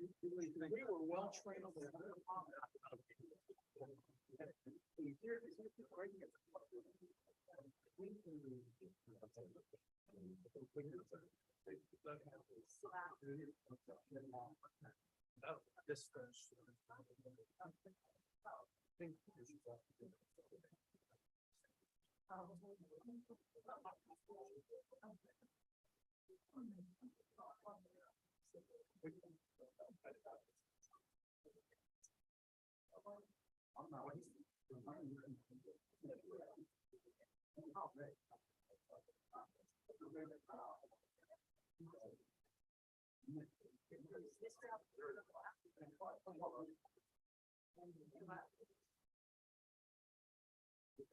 We were well trained on the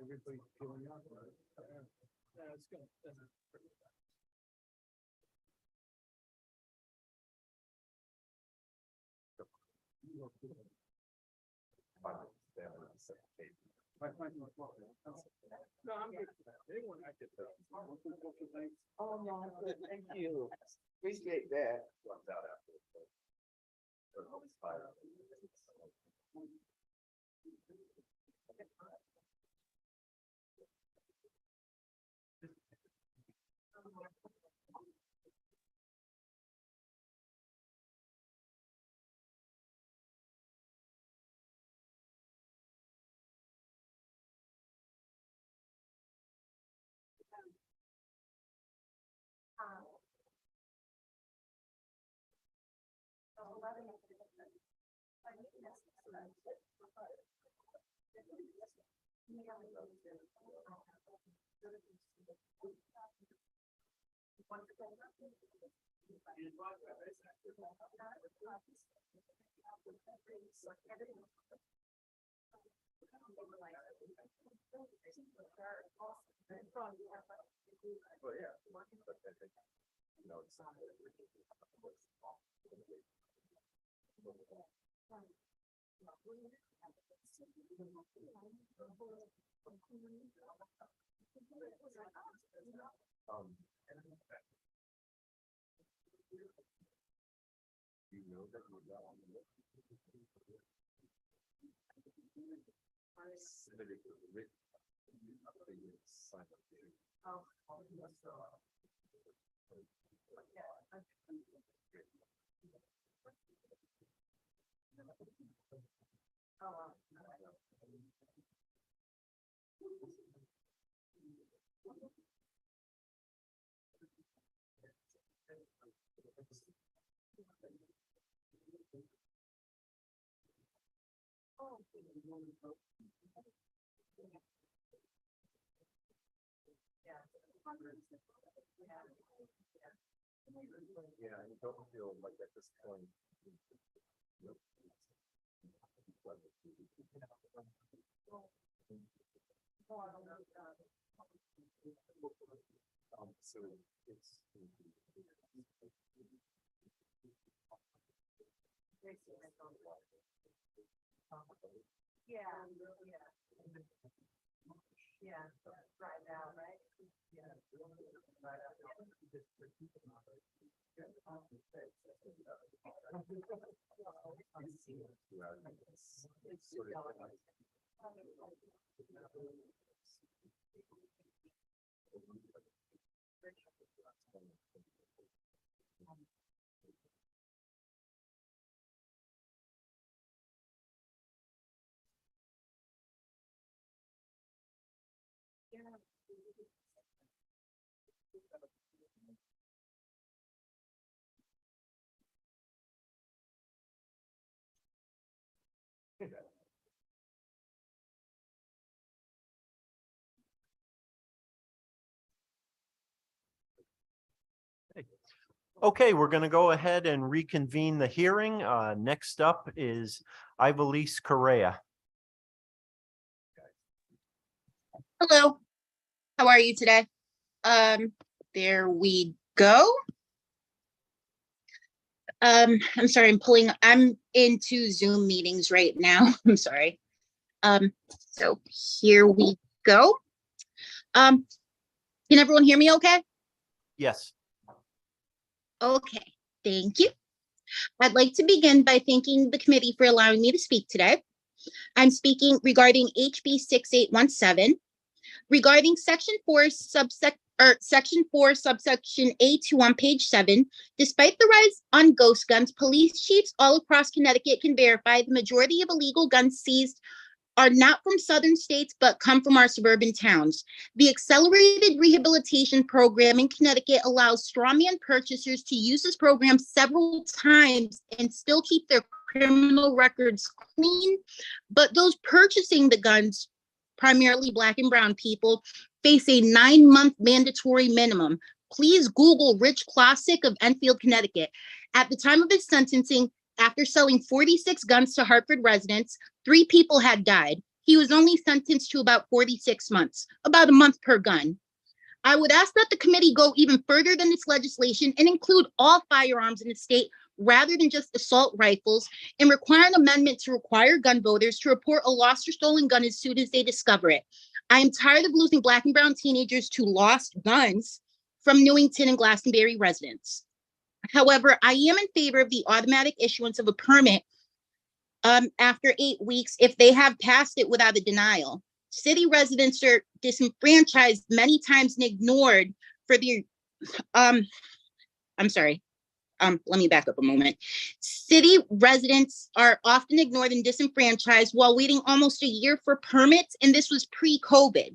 everybody feeling out. Yeah, it's good. No, I'm good for that. Anyone I get that. Oh, no, thank you. Appreciate that. Runs out after. Well, yeah, but I think, you know, it's. You know that you're not on the list. Submitted the written. Sign up here. Yeah, I don't feel like at this point. Nope. So it's. Yeah, right now, right? Okay, we're going to go ahead and reconvene the hearing. Next up is Ivelisse Correa. Hello, how are you today? There we go. I'm sorry, I'm into Zoom meetings right now. I'm sorry. So here we go. Can everyone hear me okay? Yes. Okay, thank you. I'd like to begin by thanking the committee for allowing me to speak today. I'm speaking regarding HB 6817, regarding Section 4, subsection A2 on page 7. Despite the rise on ghost guns, police chiefs all across Connecticut can verify the majority of illegal guns seized are not from southern states, but come from our suburban towns. The Accelerated Rehabilitation Program in Connecticut allows strawman purchasers to use this program several times and still keep their criminal records clean. But those purchasing the guns, primarily Black and brown people, face a 9-month mandatory minimum. Please Google Rich Classic of Enfield, Connecticut. At the time of his sentencing, after selling 46 guns to Hartford residents, 3 people had died. He was only sentenced to about 46 months, about a month per gun. I would ask that the committee go even further than this legislation and include all firearms in the state rather than just assault rifles, and require an amendment to require gun voters to report a lost or stolen gun as soon as they discover it. I am tired of losing Black and brown teenagers to lost guns from Newington and Glastonbury residents. However, I am in favor of the automatic issuance of a permit after 8 weeks if they have passed it without a denial. City residents are disenfranchised many times and ignored for their, let me back up a moment. City residents are often ignored and disenfranchised while waiting almost a year for permits, and this was pre-COVID.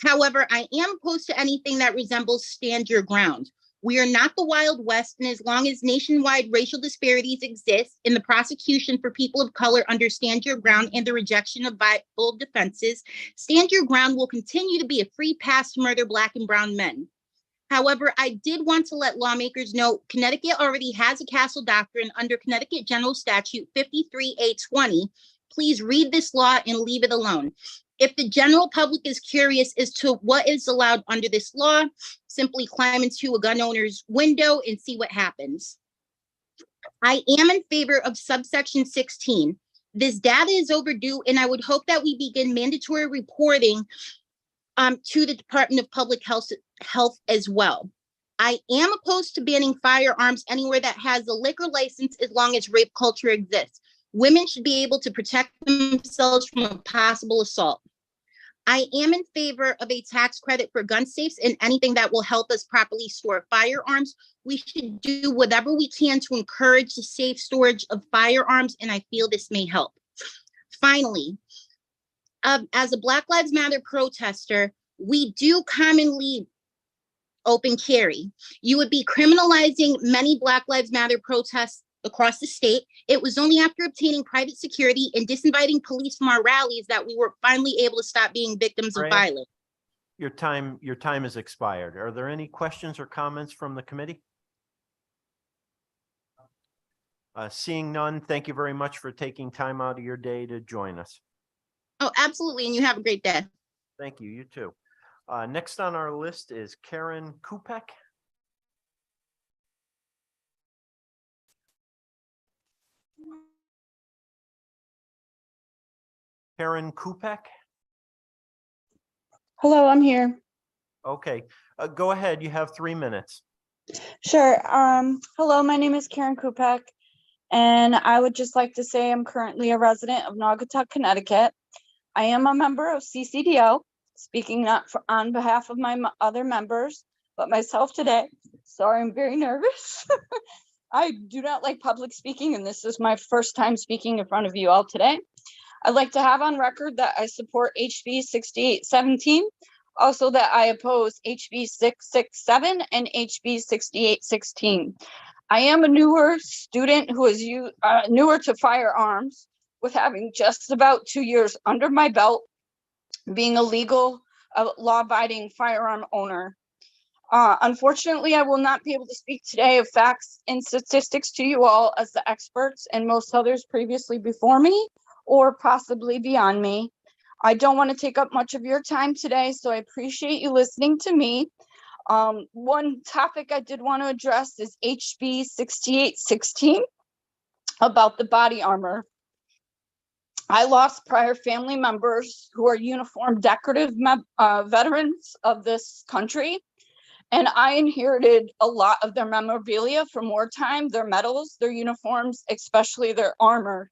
However, I am opposed to anything that resembles stand your ground. We are not the Wild West, and as long as nationwide racial disparities exist in the prosecution for people of color under Stand Your Ground and the rejection of viable defenses, Stand Your Ground will continue to be a free pass to murder Black and brown men. However, I did want to let lawmakers know Connecticut already has a castle doctrine under Connecticut General Statute 53A20. Please read this law and leave it alone. If the general public is curious as to what is allowed under this law, simply climb into a gun owner's window and see what happens. I am in favor of subsection 16. This data is overdue, and I would hope that we begin mandatory reporting to the Department of Public Health as well. I am opposed to banning firearms anywhere that has a liquor license as long as rape culture exists. Women should be able to protect themselves from a possible assault. I am in favor of a tax credit for gun safes and anything that will help us properly store firearms. We should do whatever we can to encourage the safe storage of firearms, and I feel this may help. Finally, as a Black Lives Matter protester, we do commonly open carry. You would be criminalizing many Black Lives Matter protests across the state. It was only after obtaining private security and disinviting police from our rallies that we were finally able to stop being victims of violence. Your time has expired. Are there any questions or comments from the committee? Seeing none, thank you very much for taking time out of your day to join us. Oh, absolutely. And you have a great day. Thank you. You too. Next on our list is Karen Kupek. Karen Kupek. Hello, I'm here. Okay, go ahead. You have 3 minutes. Sure. Hello, my name is Karen Kupek, and I would just like to say I'm currently a resident of Naugatuck, Connecticut. I am a member of CCDO, speaking not on behalf of my other members, but myself today. Sorry, I'm very nervous. I do not like public speaking, and this is my first time speaking in front of you all today. I'd like to have on record that I support HB 6817, also that I oppose HB 667 and HB 6816. I am a newer student who is newer to firearms, with having just about 2 years under my belt, being a legal, law-abiding firearm owner. Unfortunately, I will not be able to speak today of facts and statistics to you all as the experts and most others previously before me, or possibly beyond me. I don't want to take up much of your time today, so I appreciate you listening to me. One topic I did want to address is HB 6816 about the body armor. I lost prior family members who are uniformed decorative veterans of this country, And I inherited a lot of their memorabilia from wartime, their medals, their uniforms, especially their armor.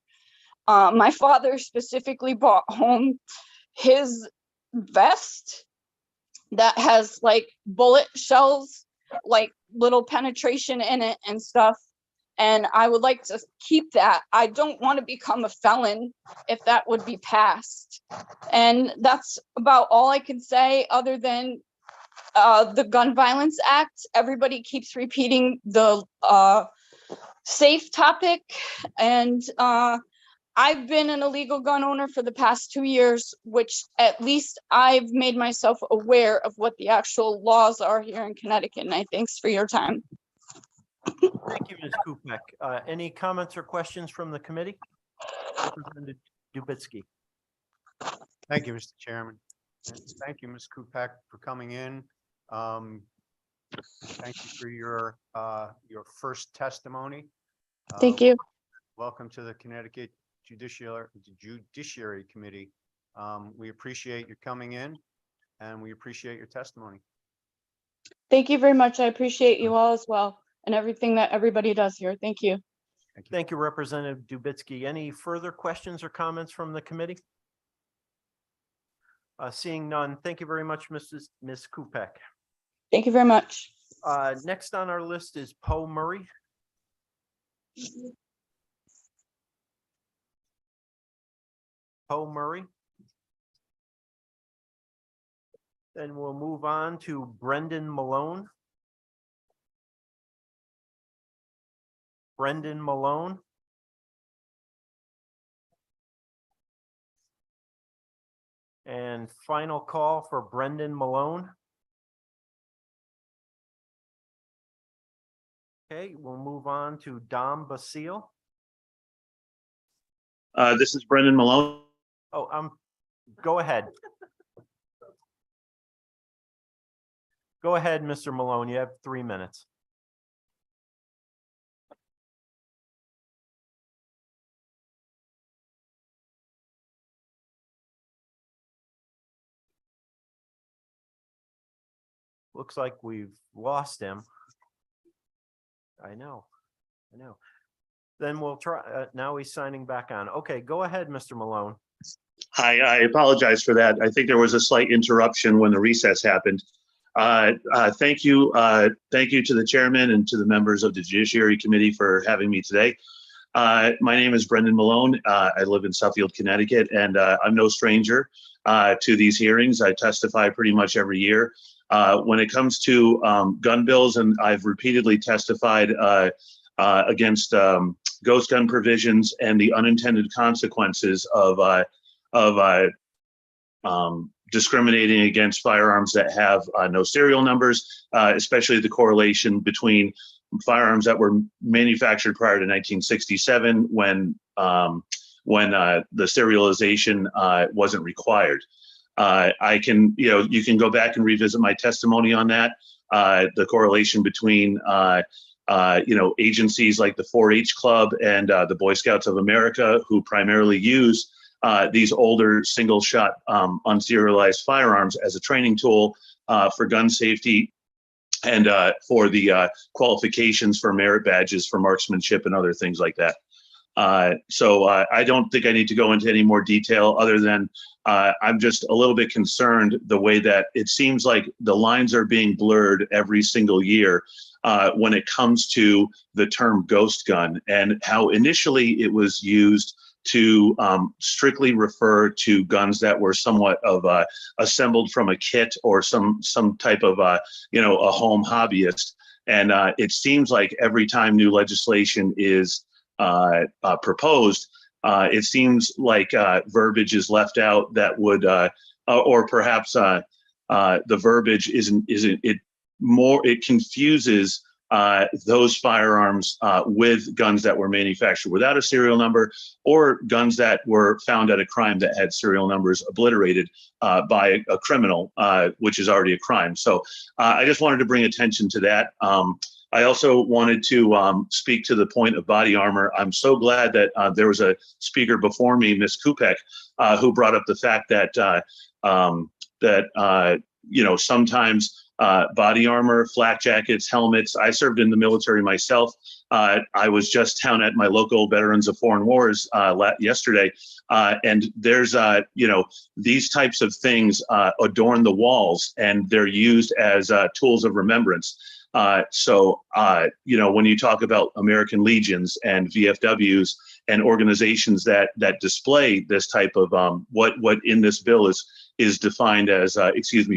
My father specifically brought home his vest that has like bullet shells, like little penetration in it and stuff. And I would like to keep that. I don't want to become a felon if that would be passed. And that's about all I can say, other than the Gun Violence Act. Everybody keeps repeating the safe topic. And I've been an illegal gun owner for the past 2 years, which at least I've made myself aware of what the actual laws are here in Connecticut. And I thanks for your time. Thank you, Ms. Kupek. Any comments or questions from the committee? Representative Dubitsky. Thank you, Mr. Chairman. And thank you, Ms. Kupek, for coming in. Thank you for your first testimony. Thank you. Welcome to the Connecticut Judiciary Committee. We appreciate your coming in, and we appreciate your testimony. Thank you very much. I appreciate you all as well, and everything that everybody does here. Thank you. Thank you, Representative Dubitsky. Any further questions or comments from the committee? Seeing none, thank you very much, Ms. Kupek. Thank you very much. Next on our list is Poe Murray. Poe Murray. Then we'll move on to Brendan Malone. Brendan Malone. And final call for Brendan Malone. Okay, we'll move on to Dom Basile. This is Brendan Malone. Oh, go ahead. Go ahead, Mr. Malone. You have 3 minutes. Looks like we've lost him. I know. Then we'll try. Now he's signing back on. Okay, go ahead, Mr. Malone. Hi, I apologize for that. I think there was a slight interruption when the recess happened. Thank you. Thank you to the chairman and to the members of the Judiciary Committee for having me today. My name is Brendan Malone. I live in Suffield, Connecticut, and I'm no stranger to these hearings. I testify pretty much every year. When it comes to gun bills, and I've repeatedly testified against ghost gun provisions and the unintended consequences of discriminating against firearms that have no serial numbers, especially the correlation between firearms that were manufactured prior to 1967 when the serialization wasn't required. I can, you can go back and revisit my testimony on that. The correlation between, agencies like the 4-H Club and the Boy Scouts of America, who primarily use these older single-shot unserialized firearms as a training tool for gun safety and for the qualifications for merit badges for marksmanship and other things like that. So I don't think I need to go into any more detail other than I'm just a little bit concerned the way that it seems like the lines are being blurred every single year when it comes to the term ghost gun, and how initially it was used to strictly refer to guns that were somewhat of assembled from a kit or some type of a home hobbyist. And it seems like every time new legislation is proposed, it seems like verbiage is left out that would, or perhaps the verbiage it confuses those firearms with guns that were manufactured without a serial number, or guns that were found at a crime that had serial numbers obliterated by a criminal, which is already a crime. So I just wanted to bring attention to that. I also wanted to speak to the point of body armor. I'm so glad that there was a speaker before me, Ms. Kupek, who brought up the fact that sometimes body armor, flak jackets, helmets. I served in the military myself. I was just down at my local Veterans of Foreign Wars yesterday, and there's these types of things adorn the walls, and they're used as tools of remembrance. So when you talk about American Legions and VFWs and organizations that display this type of what in this bill is defined as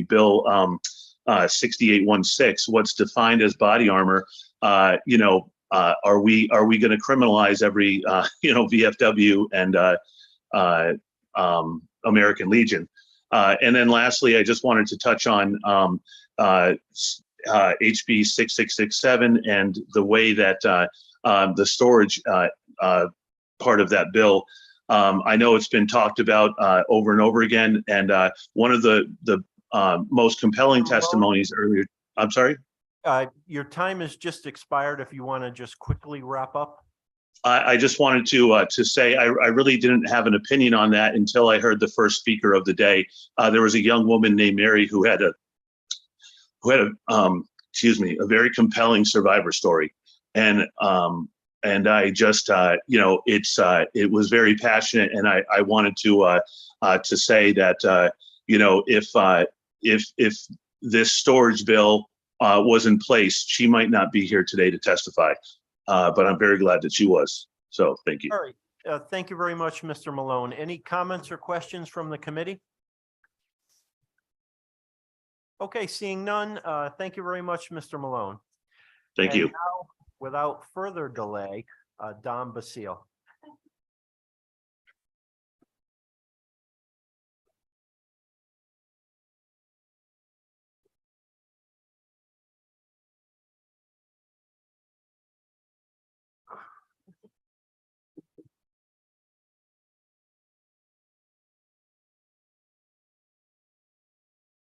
Bill 6816, what's defined as body armor, are we going to criminalize every VFW and American Legion? And then lastly, I just wanted to touch on HB 6667 and the way that the storage part of that bill. I know it's been talked about over and over again, and one of the most compelling testimonies earlier. I'm sorry. Your time has just expired. If you want to just quickly wrap up. I just wanted to say I really didn't have an opinion on that until I heard the first speaker of the day. There was a young woman named Mary who had a very compelling survivor story, and I just it was very passionate, and I wanted to say that if this storage bill was in place, she might not be here today to testify, but I'm very glad that she was. So thank you. All right. Thank you very much, Mr. Malone. Any comments or questions from the committee? Okay, seeing none, thank you very much, Mr. Malone. Thank you. Now, without further delay, Don Basile.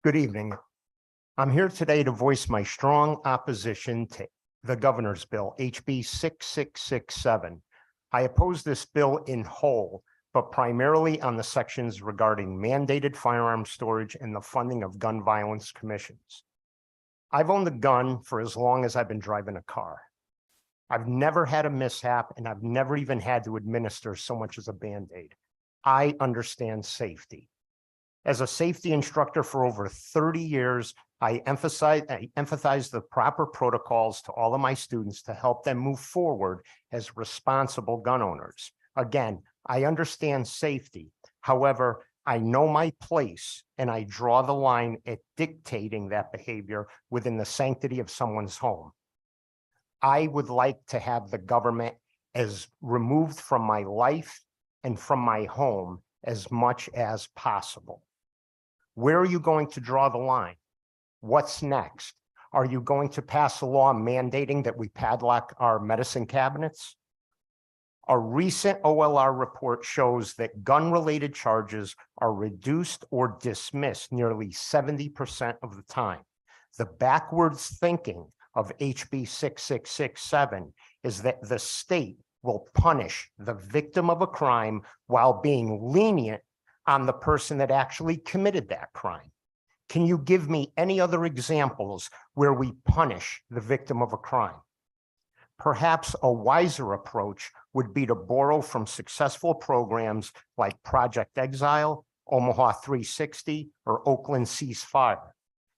Good evening. I'm here today to voice my strong opposition to the governor's bill, HB 6667. I oppose this bill in whole, but primarily on the sections regarding mandated firearm storage and the funding of gun violence commissions. I've owned a gun for as long as I've been driving a car. I've never had a mishap, and I've never even had to administer so much as a Band-Aid. I understand safety. As a safety instructor for over 30 years, I emphasize the proper protocols to all of my students to help them move forward as responsible gun owners. Again, I understand safety. However, I know my place, and I draw the line at dictating that behavior within the sanctity of someone's home. I would like to have the government as removed from my life and from my home as much as possible. Where are you going to draw the line? What's next? Are you going to pass a law mandating that we padlock our medicine cabinets? A recent OLR report shows that gun-related charges are reduced or dismissed nearly 70% of the time. The backwards thinking of HB 6667 is that the state will punish the victim of a crime while being lenient on the person that actually committed that crime. Can you give me any other examples where we punish the victim of a crime? Perhaps a wiser approach would be to borrow from successful programs like Project Exile, Omaha 360, or Oakland Ceasefire.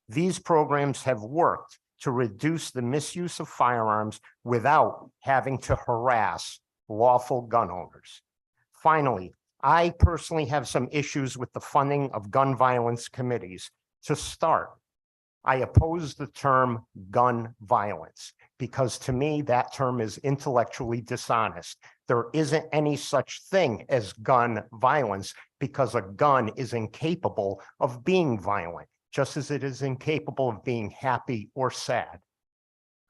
These programs have worked to reduce the misuse of firearms without having to harass lawful gun owners. Finally, I personally have some issues with the funding of gun violence committees. To start, I oppose the term gun violence because to me, that term is intellectually dishonest. There isn't any such thing as gun violence because a gun is incapable of being violent, just as it is incapable of being happy or sad.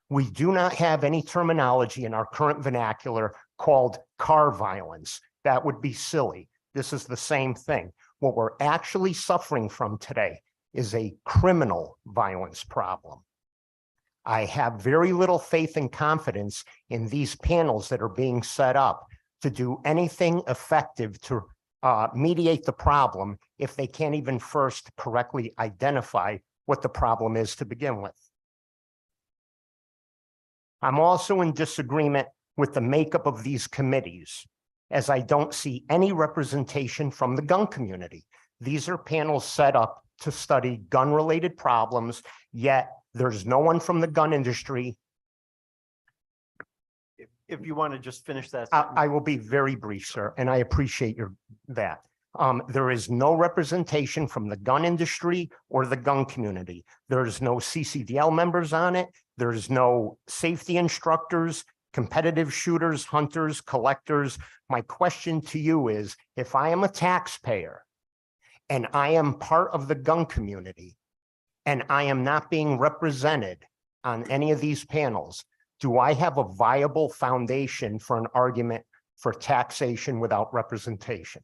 We do not have any terminology in our current vernacular called car violence. That would be silly. This is the same thing. What we're actually suffering from today is a criminal violence problem. I have very little faith and confidence in these panels that are being set up to do anything effective to mediate the problem if they can't even first correctly identify what the problem is to begin with. I'm also in disagreement with the makeup of these committees, as I don't see any representation from the gun community. These are panels set up to study gun-related problems, yet there's no one from the gun industry. If you want to just finish that. I will be very brief, sir, and I appreciate that. There is no representation from the gun industry or the gun community. There's no CCDL members on it. There's no safety instructors, competitive shooters, hunters, collectors. My question to you is, if I am a taxpayer and I am part of the gun community and I am not being represented on any of these panels, do I have a viable foundation for an argument for taxation without representation?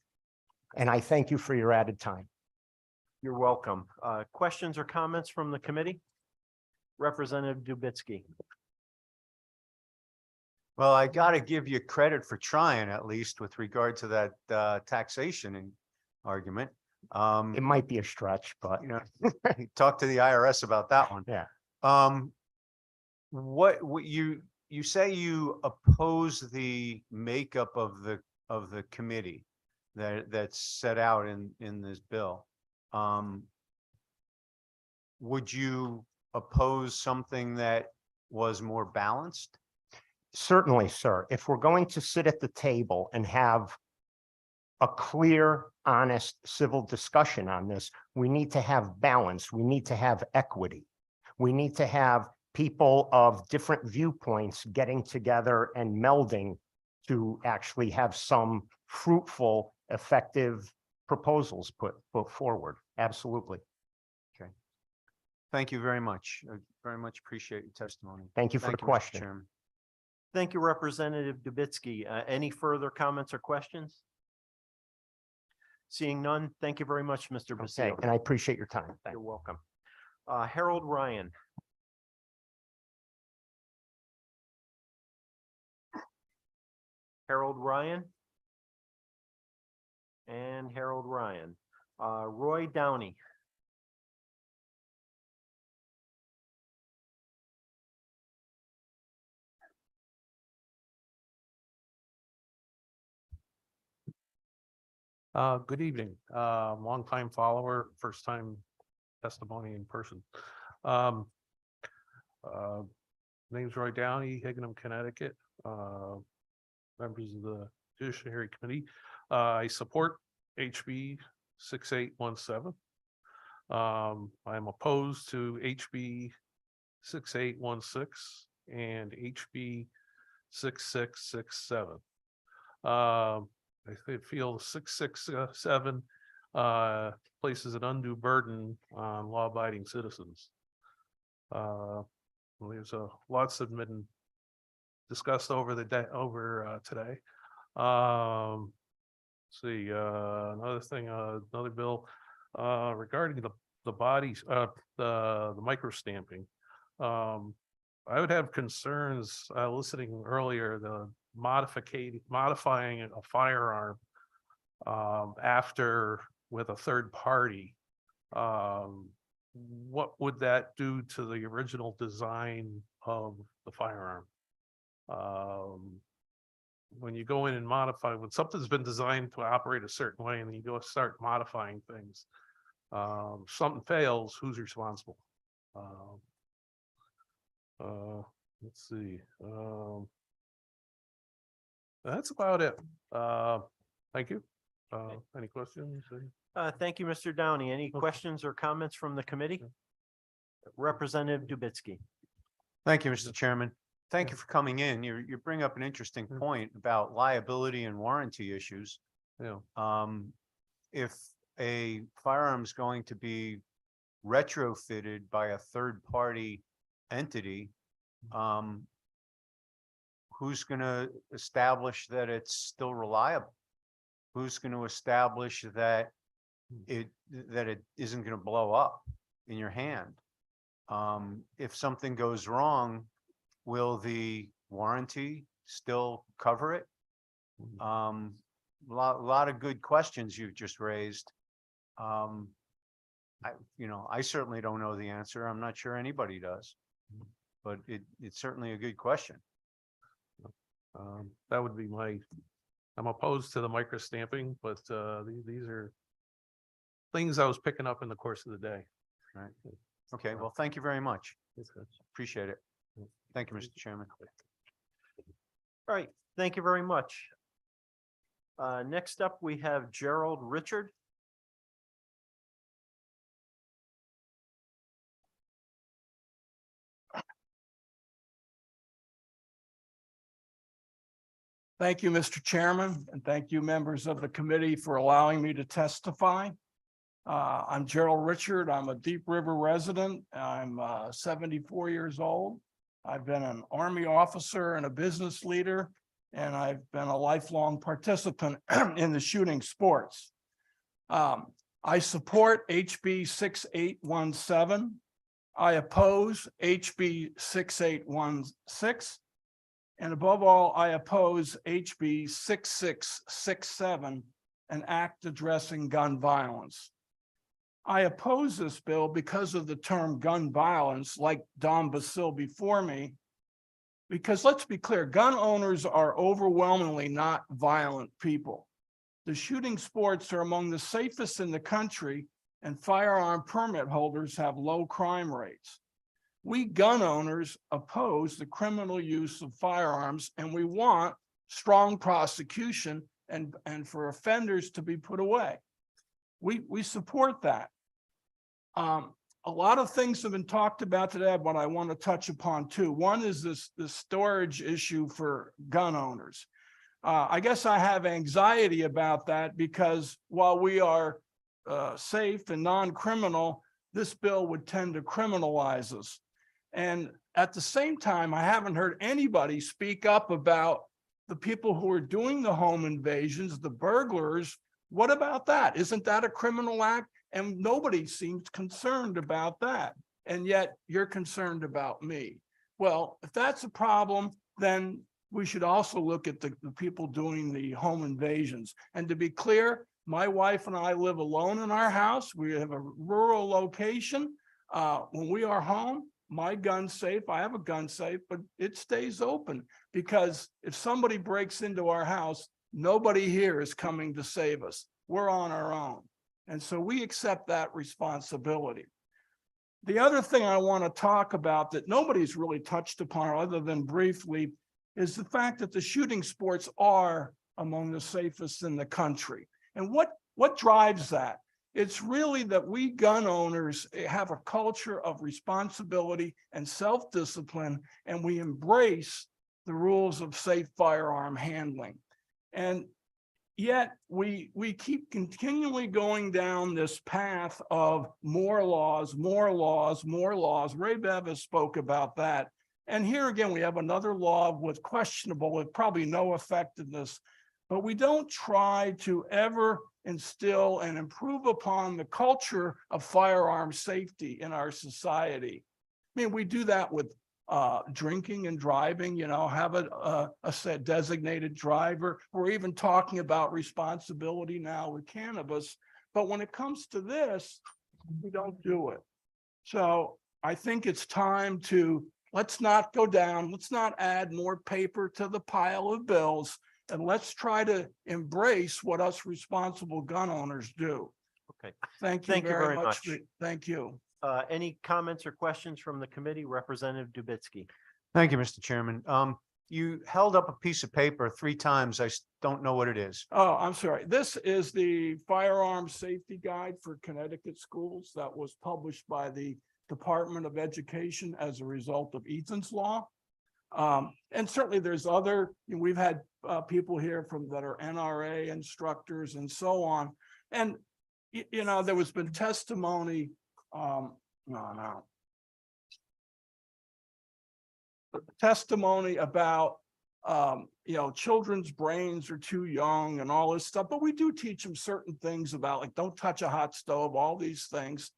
And I thank you for your added time. You're welcome. Questions or comments from the committee? Representative Dubitsky. Well, I got to give you credit for trying, at least with regard to that taxation argument. It might be a stretch, but You know, talk to the IRS about that one. yeah. What you say you oppose the makeup of the committee that's set out in this bill. Would you oppose something that was more balanced? Certainly, sir. If we're going to sit at the table and have a clear, honest, civil discussion on this, we need to have balance. We need to have equity. We need to have people of different viewpoints getting together and melding to actually have some fruitful, effective proposals put forward. Absolutely. Thank you very much. I very much appreciate your testimony. Thank you for the Mr. question. Chairman. Thank you, Representative Dubitsky. Any further comments or questions? Seeing none, thank you very much, Mr. Okay, Basile. and I appreciate your time. Thank You're you. welcome. Harold Ryan. Harold Ryan. And Harold Ryan. Roy Downey. Good evening. Longtime follower, first time testimony in person. Name's Roy Downey, Higginham, Connecticut. Members of the Judiciary Committee. I support HB 6817. I'm opposed to HB 6816 and HB 6667. I feel 667 places an undue burden on law-abiding citizens. There's lots that have been discussed over today. See, another thing, another bill regarding the bodies, the microstamping. I would have concerns listening earlier, the modifying a firearm after with a third party. What would that do to the original design of the firearm? When you go in and modify, when something's been designed to operate a certain way and then you go start modifying things, something fails, who's responsible? Let's see. That's about it. Thank you. Any questions? Thank you, Mr. Downey. Any questions or comments from the committee? Representative Dubitsky. Thank you, Mr. Chairman. Thank you for coming in. You bring up an interesting point about liability and warranty issues. Yeah. If a firearm is going to be retrofitted by a third party entity, who's going to establish that it's still reliable? Who's going to establish that it isn't going to blow up in your hand? If something goes wrong, will the warranty still cover it? A lot of good questions you've just raised. I certainly don't know the answer. I'm not sure anybody does. But it's certainly a good question. That would be I'm opposed to the micro stamping, but these are things I was picking up in the course of the day. Right. Okay, well, thank you very much. Appreciate it. Thank you, Mr. Chairman. All right, thank you very much. Next up, we have Gerald Richard. Thank you, Mr. Chairman, and thank you, members of the committee, for allowing me to testify. I'm Gerald Richard. I'm a Deep River resident. I'm 74 years old. I've been an Army officer and a business leader, and I've been a lifelong participant in the shooting sports. I support HB 6817. I oppose HB 6816. And above all, I oppose HB 6667, an act addressing gun violence. I oppose this bill because of the term gun violence, like Don Basil before me, because let's be clear, gun owners are overwhelmingly not violent people. The shooting sports are among the safest in the country, and firearm permit holders have low crime rates. We gun owners oppose the criminal use of firearms, and we want strong prosecution and for offenders to be put away. We support that. A lot of things have been talked about today, but I want to touch upon two. One is the storage issue for gun owners. I guess I have anxiety about that because while we are safe and non-criminal, this bill would tend to criminalize us. And at the same time, I haven't heard anybody speak up about the people who are doing the home invasions, the burglars. What about that? Isn't that a criminal act? And nobody seems concerned about that. And yet you're concerned about me. Well, if that's a problem, then we should also look at the people doing the home invasions. And to be clear, my wife and I live alone in our house. We have a rural location. When we are home, my gun's safe. I have a gun safe, but it stays open because if somebody breaks into our house, nobody here is coming to save us. We're on our own. And so we accept that responsibility. The other thing I want to talk about that nobody's really touched upon other than briefly is the fact that the shooting sports are among the safest in the country. And what drives that? It's really that we gun owners have a culture of responsibility and self-discipline, and we embrace the rules of safe firearm handling. And yet we keep continually going down this path of more laws, more laws, more laws. Ray Bevis spoke about that. And here again, we have another law with questionable, with probably no effectiveness, but we don't try to ever instill and improve upon the culture of firearm safety in our society. I mean, we do that with drinking and driving, have a set designated driver. We're even talking about responsibility now with cannabis. But when it comes to this, we don't do it. So I think it's time to, let's not go down. Let's not add more paper to the pile of bills. And let's try to embrace what us responsible gun owners do. Okay. Thank you very much. Thank you. Any comments or questions from the committee? Representative Dubitsky. Thank you, Mr. Chairman. You held up a piece of paper 3 times. I don't know what it is. Oh, I'm sorry. This is the firearm safety guide for Connecticut schools that was published by the Department of Education as a result of Ethan's Law. And certainly there's other, we've had people here that are NRA instructors and so on. And, there was been testimony, testimony about, children's brains are too young and all this stuff, but we do teach them certain things about like, don't touch a hot stove, all these things.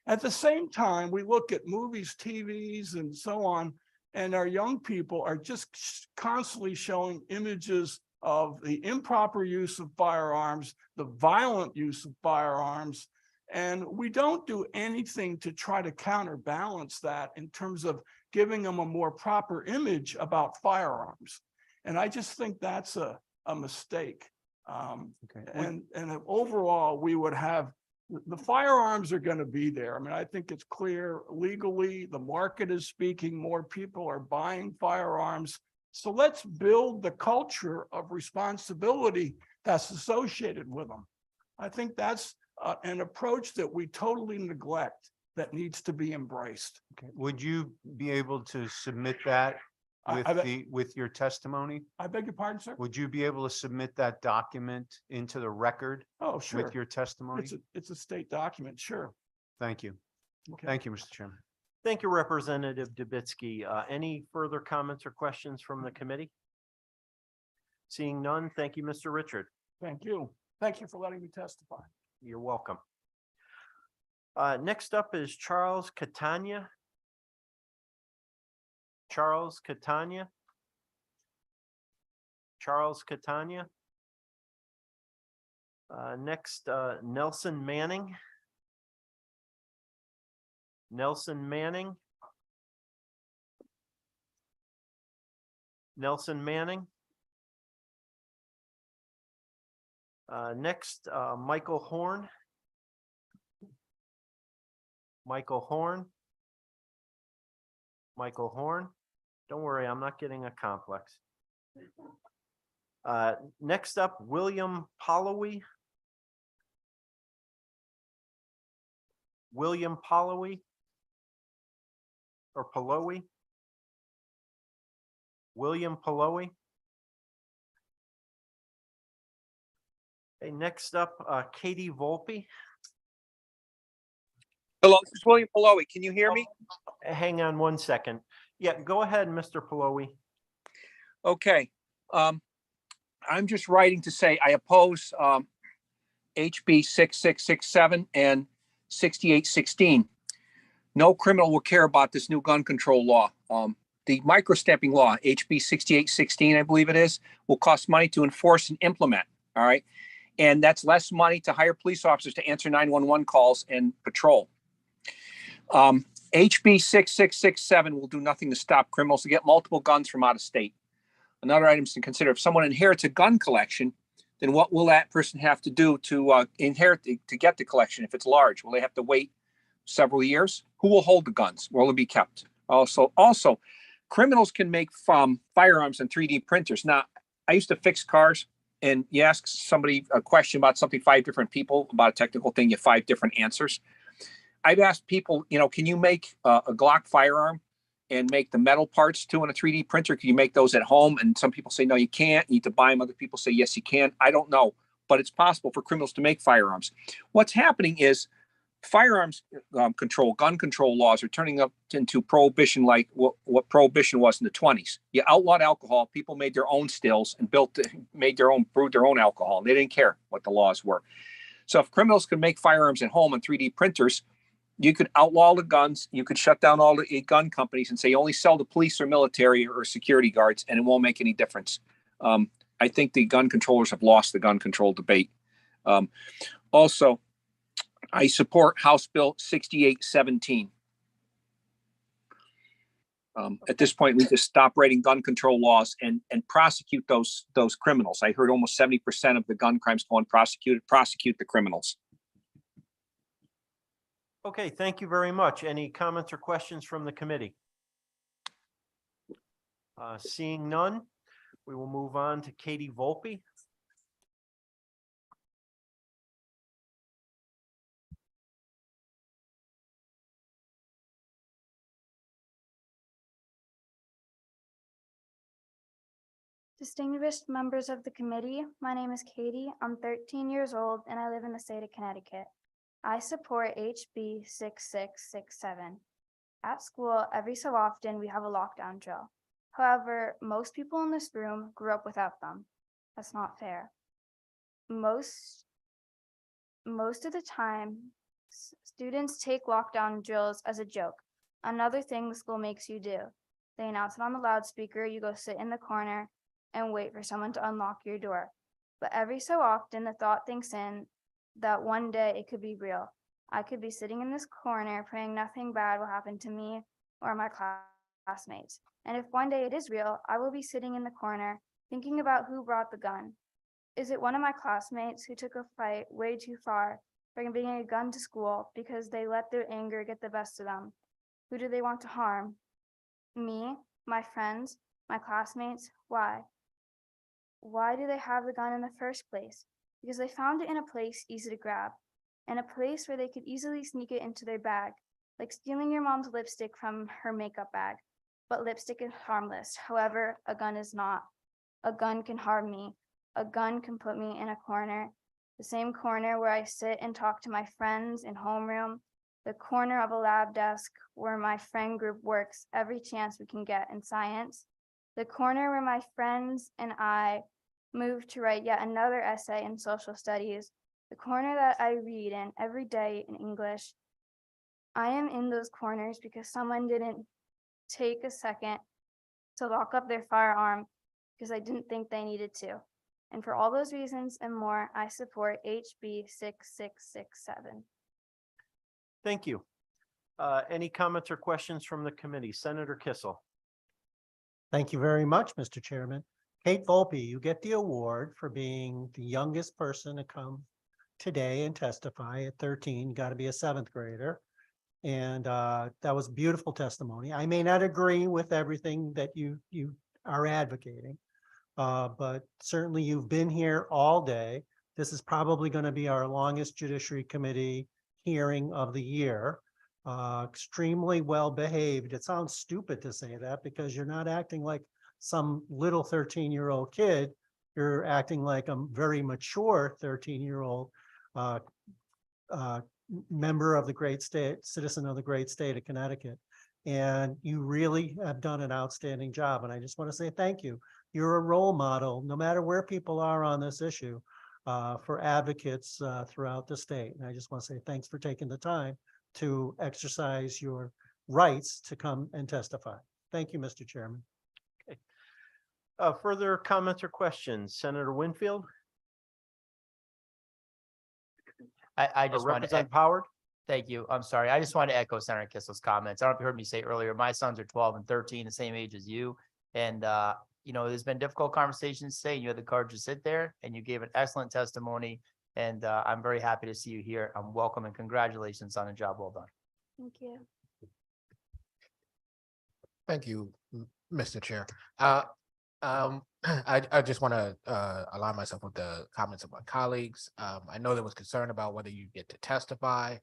At the same time, we look at movies, TVs, and so on, and our young people are just constantly showing images of the improper use of firearms, the violent use of firearms. And we don't do anything to try to counterbalance that in terms of giving them a more proper image about firearms. And I just think that's a mistake. Okay. And overall, we would have, the firearms are going to be there. I mean, I think it's clear legally, the market is speaking, more people are buying firearms. So let's build the culture of responsibility that's associated with them. I think that's an approach that we totally neglect that needs to be embraced. Okay. Would you be able to submit that with your testimony? I beg your pardon, sir? Would you be able to submit that document into the record Oh, sure. with your testimony? It's a state document, sure. Thank you. Okay. Thank you, Mr. Chairman. Thank you, Representative Dubitsky. Any further comments or questions from the committee? Seeing none, thank you, Mr. Richard. Thank you. Thank you for letting me testify. You're welcome. Next up is Charles Catania. Charles Catania. Charles Catania. Next, Nelson Manning. Nelson Manning. Nelson Manning. Next, Michael Horn. Michael Horn. Michael Horn. Don't worry, I'm not getting a complex. Next up, William Polloway. William Polloway. Or Polloway. William Polloway. Okay, next up, Katie Volpe. Hello, this is William Paloi. Can you hear me? Hang on one second. Yeah, go ahead, Mr. Polloway. Okay. I'm just writing to say I oppose HB 6667 and 6816. No criminal will care about this new gun control law. The microstamping law, HB 6816, I believe it is, will cost money to enforce and implement. All right. And that's less money to hire police officers to answer 911 calls and patrol. HB 6667 will do nothing to stop criminals to get multiple guns from out of state. Another item to consider, if someone inherits a gun collection, then what will that person have to do to to get the collection if it's large? Will they have to wait several years? Who will hold the guns? Where will it be kept? Also, criminals can make firearms and 3D printers. Now, I used to fix cars, and you ask somebody a question about something, 5 different people about a technical thing, you have 5 different answers. I've asked people, can you make a Glock firearm and make the metal parts too in a 3D printer? Can you make those at home? And some people say, no, you can't. You need to buy them. Other people say, yes, you can. I don't know, but it's possible for criminals to make firearms. What's happening is firearms control, gun control laws are turning up into prohibition, like what prohibition was in the 20s. You outlawed alcohol. People made their own stills and brewed their own alcohol. They didn't care what the laws were. So if criminals could make firearms at home on 3D printers, you could outlaw the guns. You could shut down all the gun companies and say you only sell to police or military or security guards, and it won't make any difference. I think the gun controllers have lost the gun control debate. Also, I support House Bill 6817. At this point, we just stop writing gun control laws and prosecute those criminals. I heard almost 70% of the gun crimes go unprosecuted. Prosecute the criminals. Okay, thank you very much. Any comments or questions from the committee? Seeing none, we will move on to Katie Volpe. Distinguished members of the committee, my name is Katie. I'm 13 years old and I live in the state of Connecticut. I support HB 6667. At school, every so often we have a lockdown drill. However, most people in this room grew up without them. That's not fair. Most of the time, students take lockdown drills as a joke. Another thing the school makes you do. They announce it on the loudspeaker, you go sit in the corner and wait for someone to unlock your door. But every so often, the thought thinks in that one day it could be real. I could be sitting in this corner praying nothing bad will happen to me or my classmates. And if one day it is real, I will be sitting in the corner thinking about who brought the gun. Is it one of my classmates who took a fight way too far, bringing a gun to school because they let their anger get the best of them? Who do they want to harm? Me, my friends, my classmates? Why? Why do they have the gun in the first place? Because they found it in a place easy to grab, in a place where they could easily sneak it into their bag, like stealing your mom's lipstick from her makeup bag. But lipstick is harmless. However, a gun is not. A gun can harm me. A gun can put me in a corner, the same corner where I sit and talk to my friends in homeroom, the corner of a lab desk where my friend group works every chance we can get in science, the corner where my friends and I move to write yet another essay in social studies, the corner that I read in every day in English. I am in those corners because someone didn't take a second to lock up their firearm because I didn't think they needed to. And for all those reasons and more, I support HB 6667. Thank you. Any comments or questions from the committee? Senator Kissel. Thank you very much, Mr. Chairman. Kate Volpe, you get the award for being the youngest person to come today and testify at 13. Got to be a 7th grader. And that was beautiful testimony. I may not agree with everything that you are advocating, but certainly you've been here all day. This is probably going to be our longest Judiciary Committee hearing of the year. Extremely well behaved. It sounds stupid to say that because you're not acting like some little 13-year-old kid. You're acting like a very mature 13-year-old member of the great state, citizen of the great state of Connecticut. And you really have done an outstanding job. And I just want to say thank you. You're a role model, no matter where people are on this issue, for advocates throughout the state. And I just want to say thanks for taking the time to exercise your rights to come and testify. Thank you, Mr. Chairman. Okay. Further comments or questions? Senator Winfield? I just want to, Representative Howard? thank you. I'm sorry. I just want to echo Senator Kissel's comments. I don't know if you heard me say earlier, my sons are 12 and 13, the same age as you. And, you know, there's been difficult conversations today. You had the courage to sit there and you gave an excellent testimony. And I'm very happy to see you here. I'm welcome and congratulations on a job well done. Thank you. Thank you, Mr. Chair. I just want to align myself with the comments of my colleagues. I know there was concern about whether you get to testify.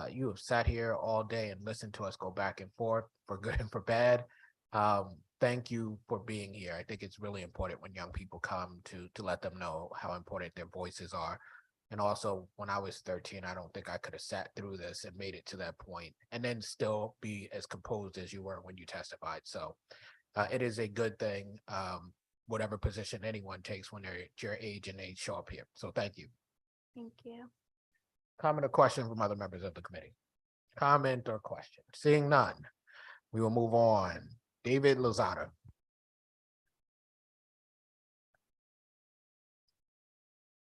You have sat here all day and listened to us go back and forth for good and for bad. Thank you for being here. I think it's really important when young people come to let them know how important their voices are. And also, when I was 13, I don't think I could have sat through this and made it to that point and then still be as composed as you were when you testified. So it is a good thing, whatever position anyone takes when they're your age and they show up here. So thank you. Thank you. Comment or question from other members of the committee? Comment or question? Seeing none, we will move on. David Lozada.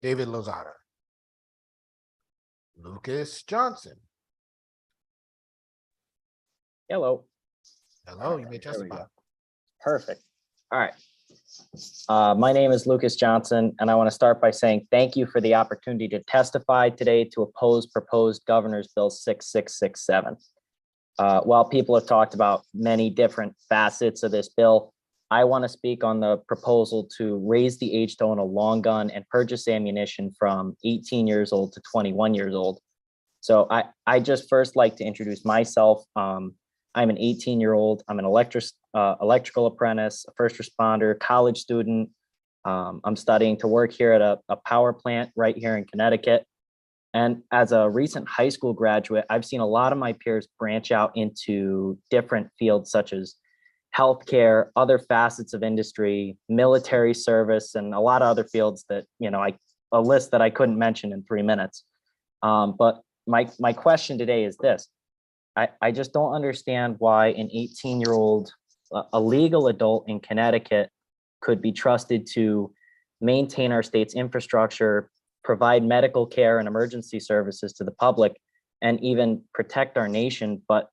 David Lozada. Lucas Johnson. Hello. Hello, you may There we testify. go. Perfect. All right. My name is Lucas Johnson, and I want to start by saying thank you for the opportunity to testify today to oppose proposed Governor's Bill 6667. While people have talked about many different facets of this bill, I want to speak on the proposal to raise the age to own a long gun and purchase ammunition from 18 years old to 21 years old. So I just first like to introduce myself. I'm an 18-year-old. I'm an electrical apprentice, a first responder, college student. I'm studying to work here at a power plant right here in Connecticut. And as a recent high school graduate, I've seen a lot of my peers branch out into different fields such as healthcare, other facets of industry, military service, and a lot of other fields that, you know, a list that I couldn't mention in 3 minutes. But my question today is this. I just don't understand why an 18-year-old, a legal adult in Connecticut, could be trusted to maintain our state's infrastructure, provide medical care and emergency services to the public, and even protect our nation, but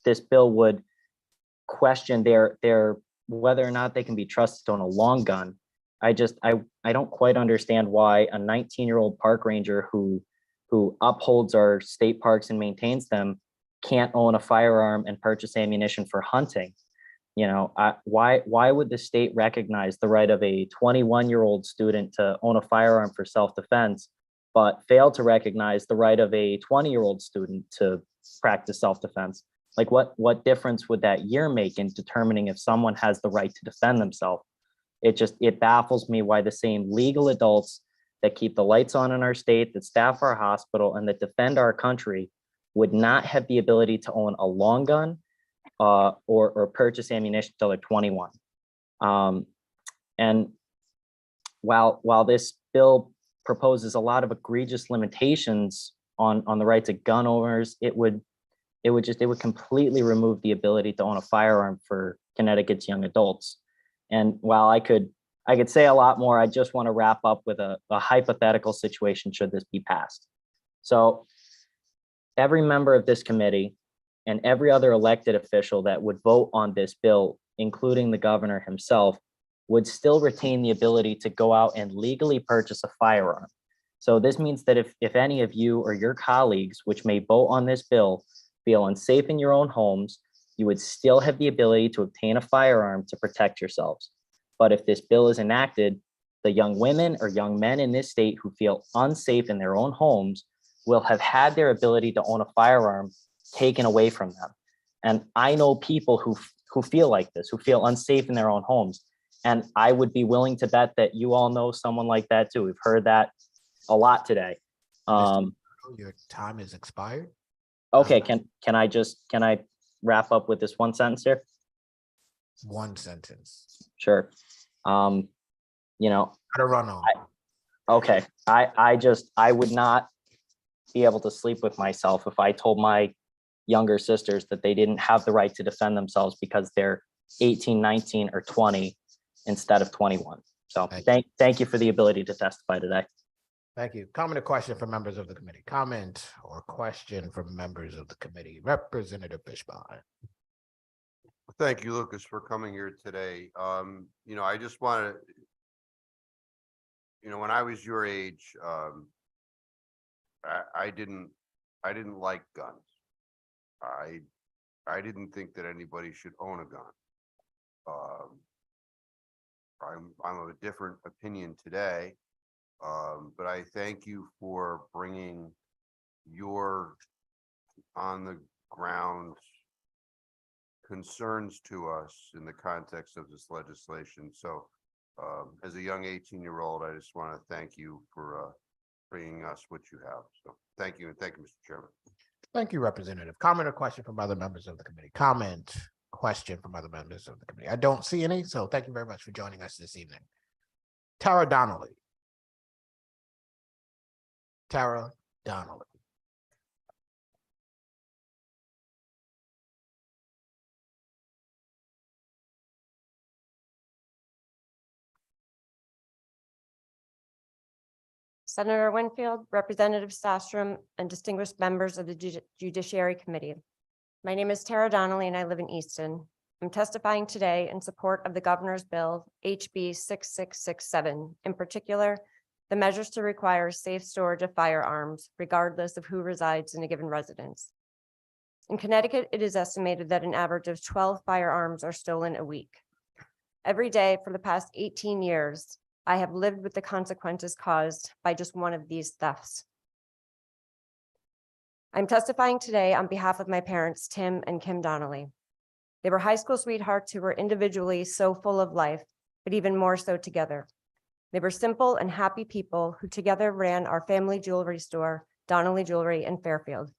this bill would question their whether or not they can be trusted to own a long gun. I don't quite understand why a 19-year-old park ranger who upholds our state parks and maintains them can't own a firearm and purchase ammunition for hunting. Why would the state recognize the right of a 21-year-old student to own a firearm for self-defense, but fail to recognize the right of a 20-year-old student to practice self-defense? Like what difference would that year make in determining if someone has the right to defend themselves? It baffles me why the same legal adults that keep the lights on in our state, that staff our hospital, and that defend our country would not have the ability to own a long gun or purchase ammunition until they're 21. And while this bill proposes a lot of egregious limitations on the rights of gun owners, it would completely remove the ability to own a firearm for Connecticut's young adults. And while I could say a lot more, I just want to wrap up with a hypothetical situation should this be passed. So every member of this committee and every other elected official that would vote on this bill, including the governor himself, would still retain the ability to go out and legally purchase a firearm. So this means that if any of you or your colleagues, which may vote on this bill, feel unsafe in your own homes, you would still have the ability to obtain a firearm to protect yourselves. But if this bill is enacted, the young women or young men in this state who feel unsafe in their own homes will have had their ability to own a firearm taken away from them. And I know people who feel like this, who feel unsafe in their own homes. And I would be willing to bet that you all know someone like that too. We've heard that a lot today. Your time is expired. Okay, can I wrap up with this one sentence here? One sentence. Sure. Gotta run on. Okay, I would not be able to sleep with myself if I told my younger sisters that they didn't have the right to defend themselves because they're 18, 19, or 20 instead of 21. So thank you for the ability to testify today. Thank you. Comment or question from members of the committee? Comment or question from members of the committee? Representative Fishbein. Thank you, Lucas, for coming here today. I just want to, when I was your age, I didn't like guns. I didn't think that anybody should own a gun. I'm of a different opinion today. But I thank you for bringing your on the ground concerns to us in the context of this legislation. So as a young 18-year-old, I just want to thank you for bringing us what you have. So thank you. And thank you, Mr. Chairman. Thank you, Representative. Comment or question from other members of the committee? Comment, question from other members of the committee? I don't see any, so thank you very much for joining us this evening. Tara Donnelly. Tara Donnelly. Senator Winfield, Representative Sastrom, and distinguished members of the Judiciary Committee. My name is Tara Donnelly and I live in Easton. I'm testifying today in support of the governor's bill, HB 6667, in particular, the measures to require safe storage of firearms, regardless of who resides in a given residence. In Connecticut, it is estimated that an average of 12 firearms are stolen a week. Every day for the past 18 years, I have lived with the consequences caused by just one of these thefts. I'm testifying today on behalf of my parents, Tim and Kim Donnelly. They were high school sweethearts who were individually so full of life, but even more so together. They were simple and happy people who together ran our family jewelry store, Donnelly Jewelry in Fairfield.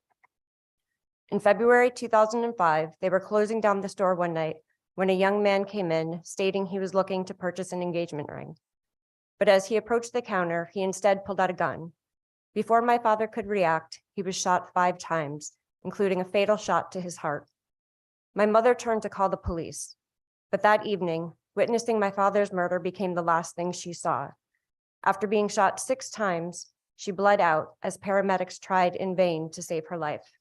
In February 2005, they were closing down the store one night when a young man came in stating he was looking to purchase an engagement ring. But as he approached the counter, he instead pulled out a gun. Before my father could react, he was shot 5 times, including a fatal shot to his heart. My mother turned to call the police, but that evening, witnessing my father's murder became the last thing she saw. After being shot 6 times, she bled out as paramedics tried in vain to save her life.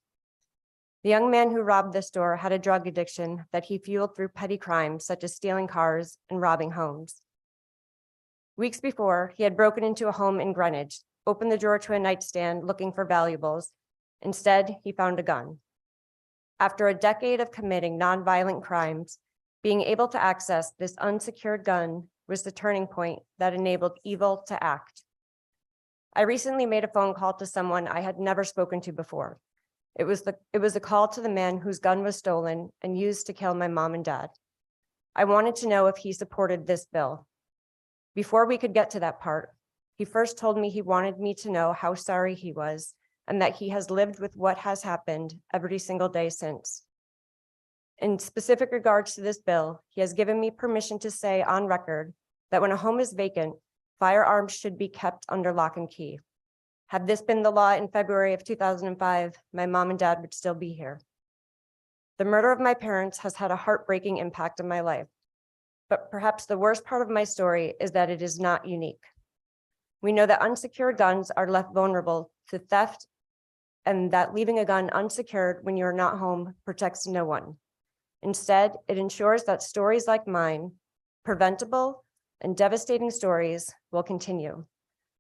The young man who robbed the store had a drug addiction that he fueled through petty crimes such as stealing cars and robbing homes. Weeks before, he had broken into a home in Greenwich, opened the drawer to a nightstand looking for valuables. Instead, he found a gun. After a decade of committing nonviolent crimes, being able to access this unsecured gun was the turning point that enabled evil to act. I recently made a phone call to someone I had never spoken to before. It was a call to the man whose gun was stolen and used to kill my mom and dad. I wanted to know if he supported this bill. Before we could get to that part, he first told me he wanted me to know how sorry he was and that he has lived with what has happened every single day since. In specific regards to this bill, he has given me permission to say on record that when a home is vacant, firearms should be kept under lock and key. Had this been the law in February of 2005, my mom and dad would still be here. The murder of my parents has had a heartbreaking impact on my life, but perhaps the worst part of my story is that it is not unique. We know that unsecured guns are left vulnerable to theft and that leaving a gun unsecured when you're not home protects no one. Instead, it ensures that stories like mine, preventable and devastating stories, will continue.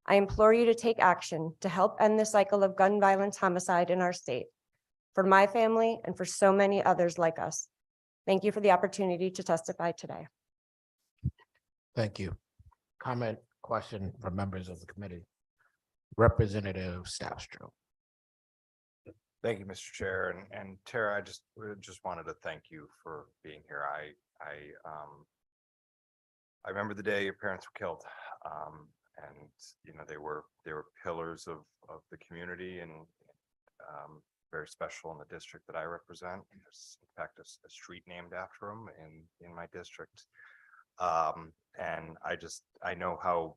I implore you to take action to help end the cycle of gun violence homicide in our state, for my family and for so many others like us. Thank you for the opportunity to testify today. Thank you. Comment, question from members of the committee. Representative Staffstrom. Thank you, Mr. Chair. And Tara, I just wanted to thank you for being here. I remember the day your parents were killed. And you know, they were pillars of the community and very special in the district that I represent. There's in fact a street named after them in my district. And I know how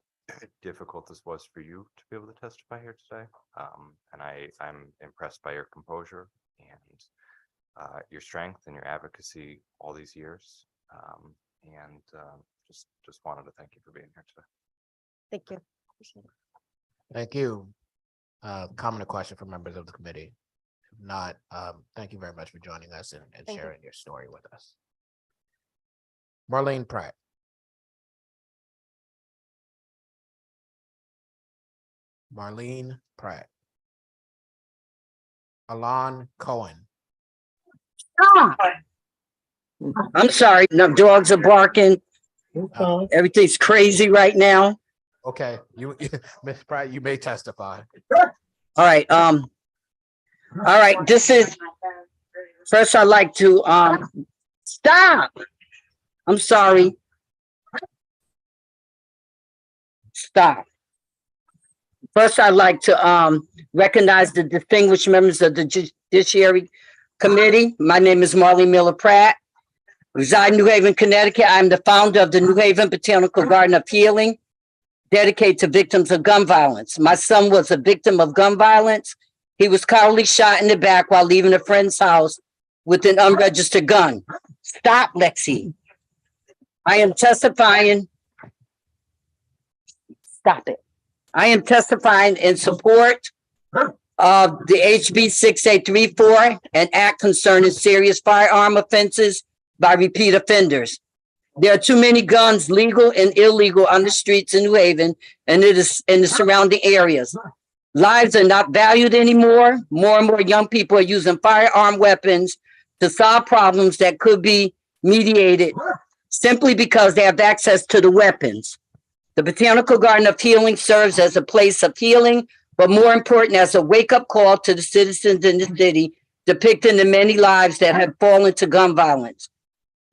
difficult this was for you to be able to testify here today. And I'm impressed by your composure and your strength and your advocacy all these years. And just wanted to thank you for being here today. Thank you. Appreciate it. Thank you. Comment or question from members of the committee? If not, thank you very much for joining us and Thank you. sharing your story with us. Marlene Pratt. Marlene Pratt. Alon Cohen. I'm sorry, no dogs are barking. Everything's crazy right now. Okay, you, Ms. Pratt, you may testify. All right, this is, first I'd like to, stop. I'm sorry. Stop. First, I'd like to, recognize the distinguished members of the Judiciary Committee. My name is Marlene Miller Pratt. Reside in New Haven, Connecticut. I'm the founder of the New Haven Botanical Garden of Healing, dedicated to victims of gun violence. My son was a victim of gun violence. He was cowardly shot in the back while leaving a friend's house with an unregistered gun. Stop, Lexi. I am testifying. Stop it. I am testifying in support of the HB 6834, an act concerning serious firearm offenses by repeat offenders. There are too many guns, legal and illegal, on the streets in New Haven and it is in the surrounding areas. Lives are not valued anymore. More and more young people are using firearm weapons to solve problems that could be mediated simply because they have access to the weapons. The Botanical Garden of Healing serves as a place of healing, but more important, as a wake-up call to the citizens in the city, depicting the many lives that have fallen to gun violence.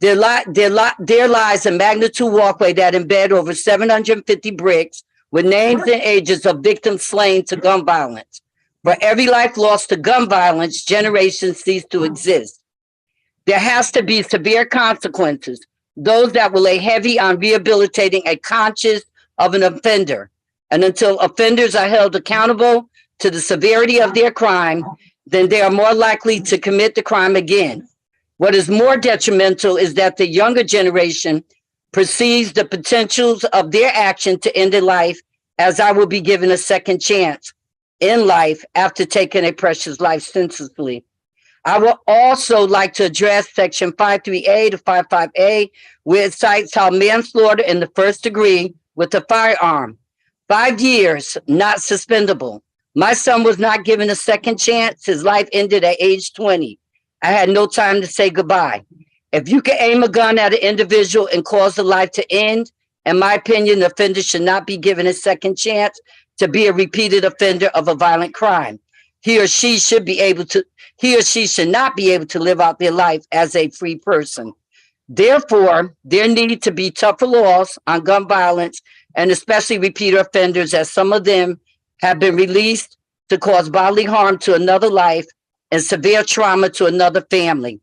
There lies a magnitude walkway that embed over 750 bricks with names and ages of victims slain to gun violence. For every life lost to gun violence, generations cease to exist. There has to be severe consequences, those that will lay heavy on rehabilitating a conscience of an offender. And until offenders are held accountable to the severity of their crime, then they are more likely to commit the crime again. What is more detrimental is that the younger generation perceives the potentials of their action to end a life, as I will be given a second chance. in life after taking a precious life senselessly. I would also like to address section 53A to 55A, where it cites how manslaughter in the first degree with a firearm. 5 years, not suspendable. My son was not given a second chance. His life ended at age 20. I had no time to say goodbye. If you can aim a gun at an individual and cause the life to end, in my opinion, the offender should not be given a second chance to be a repeated offender of a violent crime. He or she should not be able to live out their life as a free person. Therefore, there need to be tougher laws on gun violence and especially repeat offenders, as some of them have been released to cause bodily harm to another life and severe trauma to another family.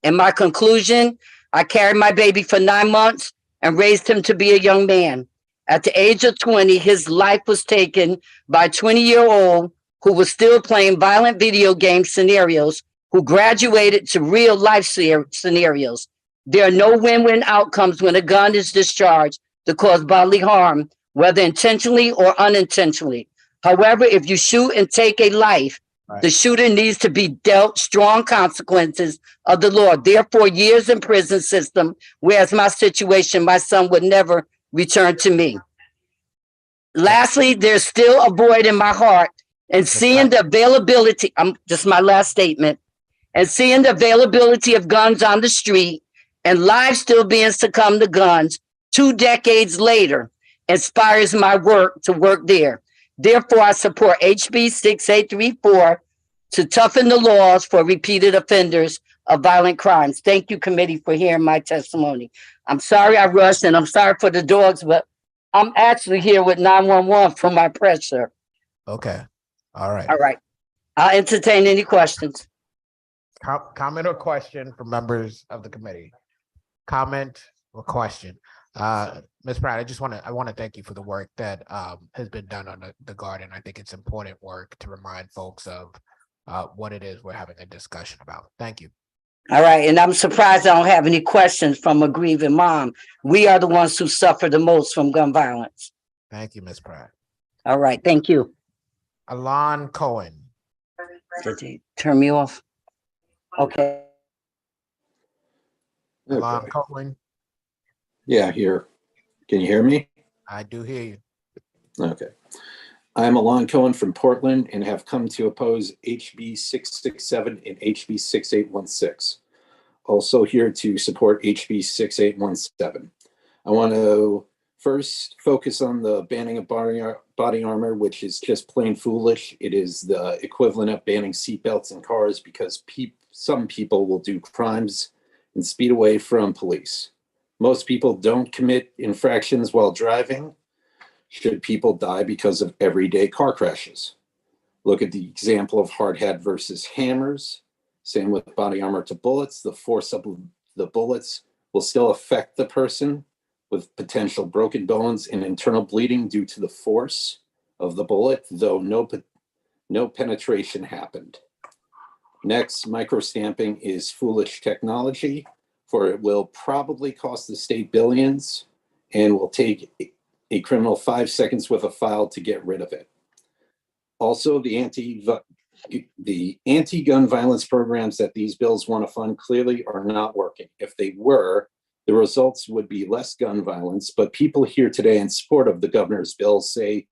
In my conclusion, I carried my baby for 9 months and raised him to be a young man. At the age of 20, his life was taken by a 20-year-old who was still playing violent video game scenarios, who graduated to real life scenarios. There are no win-win outcomes when a gun is discharged to cause bodily harm, whether intentionally or unintentionally. However, if you shoot and take a life, the shooter needs to be dealt strong consequences of the law. Therefore, years in prison system, whereas my situation, my son would never return to me. Lastly, there's still a void in my heart, and seeing the availability, just my last statement, and seeing the availability of guns on the street and lives still being succumbed to guns 2 decades later inspires my work to work there. Therefore, I support HB 6834 to toughen the laws for repeated offenders of violent crimes. Thank you, committee, for hearing my testimony. I'm sorry I rushed, and I'm sorry for the dogs, but I'm actually here with 911 for my pressure. Okay. All right. All right. I'll entertain any questions. Comment or question from members of the committee? Comment or question? Ms. Pratt, I want to thank you for the work that has been done on the garden. I think it's important work to remind folks of what it is we're having a discussion about. Thank you. All right. And I'm surprised I don't have any questions from a grieving mom. We are the ones who suffer the most from gun violence. Thank you, Ms. Pratt. All right. Thank you. Alon Cohen. Did they turn me off? Okay. Alon Cohen. Yeah, here. Can you hear me? I do hear you. Okay. I'm Alon Cohen from Portland and have come to oppose HB 667 and HB 6816. Also here to support HB 6817. I want to first focus on the banning of body armor, which is just plain foolish. It is the equivalent of banning seatbelts in cars because some people will do crimes and speed away from police. Most people don't commit infractions while driving. Should people die because of everyday car crashes? Look at the example of hard hat versus hammers. Same with body armor to bullets. The force of the bullets will still affect the person with potential broken bones and internal bleeding due to the force of the bullet, though no penetration happened. Next, microstamping is foolish technology, for it will probably cost the state billions and will take a criminal 5 seconds with a file to get rid of it. Also, the anti-gun violence programs that these bills want to fund clearly are not working. If they were, the results would be less gun violence, but people here today in support of the governor's bill say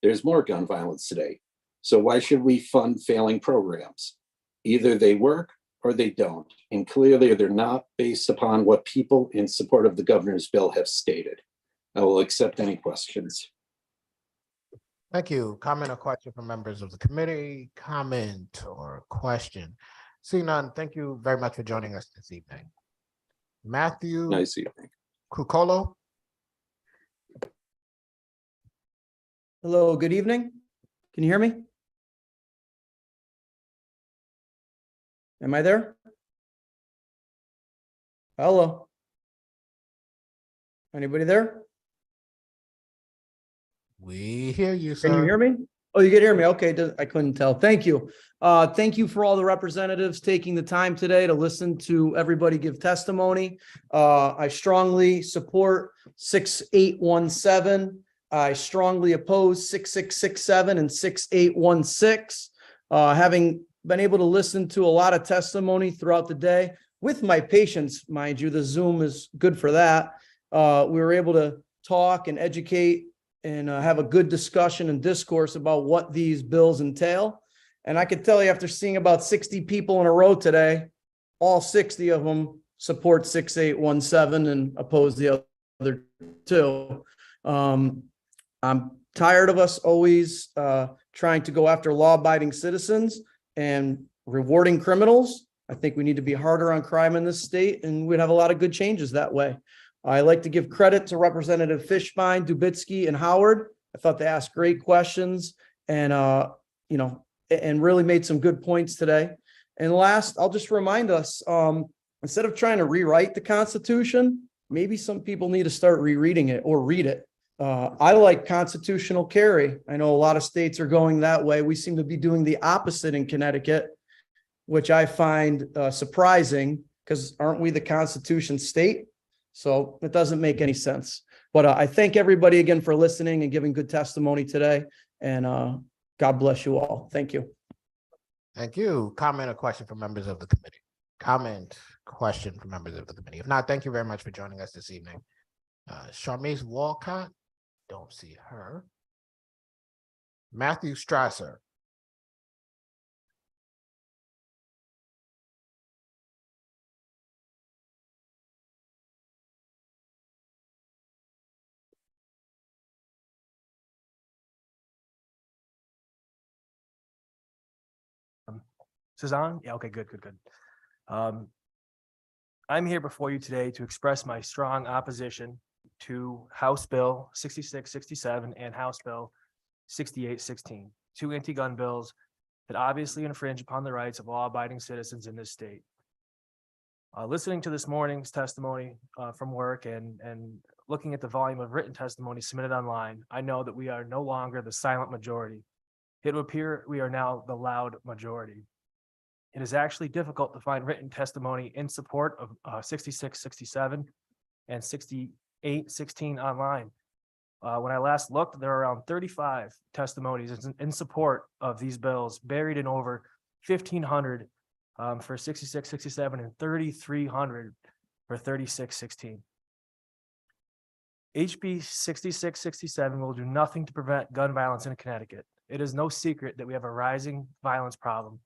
there's more gun violence today. So why should we fund failing programs? Either they work or they don't. And clearly they're not based upon what people in support of the governor's bill have stated. I will accept any questions. Thank you. Comment or question from members of the committee? Comment or question? Seeing none, thank you very much for joining us this evening. Matthew. Nice evening. Cucolo. Hello, good evening. Can you hear me? Am I there? Hello? Anybody there? We hear you, sir. Can you hear me? Oh, you can hear me. Okay, I couldn't tell. Thank you. Thank you for all the representatives taking the time today to listen to everybody give testimony. I strongly support 6817. I strongly oppose 6667 and 6816. Having been able to listen to a lot of testimony throughout the day with my patients, mind you, the Zoom is good for that. We were able to talk and educate and have a good discussion and discourse about what these bills entail. And I can tell you, after seeing about 60 people in a row today, all 60 of them support 6817 and oppose the other two. I'm tired of us always trying to go after law-abiding citizens and rewarding criminals. I think we need to be harder on crime in this state, and we'd have a lot of good changes that way. I like to give credit to Representative Fishbein, Dubitsky, and Howard. I thought they asked great questions and, and really made some good points today. And last, I'll just remind us, instead of trying to rewrite the Constitution, maybe some people need to start rereading it or read it. I like constitutional carry. I know a lot of states are going that way. We seem to be doing the opposite in Connecticut, which I find surprising, because aren't we the Constitution state? So it doesn't make any sense. But I thank everybody again for listening and giving good testimony today. And God bless you all. Thank you. Thank you. Comment or question from members of the committee? Comment, question from members of the committee? If not, thank you very much for joining us this evening. Charmaine Walcott, don't see her. Matthew Strasser. This is on? Yeah, okay, good. I'm here before you today to express my strong opposition to House Bill 6667 and House Bill 6816, two anti-gun bills that obviously infringe upon the rights of law-abiding citizens in this state. Listening to this morning's testimony from work and looking at the volume of written testimony submitted online, I know that we are no longer the silent majority. It would appear we are now the loud majority. It is actually difficult to find written testimony in support of 6667 and 6816 online. When I last looked, there are around 35 testimonies in support of these bills, buried in over 1,500 for 6667 and 3,300 for 3616. HB 6667 will do nothing to prevent gun violence in Connecticut. It is no secret that we have a rising violence problem,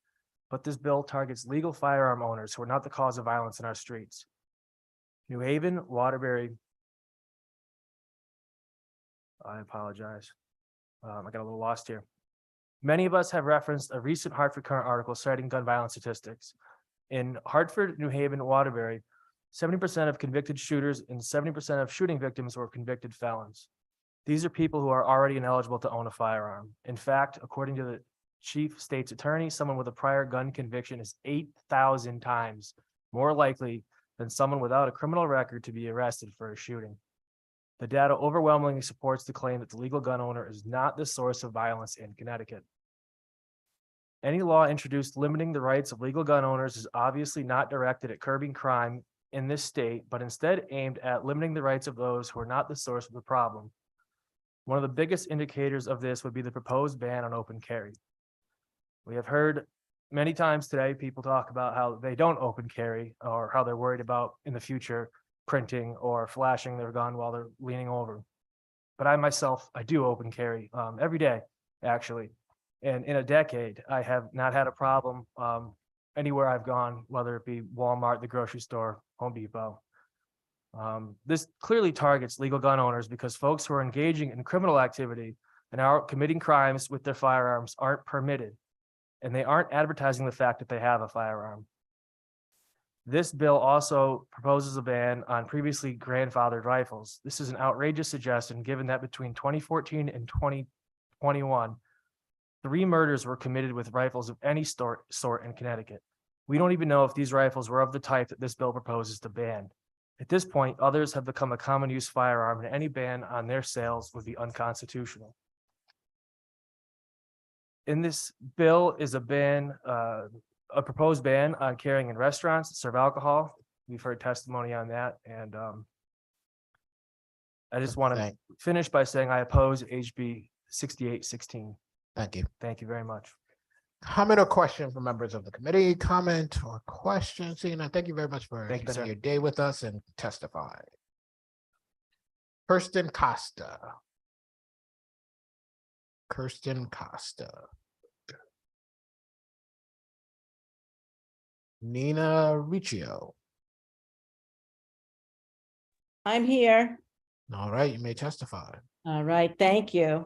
but this bill targets legal firearm owners who are not the cause of violence in our streets. New Haven, Waterbury. I apologize. I got a little lost here. Many of us have referenced a recent Hartford Current article citing gun violence statistics. In Hartford, New Haven, Waterbury, 70% of convicted shooters and 70% of shooting victims were convicted felons. These are people who are already ineligible to own a firearm. In fact, according to the chief state's attorney, someone with a prior gun conviction is 8,000 times more likely than someone without a criminal record to be arrested for a shooting. The data overwhelmingly supports the claim that the legal gun owner is not the source of violence in Connecticut. Any law introduced limiting the rights of legal gun owners is obviously not directed at curbing crime in this state, but instead aimed at limiting the rights of those who are not the source of the problem. One of the biggest indicators of this would be the proposed ban on open carry. We have heard many times today people talk about how they don't open carry or how they're worried about in the future printing or flashing their gun while they're leaning over. But I myself, I do open carry every day, actually. And in a decade, I have not had a problem anywhere I've gone, whether it be Walmart, the grocery store, Home Depot. This clearly targets legal gun owners because folks who are engaging in criminal activity and are committing crimes with their firearms aren't permitted, and they aren't advertising the fact that they have a firearm. This bill also proposes a ban on previously grandfathered rifles. This is an outrageous suggestion, given that between 2014 and 2021, 3 murders were committed with rifles of any sort in Connecticut. We don't even know if these rifles were of the type that this bill proposes to ban. At this point, others have become a common use firearm, and any ban on their sales would be unconstitutional. In this bill is a ban, a proposed ban on carrying in restaurants that serve alcohol. We've heard testimony on that, and I just want to Thank- finish by saying I oppose HB 6816. Thank you. Thank you very much. Comment or question from members of the committee, comment or question, seeing none, thank you very much for Thank you, spending sir. your day with us and testify. Kirsten Costa. Kirsten Costa. Nina Riccio. I'm here. All right, you may testify. All right, thank you.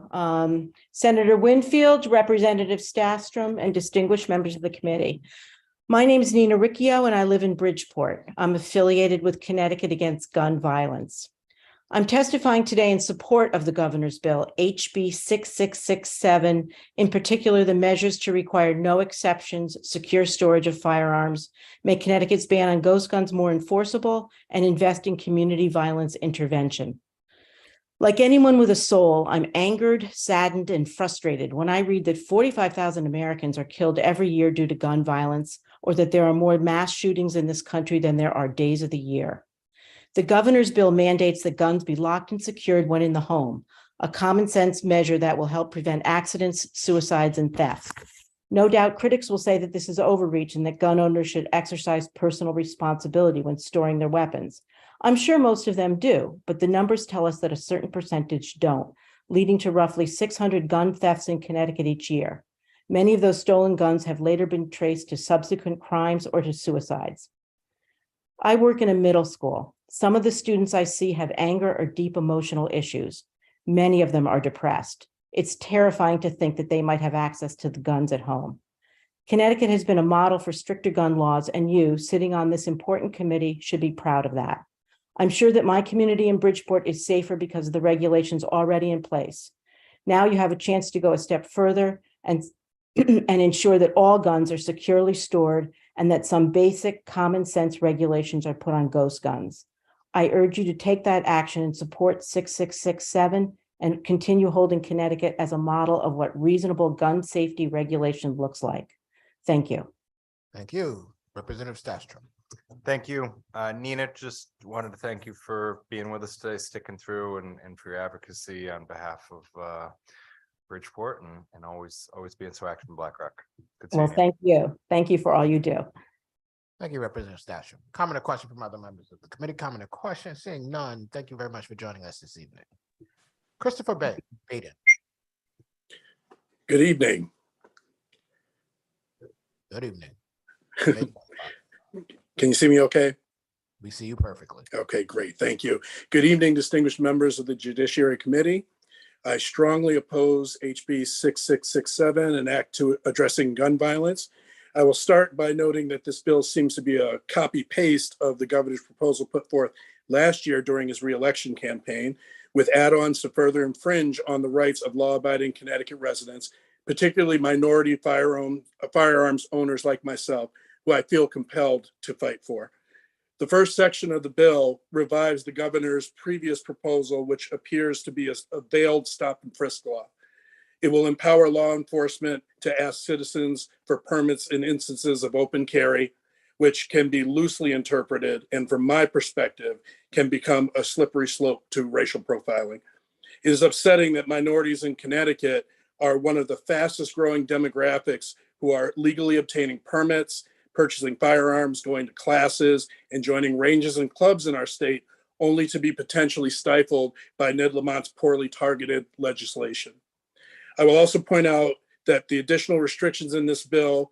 Senator Winfield, Representative Stastrom, and distinguished members of the committee. My name is Nina Riccio, and I live in Bridgeport. I'm affiliated with Connecticut Against Gun Violence. I'm testifying today in support of the governor's bill, HB 6667, in particular, the measures to require no exceptions, secure storage of firearms, make Connecticut's ban on ghost guns more enforceable, and invest in community violence intervention. Like anyone with a soul, I'm angered, saddened, and frustrated when I read that 45,000 Americans are killed every year due to gun violence, or that there are more mass shootings in this country than there are days of the year. The governor's bill mandates that guns be locked and secured when in the home, a common sense measure that will help prevent accidents, suicides, and theft. No doubt critics will say that this is overreach and that gun owners should exercise personal responsibility when storing their weapons. I'm sure most of them do, but the numbers tell us that a certain percentage don't, leading to roughly 600 gun thefts in Connecticut each year. Many of those stolen guns have later been traced to subsequent crimes or to suicides. I work in a middle school. Some of the students I see have anger or deep emotional issues. Many of them are depressed. It's terrifying to think that they might have access to the guns at home. Connecticut has been a model for stricter gun laws, and you, sitting on this important committee, should be proud of that. I'm sure that my community in Bridgeport is safer because of the regulations already in place. Now you have a chance to go a step further and ensure that all guns are securely stored and that some basic common sense regulations are put on ghost guns. I urge you to take that action and support 6667 and continue holding Connecticut as a model of what reasonable gun safety regulation looks like. Thank you. Thank you. Representative Stastrom. Thank you. Nina, just wanted to thank you for being with us today, sticking through and for your advocacy on behalf of Bridgeport and always being so active in Black Rock. Good seeing Well, you. thank you. Thank you for all you do. Thank you, Representative Stastrom. Comment or question from other members of the committee, comment or question, seeing none. Thank you very much for joining us this evening. Christopher Baden. Good evening. Good evening. Can you see me okay? We see you perfectly. Okay, great. Thank you. Good evening, distinguished members of the Judiciary Committee. I strongly oppose HB 6667, an act to addressing gun violence. I will start by noting that this bill seems to be a copy paste of the governor's proposal put forth last year during his reelection campaign, with add-ons to further infringe on the rights of law-abiding Connecticut residents, particularly minority firearms owners like myself, who I feel compelled to fight for. The first section of the bill revives the governor's previous proposal, which appears to be a veiled stop and frisk law. It will empower law enforcement to ask citizens for permits in instances of open carry, which can be loosely interpreted and, from my perspective, can become a slippery slope to racial profiling. It is upsetting that minorities in Connecticut are one of the fastest growing demographics who are legally obtaining permits, purchasing firearms, going to classes, and joining ranges and clubs in our state, only to be potentially stifled by Ned Lamont's poorly targeted legislation. I will also point out that the additional restrictions in this bill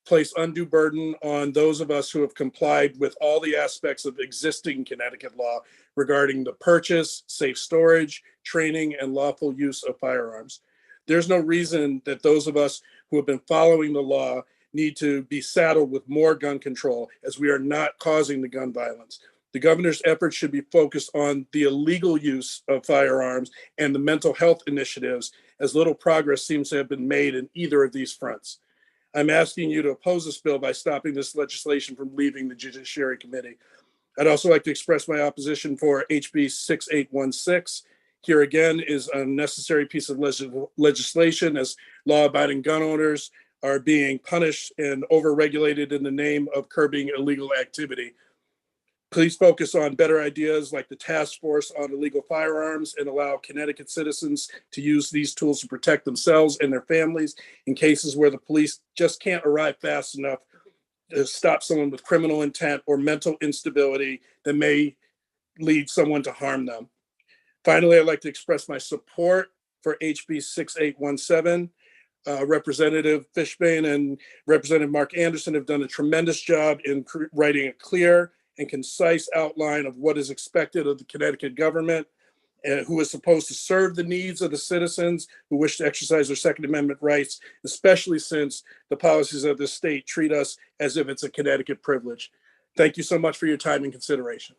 place undue burden on those of us who have complied with all the aspects of existing Connecticut law regarding the purchase, safe storage, training, and lawful use of firearms. There's no reason that those of us who have been following the law need to be saddled with more gun control, as we are not causing the gun violence. The governor's efforts should be focused on the illegal use of firearms and the mental health initiatives, as little progress seems to have been made in either of these fronts. I'm asking you to oppose this bill by stopping this legislation from leaving the Judiciary Committee. I'd also like to express my opposition for HB 6816. Here again is a necessary piece of legislation, as law-abiding gun owners are being punished and overregulated in the name of curbing illegal activity. Please focus on better ideas like the task force on illegal firearms and allow Connecticut citizens to use these tools to protect themselves and their families in cases where the police just can't arrive fast enough to stop someone with criminal intent or mental instability that may lead someone to harm them. Finally, I'd like to express my support for HB 6817. Representative Fishbane and Representative Mark Anderson have done a tremendous job in writing a clear and concise outline of what is expected of the Connecticut government, who is supposed to serve the needs of the citizens who wish to exercise their Second Amendment rights, especially since the policies of the state treat us as if it's a Connecticut privilege. Thank you so much for your time and consideration.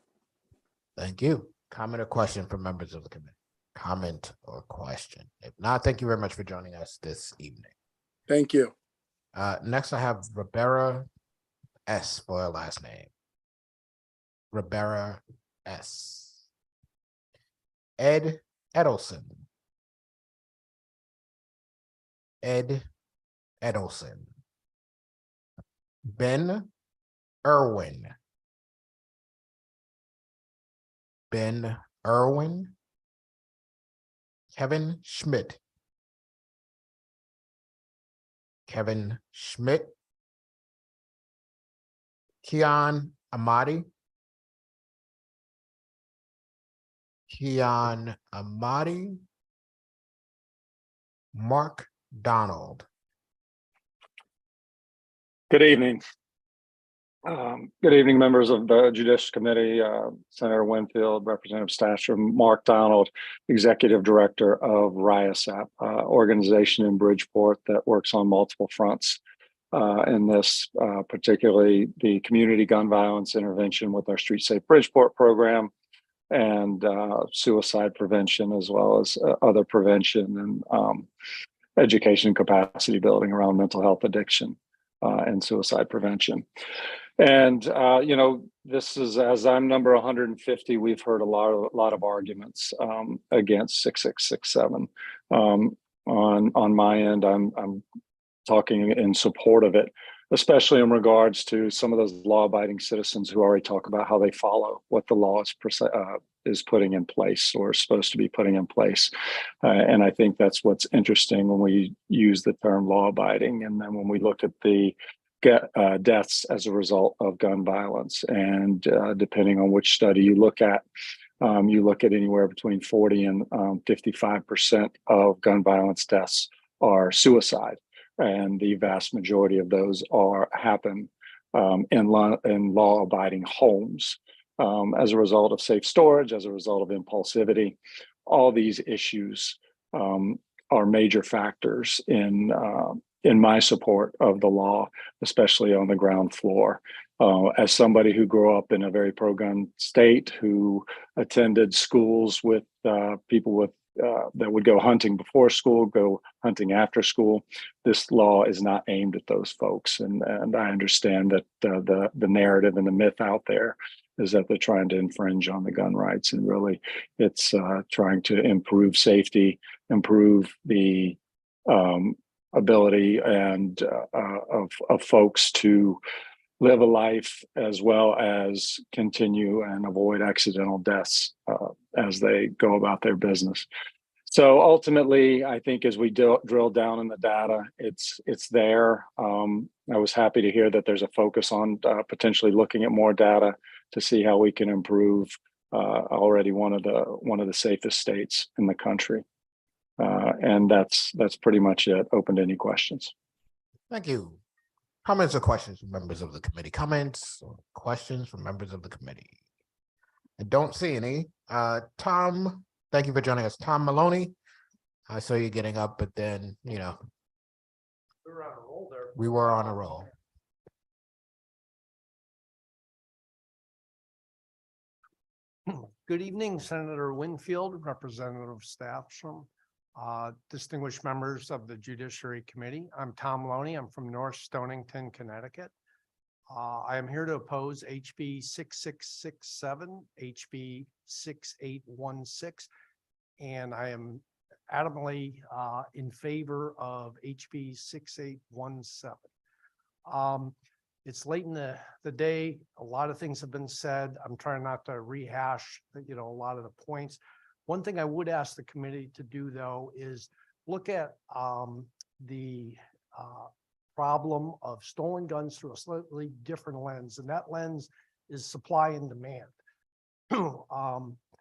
Thank you. Comment or question from members of the committee? Comment or question? If not, thank you very much for joining us this evening. Thank you. Next, I have Ribera S for her last name. Ribera S. Ed Edelson. Ed Edelson. Ben Irwin. Ben Irwin. Kevin Schmidt. Kevin Schmidt. Kian Amadi. Kian Amadi. Mark Donald. Good evening. Good evening, members of the Judiciary Committee, Senator Winfield, Representative Stastrom, Mark Donald, Executive Director of RIASAP, organization in Bridgeport that works on multiple fronts. In this, particularly the community gun violence intervention with our Street Safe Bridgeport program and suicide prevention, as well as other prevention and education capacity building around mental health addiction and suicide prevention. And, you know, this is, as I'm number 150, we've heard a lot of arguments against 6667. On my end, I'm talking in support of it, especially in regards to some of those law-abiding citizens who already talk about how they follow what the law is putting in place or is supposed to be putting in place. And I think that's what's interesting when we use the term law-abiding. And then when we look at the deaths as a result of gun violence, and depending on which study you look at anywhere between 40 and 55% of gun violence deaths are suicide. And the vast majority of those happen in law-abiding homes as a result of safe storage, as a result of impulsivity. All these issues are major factors in my support of the law, especially on the ground floor. As somebody who grew up in a very pro-gun state, who attended schools with people with that would go hunting before school, go hunting after school. This law is not aimed at those folks. And I understand that the narrative and the myth out there is that they're trying to infringe on the gun rights. And really, it's trying to improve safety, improve the ability and of folks to live a life, as well as continue and avoid accidental deaths as they go about their business. So ultimately, I think as we drill down in the data, it's there. I was happy to hear that there's a focus on potentially looking at more data to see how we can improve already one of the safest states in the country. And that's pretty much it. Open to any questions. Thank you. Comments or questions from members of the committee? Comments or questions from members of the committee? I don't see any. Tom, thank you for joining us. Tom Maloney, I saw you getting up, but then, you know, we were on a roll. Good evening, Senator Winfield, Representative Stastrom, distinguished members of the Judiciary Committee. I'm Tom Maloney. I'm from North Stonington, Connecticut. I am here to oppose HB 6667, HB 6816, and I am adamantly in favor of HB 6817. It's late in the day. A lot of things have been said. I'm trying not to rehash, a lot of the points. One thing I would ask the committee to do, though, is look at the problem of stolen guns through a slightly different lens, and that lens is supply and demand.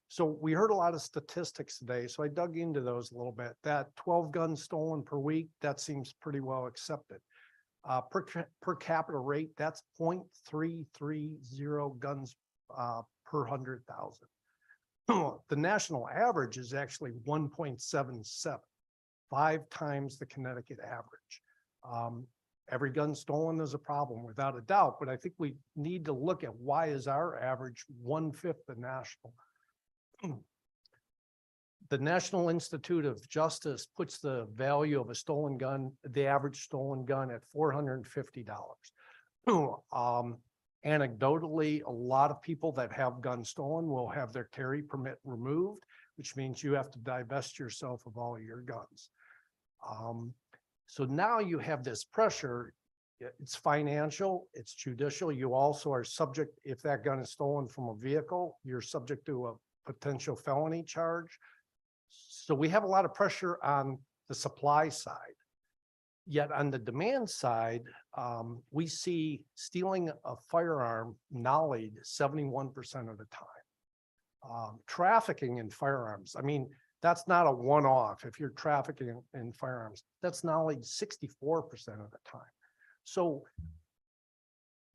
So we heard a lot of statistics today, so I dug into those a little bit. That 12 guns stolen per week, that seems pretty well accepted. Per capita rate, that's 0.330 guns per 100,000. The national average is actually 1.77, 5 times the Connecticut average. Every gun stolen is a problem without a doubt, but I think we need to look at why is our average 1/5 the national. The National Institute of Justice puts the value of a stolen gun, the average stolen gun, at $450. Anecdotally, a lot of people that have guns stolen will have their carry permit removed, which means you have to divest yourself of all your guns. So now you have this pressure. It's financial, it's judicial. You also are subject, if that gun is stolen from a vehicle, you're subject to a potential felony charge. So we have a lot of pressure on the supply side. Yet on the demand side, we see stealing a firearm nollied 71% of the time. Trafficking in firearms, I mean, that's not a one-off. If you're trafficking in firearms, that's nollied 64% of the time. So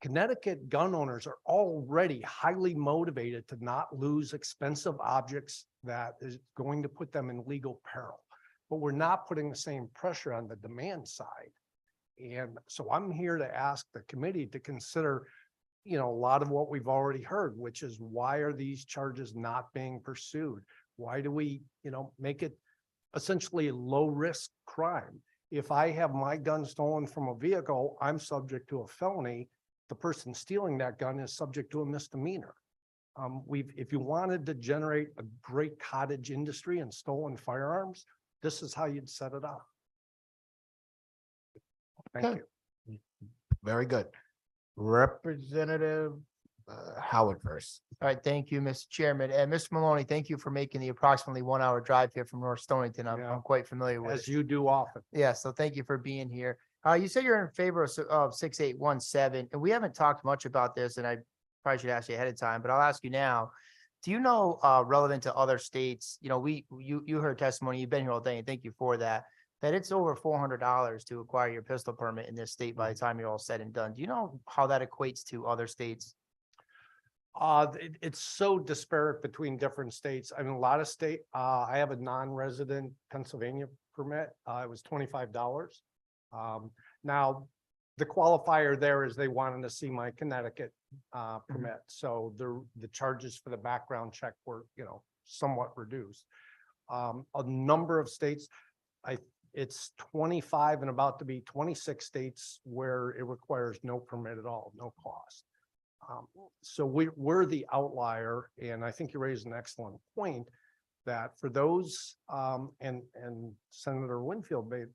Connecticut gun owners are already highly motivated to not lose expensive objects that is going to put them in legal peril. But we're not putting the same pressure on the demand side. And so I'm here to ask the committee to consider, a lot of what we've already heard, which is why are these charges not being pursued? Why do we, make it essentially a low-risk crime? If I have my gun stolen from a vehicle, I'm subject to a felony. The person stealing that gun is subject to a misdemeanor. If you wanted to generate a great cottage industry in stolen firearms, this is how you'd set it up. Thank Okay. you. Very good. Representative Howard first. All right, thank you, Mr. Chairman. And Mr. Maloney, thank you for making the approximately 1 hour drive here from North Stonington. I'm quite familiar with it. As you do often. Yeah, so thank you for being here. You said you're in favor of 6817, and we haven't talked much about this, and I probably should ask you ahead of time, but I'll ask you now. Do you know, relevant to other states, you heard testimony, you've been here all day, and thank you for that, that it's over $400 to acquire your pistol permit in this state by the time you're all said and done. Do you know how that equates to other states? It's so disparate between different states. I mean, a lot of state, I have a non-resident Pennsylvania permit. It was $25. Now, the qualifier there is they wanted to see my Connecticut permit. So the charges for the background check were, somewhat reduced. A number of states, it's 25 and about to be 26 states where it requires no permit at all, no cost. So we're the outlier, and I think you raised an excellent point that for those, and Senator Winfield made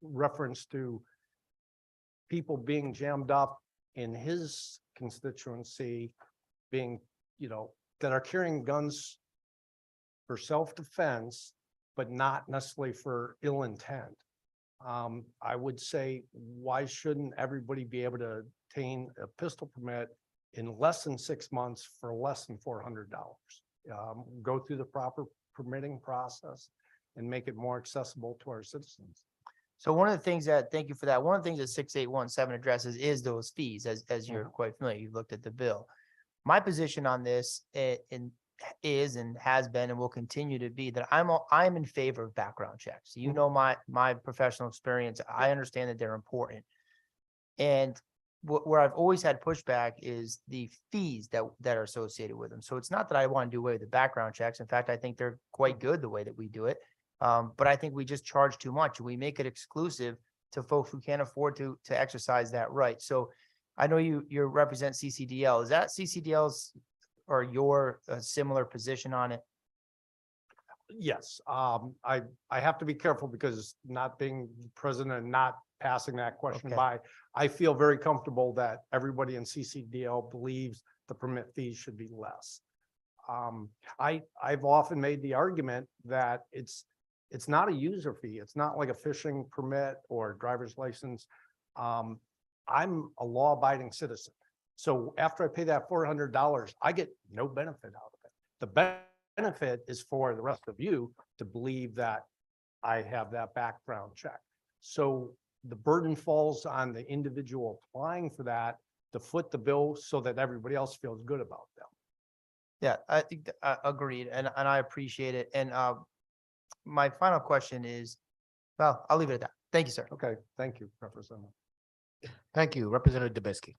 reference to people being jammed up in his constituency, being, that are carrying guns for self-defense, but not necessarily for ill intent. I would say, why shouldn't everybody be able to obtain a pistol permit in less than 6 months for less than $400? Go through the proper permitting process and make it more accessible to our citizens. So one of the things that, thank you for that. One of the things that 6817 addresses is those fees, as you're quite familiar. You've looked at the bill. My position on this is and has been and will continue to be that I'm in favor of background checks. You know my professional experience. I understand that they're important. And where I've always had pushback is the fees that are associated with them. So it's not that I want to do away with the background checks. In fact, I think they're quite good the way that we do it. But I think we just charge too much. We make it exclusive to folks who can't afford to exercise that right. So I know you represent CCDL. Is that CCDL's or your similar position on it? Yes, I have to be careful because not being president and not passing that question Okay. by. I feel very comfortable that everybody in CCDL believes the permit fees should be less. I've often made the argument that it's not a user fee. It's not like a fishing permit or driver's license. I'm a law-abiding citizen. So after I pay that $400, I get no benefit out of it. The benefit is for the rest of you to believe that I have that background check. So the burden falls on the individual applying for that to foot the bill so that everybody else feels good about them. Yeah, I think, agreed, and I appreciate it. And my final question is, well, I'll leave it at that. Thank you, sir. Okay, thank you, Representative. Thank you, Representative Dubisky.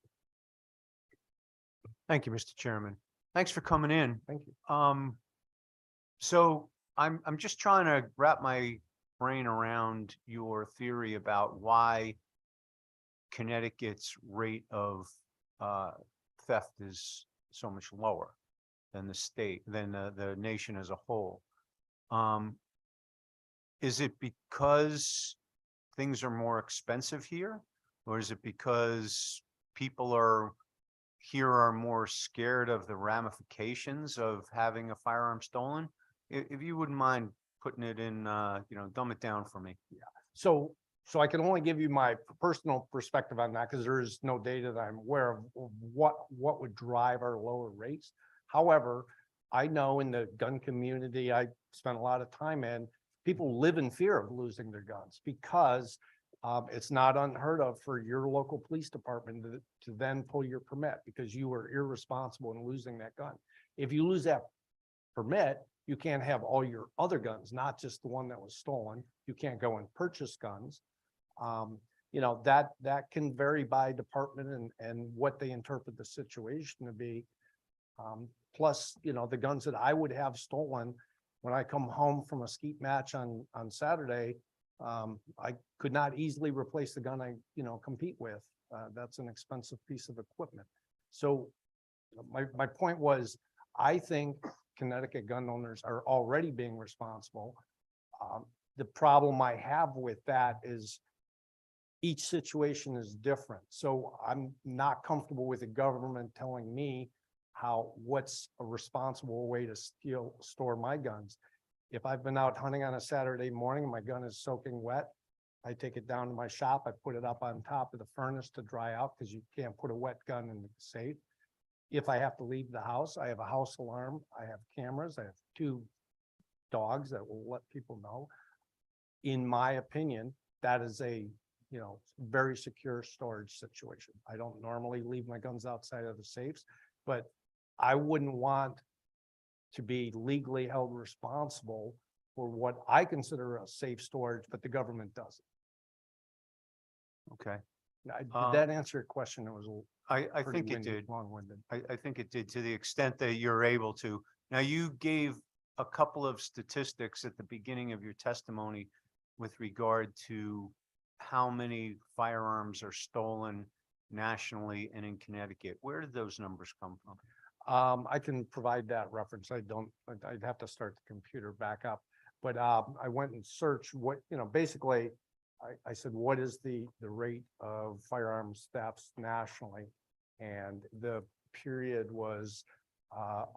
Thank you, Mr. Chairman. Thanks for coming in. Thank you. So I'm just trying to wrap my brain around your theory about why Connecticut's rate of theft is so much lower than the state, than the nation as a whole. Is it because things are more expensive here? Or is it because people are more scared of the ramifications of having a firearm stolen? If you wouldn't mind putting it in, dumb it down for me. Yeah. So I can only give you my personal perspective on that because there is no data that I'm aware of what would drive our lower rates. However, I know in the gun community I spent a lot of time in, people live in fear of losing their guns because it's not unheard of for your local police department to then pull your permit because you were irresponsible in losing that gun. If you lose that permit, you can't have all your other guns, not just the one that was stolen. You can't go and purchase guns. That can vary by department and what they interpret the situation to be. Plus, the guns that I would have stolen when I come home from a skeet match on Saturday, I could not easily replace the gun I, compete with. That's an expensive piece of equipment. So my point was, I think Connecticut gun owners are already being responsible. The problem I have with that is each situation is different. So I'm not comfortable with the government telling me what's a responsible way to store my guns. If I've been out hunting on a Saturday morning and my gun is soaking wet, I take it down to my shop. I put it up on top of the furnace to dry out because you can't put a wet gun in the safe. If I have to leave the house, I have a house alarm. I have cameras. I have 2 dogs that will let people know. In my opinion, that is a, very secure storage situation. I don't normally leave my guns outside of the safes, but I wouldn't want to be legally held responsible for what I consider a safe storage, but the government doesn't. Okay. Did that answer your question? It was I think it did. Long-winded. I think it did to the extent that you're able to. Now, you gave a couple of statistics at the beginning of your testimony with regard to how many firearms are stolen nationally and in Connecticut. Where did those numbers come from? I can provide that reference. I'd have to start the computer back up, but I went and searched what, basically I said, what is the rate of firearms thefts nationally? And the period was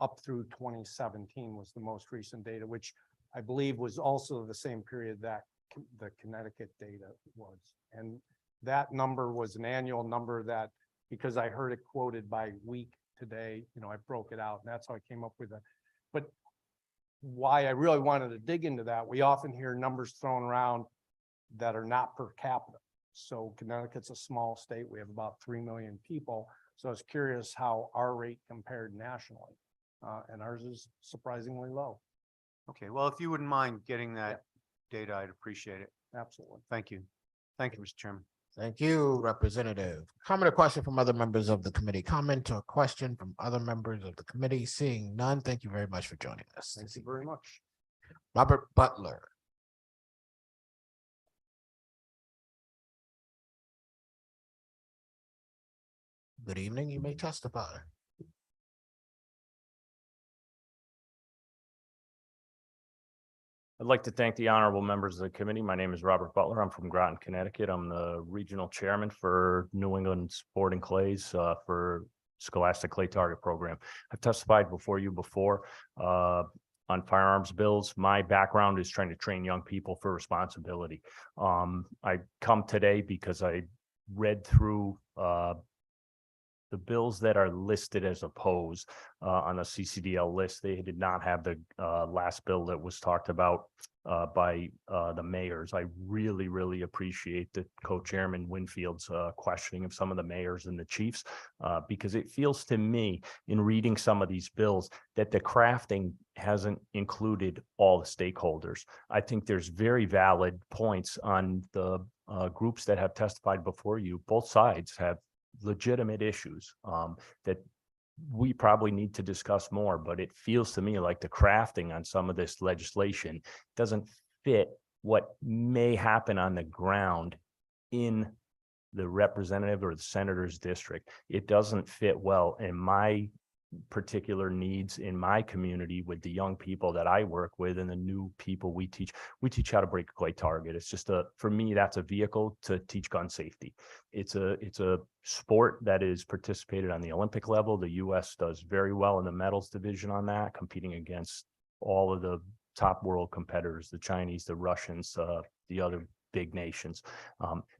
up through 2017 was the most recent data, which I believe was also the same period that the Connecticut data was. And that number was an annual number that, because I heard it quoted by week today, I broke it out, and that's how I came up with it. But why I really wanted to dig into that, we often hear numbers thrown around that are not per capita. So Connecticut's a small state. We have about 3 million people. So I was curious how our rate compared nationally. And ours is surprisingly low. Okay, well, if you wouldn't mind getting that data, I'd appreciate it. Absolutely. Thank you. Thank you, Mr. Chairman. Thank you, Representative. Comment or question from other members of the committee? Comment or question from other members of the committee? Seeing none, thank you very much for joining us. Thank you very much. Robert Butler. Good evening, you may testify. I'd like to thank the honorable members of the committee. My name is Robert Butler. I'm from Groton, Connecticut. I'm the regional chairman for New England Sporting Clays for Scholastic Clay Target Program. I've testified before you before on firearms bills. My background is trying to train young people for responsibility. I come today because I read through the bills that are listed as opposed on the CCDL list. They did not have the last bill that was talked about by the mayors. I really, really appreciate the co-chairman Winfield's questioning of some of the mayors and the chiefs because it feels to me in reading some of these bills that the crafting hasn't included all the stakeholders. I think there's very valid points on the groups that have testified before you. Both sides have legitimate issues that we probably need to discuss more, but it feels to me like the crafting on some of this legislation doesn't fit what may happen on the ground in the representative or the senator's district. It doesn't fit well in my particular needs in my community with the young people that I work with and the new people we teach. We teach how to break a clay target. It's just for me, that's a vehicle to teach gun safety. It's a sport that is participated on the Olympic level. The US does very well in the medals division on that, competing against all of the top world competitors, the Chinese, the Russians, the other big nations.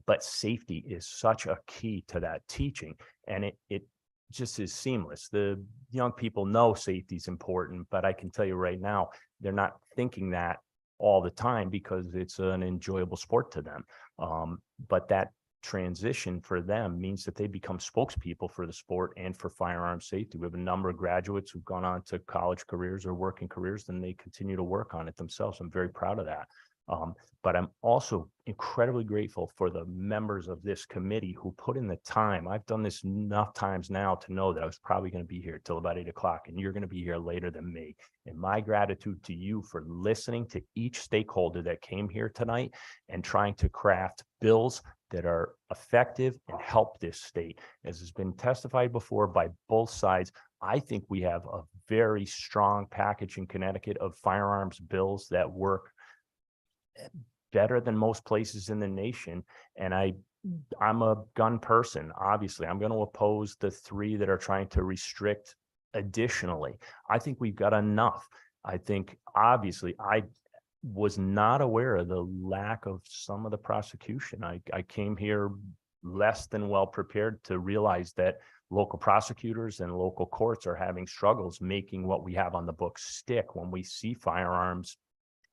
But safety is such a key to that teaching, and it just is seamless. The young people know safety is important, but I can tell you right now, they're not thinking that all the time because it's an enjoyable sport to them. But that transition for them means that they become spokespeople for the sport and for firearm safety. We have a number of graduates who've gone on to college careers or working careers, and they continue to work on it themselves. I'm very proud of that. But I'm also incredibly grateful for the members of this committee who put in the time. I've done this enough times now to know that I was probably going to be here till about 8 o'clock, and you're going to be here later than me. And my gratitude to you for listening to each stakeholder that came here tonight and trying to craft bills that are effective and help this state. As has been testified before by both sides, I think we have a very strong package in Connecticut of firearms bills that work better than most places in the nation. And I'm a gun person. Obviously, I'm going to oppose the 3 that are trying to restrict additionally. I think we've got enough. I think obviously I was not aware of the lack of some of the prosecution. I came here less than well prepared to realize that local prosecutors and local courts are having struggles making what we have on the books stick when we see firearms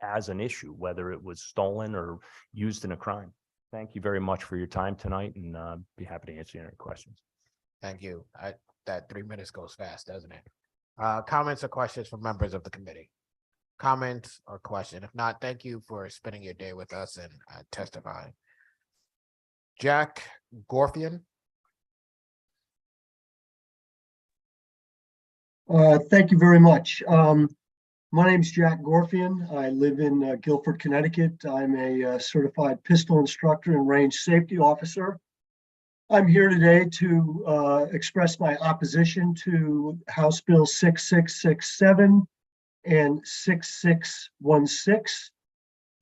as an issue, whether it was stolen or used in a crime. Thank you very much for your time tonight, and be happy to answer any questions. Thank you. That 3 minutes goes fast, doesn't it? Comments or questions from members of the committee? Comments or question? If not, thank you for spending your day with us and testifying. Jack Gorfian. Thank you very much. My name's Jack Gorfian. I live in Guilford, Connecticut. I'm a certified pistol instructor and range safety officer. I'm here today to express my opposition to House Bill 6667 and 6616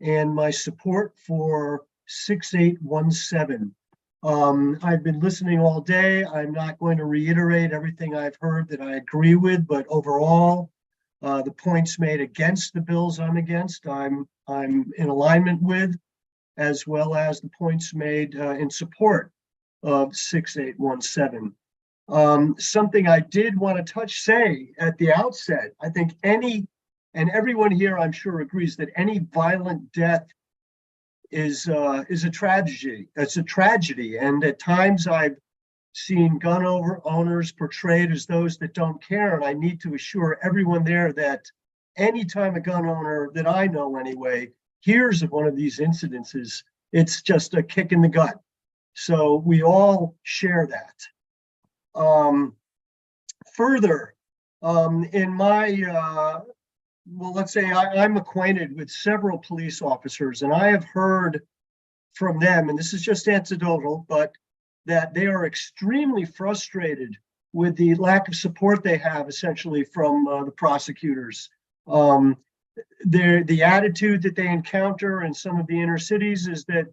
and my support for 6817. I've been listening all day. I'm not going to reiterate everything I've heard that I agree with, but overall, the points made against the bills I'm against, I'm in alignment with, as well as the points made in support of 6817. Something I did want to say at the outset, I think everyone here I'm sure agrees that any violent death is a tragedy. It's a tragedy, and at times I've seen gun owners portrayed as those that don't care, and I need to assure everyone there that anytime a gun owner that I know anyway hears of one of these incidences, it's just a kick in the gut. So we all share that. Further, in my well, let's say I'm acquainted with several police officers, and I have heard from them, and this is just anecdotal, but that they are extremely frustrated with the lack of support they have essentially from the prosecutors. the attitude that they encounter in some of the inner cities is that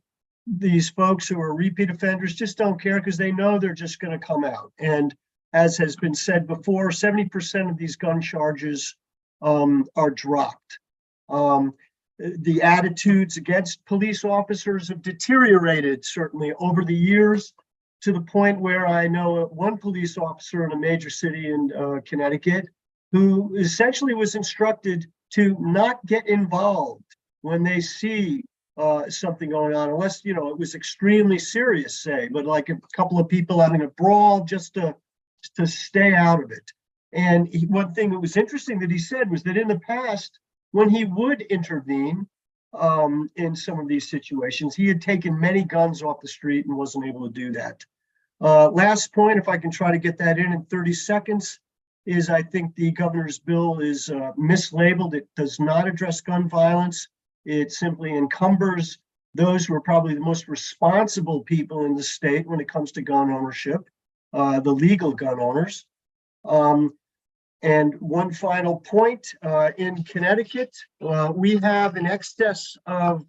these folks who are repeat offenders just don't care because they know they're just going to come out. And as has been said before, 70% of these gun charges are dropped. The attitudes against police officers have deteriorated certainly over the years, to the point where I know one police officer in a major city in Connecticut who essentially was instructed to not get involved when they see something going on, unless, you know, it was extremely serious, say, but like a couple of people having a brawl, just to stay out of it. And one thing that was interesting that he said was that in the past, when he would intervene in some of these situations, he had taken many guns off the street and wasn't able to do that. Last point, if I can try to get that in 30 seconds, is I think the governor's bill is mislabeled. It does not address gun violence. It simply encumbers those who are probably the most responsible people in the state when it comes to gun ownership, the legal gun owners. And one final point, in Connecticut, we have in excess of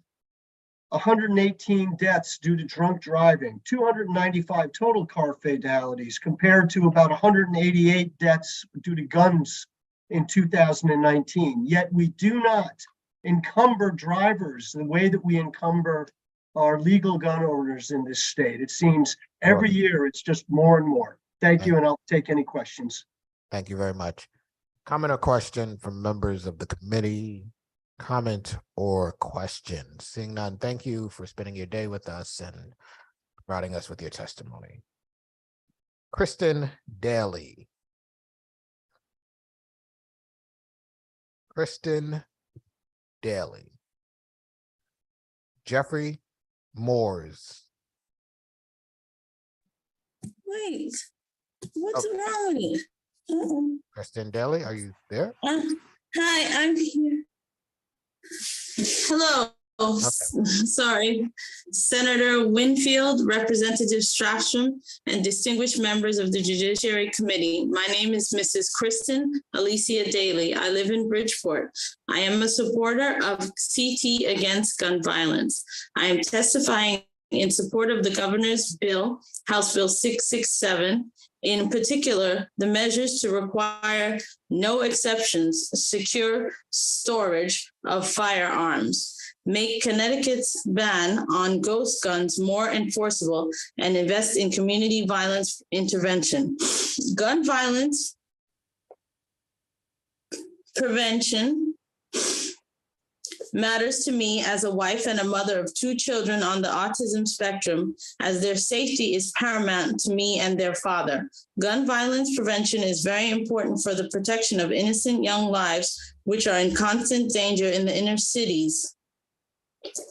118 deaths due to drunk driving, 295 total car fatalities, compared to about 188 deaths due to guns in 2019. Yet we do not encumber drivers the way that we encumber our legal gun owners in this state. It seems every year it's just more and more. Thank you, and I'll take any questions. Thank you very much. Comment or question from members of the committee? Comment or question? Seeing none, thank you for spending your day with us and providing us with your testimony. Kristen Daly. Kristen Daly. Jeffrey Moores. Wait, what's wrong with it? Uh-oh. Kristen Daly, are you there? Hi, I'm here. Hello. Sorry. Senator Winfield, Representative Strastrom, and distinguished members of the Judiciary Committee. My name is Mrs. Kristen Alicia Daly. I live in Bridgeport. I am a supporter of CT Against Gun Violence. I am testifying in support of the governor's bill, House Bill 667, in particular, the measures to require no exceptions, secure storage of firearms, make Connecticut's ban on ghost guns more enforceable, and invest in community violence intervention. Gun violence prevention matters to me as a wife and a mother of 2 children on the autism spectrum, as their safety is paramount to me and their father. Gun violence prevention is very important for the protection of innocent young lives, which are in constant danger in the inner cities.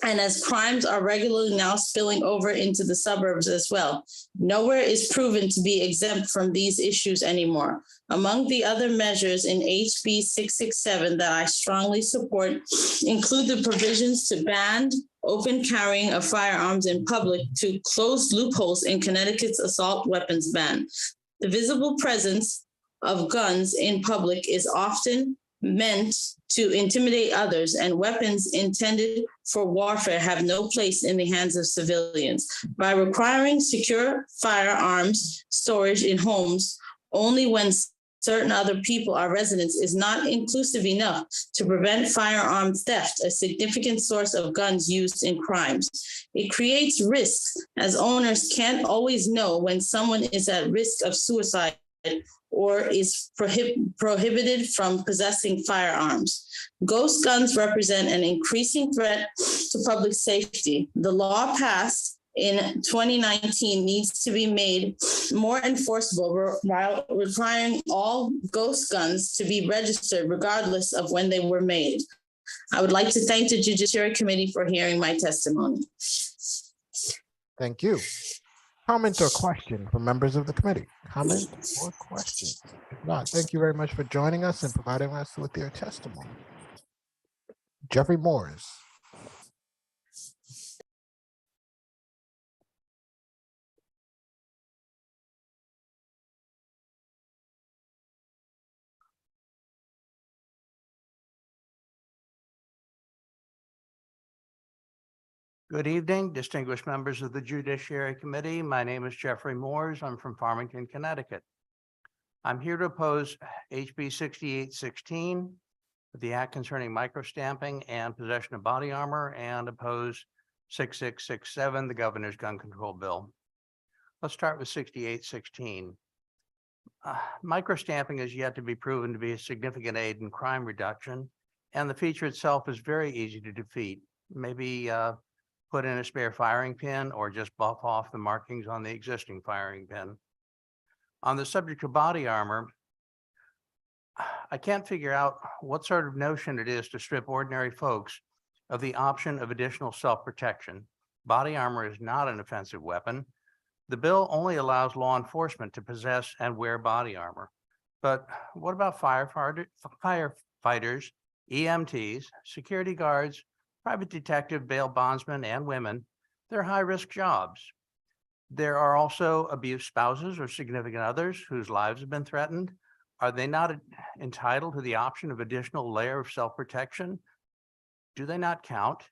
And as crimes are regularly now spilling over into the suburbs as well. Nowhere is proven to be exempt from these issues anymore. Among the other measures in HB 667 that I strongly support include the provisions to ban open carrying of firearms in public, to close loopholes in Connecticut's assault weapons ban. The visible presence of guns in public is often meant to intimidate others, and weapons intended for warfare have no place in the hands of civilians. By requiring secure firearms storage in homes only when certain other people are residents is not inclusive enough to prevent firearm theft, a significant source of guns used in crimes. It creates risks, as owners can't always know when someone is at risk of suicide or is prohibited from possessing firearms. Ghost guns represent an increasing threat to public safety. The law passed in 2019 needs to be made more enforceable while requiring all ghost guns to be registered regardless of when they were made. I would like to thank the Judiciary Committee for hearing my testimony. Thank you. Comment or question from members of the committee? Comment or question? If not, thank you very much for joining us and providing us with your testimony. Jeffrey Moores. Good evening, distinguished members of the Judiciary Committee. My name is Jeffrey Moores. I'm from Farmington, Connecticut. I'm here to oppose HB 6816, the act concerning microstamping and possession of body armor, and oppose 6667, the governor's gun control bill. Let's start with 6816. Microstamping is yet to be proven to be a significant aid in crime reduction, and the feature itself is very easy to defeat. Maybe put in a spare firing pin or just buff off the markings on the existing firing pin. On the subject of body armor, I can't figure out what sort of notion it is to strip ordinary folks of the option of additional self-protection. Body armor is not an offensive weapon. The bill only allows law enforcement to possess and wear body armor. But what about firefighters, EMTs, security guards, private detective, bail bondsmen, and women? They're high-risk jobs. There are also abused spouses or significant others whose lives have been threatened. Are they not entitled to the option of additional layer of self-protection? Do they not count?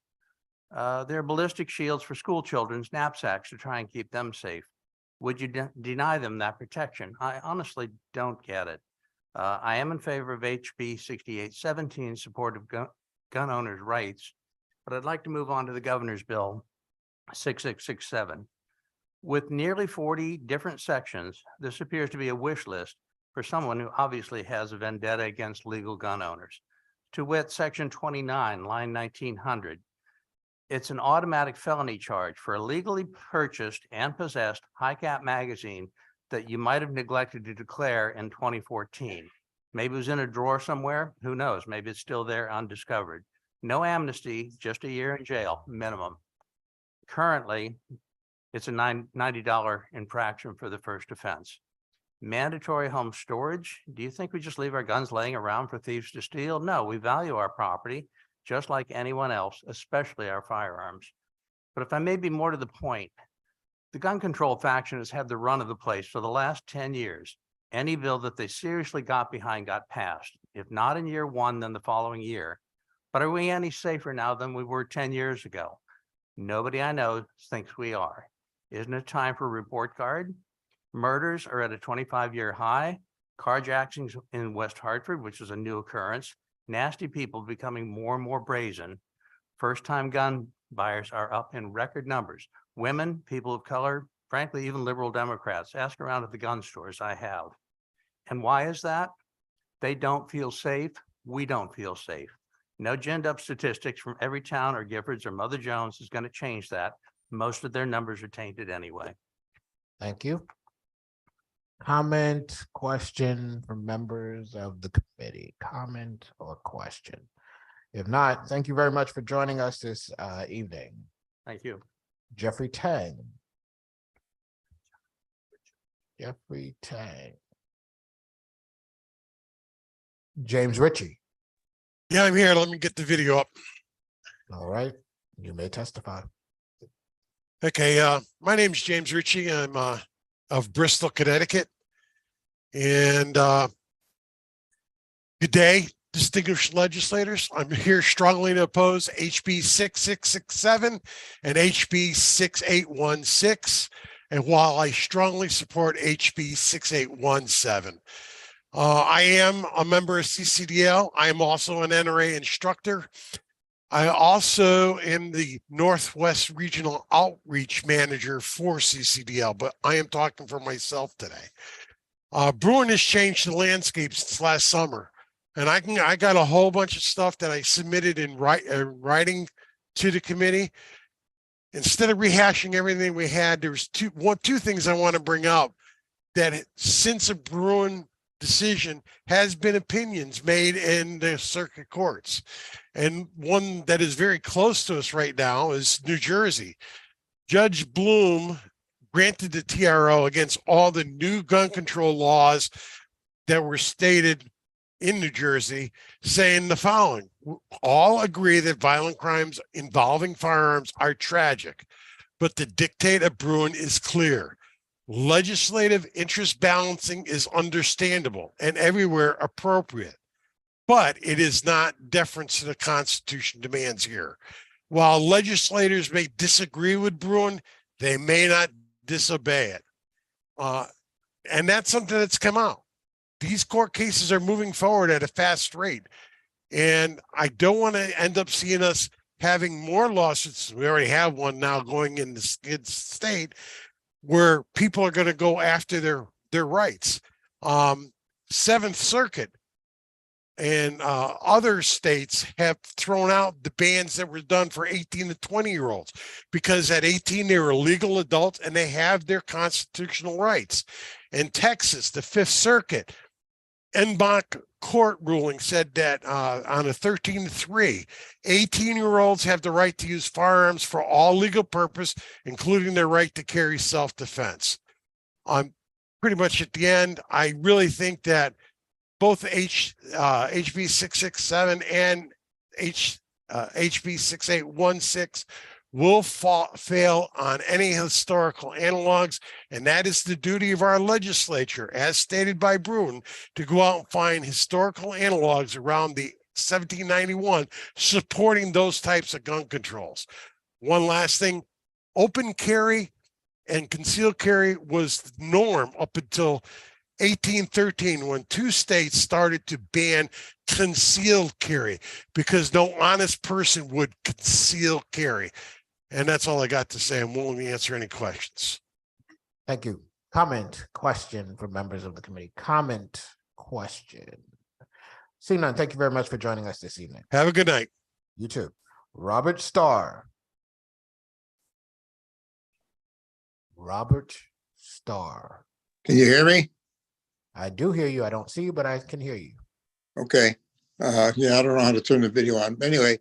There are ballistic shields for school children's knapsacks to try and keep them safe. Would you deny them that protection? I honestly don't get it. I am in favor of HB 6817, support of gun owners' rights, but I'd like to move on to the governor's bill 6667. With nearly 40 different sections, this appears to be a wish list for someone who obviously has a vendetta against legal gun owners. To wit, section 29, line 1900. It's an automatic felony charge for illegally purchased and possessed high-cap magazine that you might have neglected to declare in 2014. Maybe it was in a drawer somewhere. Who knows? Maybe it's still there undiscovered. No amnesty, just a year in jail, minimum. Currently, it's a $90 infraction for the first offense. Mandatory home storage. Do you think we just leave our guns laying around for thieves to steal? No, we value our property just like anyone else, especially our firearms. But if I may be more to the point, the gun control faction has had the run of the place for the last 10 years. Any bill that they seriously got behind got passed. If not in year one, then the following year. But are we any safer now than we were 10 years ago? Nobody I know thinks we are. Isn't it time for a report card? Murders are at a 25-year high. Carjackings in West Hartford, which is a new occurrence. Nasty people becoming more and more brazen. First-time gun buyers are up in record numbers. Women, people of color, frankly, even liberal Democrats. Ask around at the gun stores. I have. And why is that? They don't feel safe. We don't feel safe. No ginned up statistics from every town or Giffords or Mother Jones is going to change that. Most of their numbers are tainted anyway. Thank you. Comment, question from members of the committee, comment or question? If not, thank you very much for joining us this evening. Thank you. Jeffrey Tang. Jeffrey Tang. James Ritchie. Yeah, I'm here. Let me get the video up. All right, you may testify. Okay, my name is James Ritchie. I'm of Bristol, Connecticut. And good day, distinguished legislators. I'm here strongly to oppose HB 6667 and HB 6816. And while I strongly support HB 6817, I am a member of CCDL. I am also an NRA instructor. I also am the Northwest Regional Outreach Manager for CCDL, but I am talking for myself today. Bruin has changed the landscape since last summer, and I got a whole bunch of stuff that I submitted in writing to the committee. Instead of rehashing everything we had, there's two things I want to bring up that since a Bruin decision has been opinions made in the circuit courts. And one that is very close to us right now is New Jersey. Judge Bloom granted the TRO against all the new gun control laws that were stated in New Jersey, saying the following: all agree that violent crimes involving firearms are tragic, but the dictate of Bruin is clear. Legislative interest balancing is understandable and everywhere appropriate, but it is not deference to the Constitution demands here. while legislators may disagree with Bruin, they may not disobey it. And that's something that's come out. These court cases are moving forward at a fast rate. And I don't want to end up seeing us having more lawsuits. We already have one now going in the state where people are going to go after their rights. Seventh Circuit and other states have thrown out the bans that were done for 18 to 20-year-olds because at 18 they were legal adults and they have their constitutional rights. In Texas, the Fifth Circuit en banc court ruling said that on a 13-3, 18-year-olds have the right to use firearms for all legal purpose, including their right to carry self-defense. I'm pretty much at the end. I really think that both HB 667 and HB 6816 will fail on any historical analogs, and that is the duty of our legislature, as stated by Bruin, to go out and find historical analogs around the 1791 supporting those types of gun controls. One last thing, open carry and concealed carry was the norm up until 1813, when 2 states started to ban concealed carry because no honest person would conceal carry. And that's all I got to say. I'm willing to answer any questions. Thank you. Comment, question for members of the committee. Comment, question. Seeing none, thank you very much for joining us this evening. Have a good night. You too. Robert Starr. Robert Starr. Can you hear me? I do hear you. I don't see you, but I can hear you. Okay. Yeah, I don't know how to turn the video on. Anyway,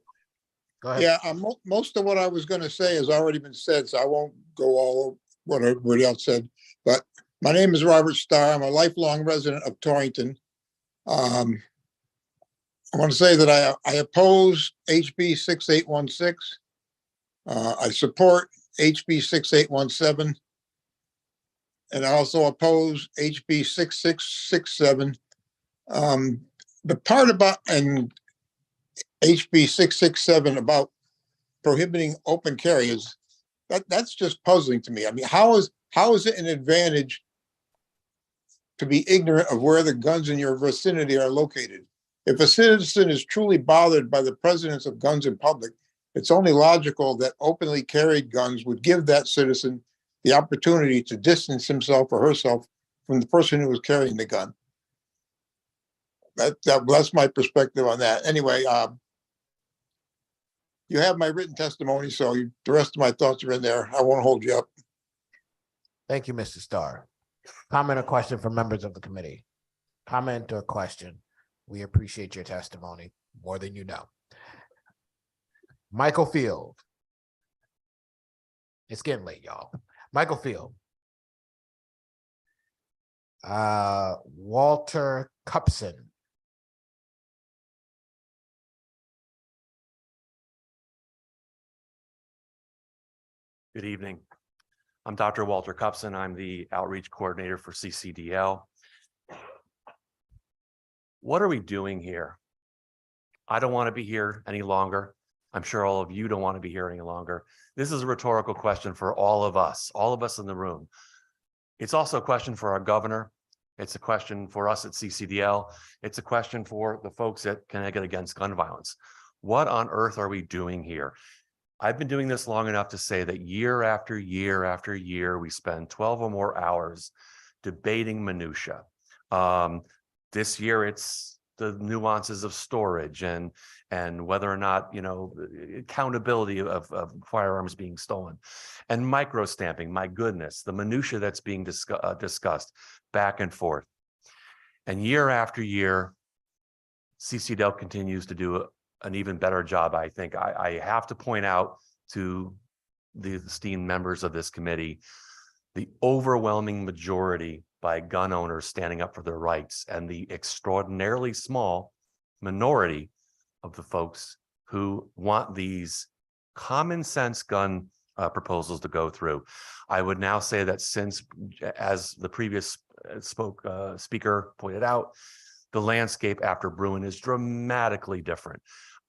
Go ahead. yeah, most of what I was going to say has already been said, so I won't go all over what everybody else said. But my name is Robert Starr. I'm a lifelong resident of Torrington. I want to say that I oppose HB 6816. I support HB 6817. And I also oppose HB 6667. The part about and HB 667 about prohibiting open carry is that's just puzzling to me. I mean, how is it an advantage to be ignorant of where the guns in your vicinity are located? If a citizen is truly bothered by the presence of guns in public, it's only logical that openly carried guns would give that citizen the opportunity to distance himself or herself from the person who was carrying the gun. That's my perspective on that. Anyway, you have my written testimony, so the rest of my thoughts are in there. I won't hold you up. Thank you, Mr. Starr. Comment or question from members of the committee? Comment or question? We appreciate your testimony more than you know. Michael Field. It's getting late, y'all. Michael Field. Walter Cupson. Good evening. I'm Dr. Walter Cupson. I'm the outreach coordinator for CCDL. What are we doing here? I don't want to be here any longer. I'm sure all of you don't want to be here any longer. This is a rhetorical question for all of us in the room. It's also a question for our governor. It's a question for us at CCDL. It's a question for the folks at Connecticut Against Gun Violence. What on earth are we doing here? I've been doing this long enough to say that year after year after year, we spend 12 or more hours debating minutia. This year, it's the nuances of storage and whether or not, accountability of firearms being stolen, and micro stamping. My goodness, the minutia that's being discussed back and forth. And year after year, CCDL continues to do an even better job, I think. I have to point out to the esteemed members of this committee, the overwhelming majority by gun owners standing up for their rights, and the extraordinarily small minority of the folks who want these common sense gun proposals to go through. I would now say that since, as the previous speaker pointed out, the landscape after Bruin is dramatically different.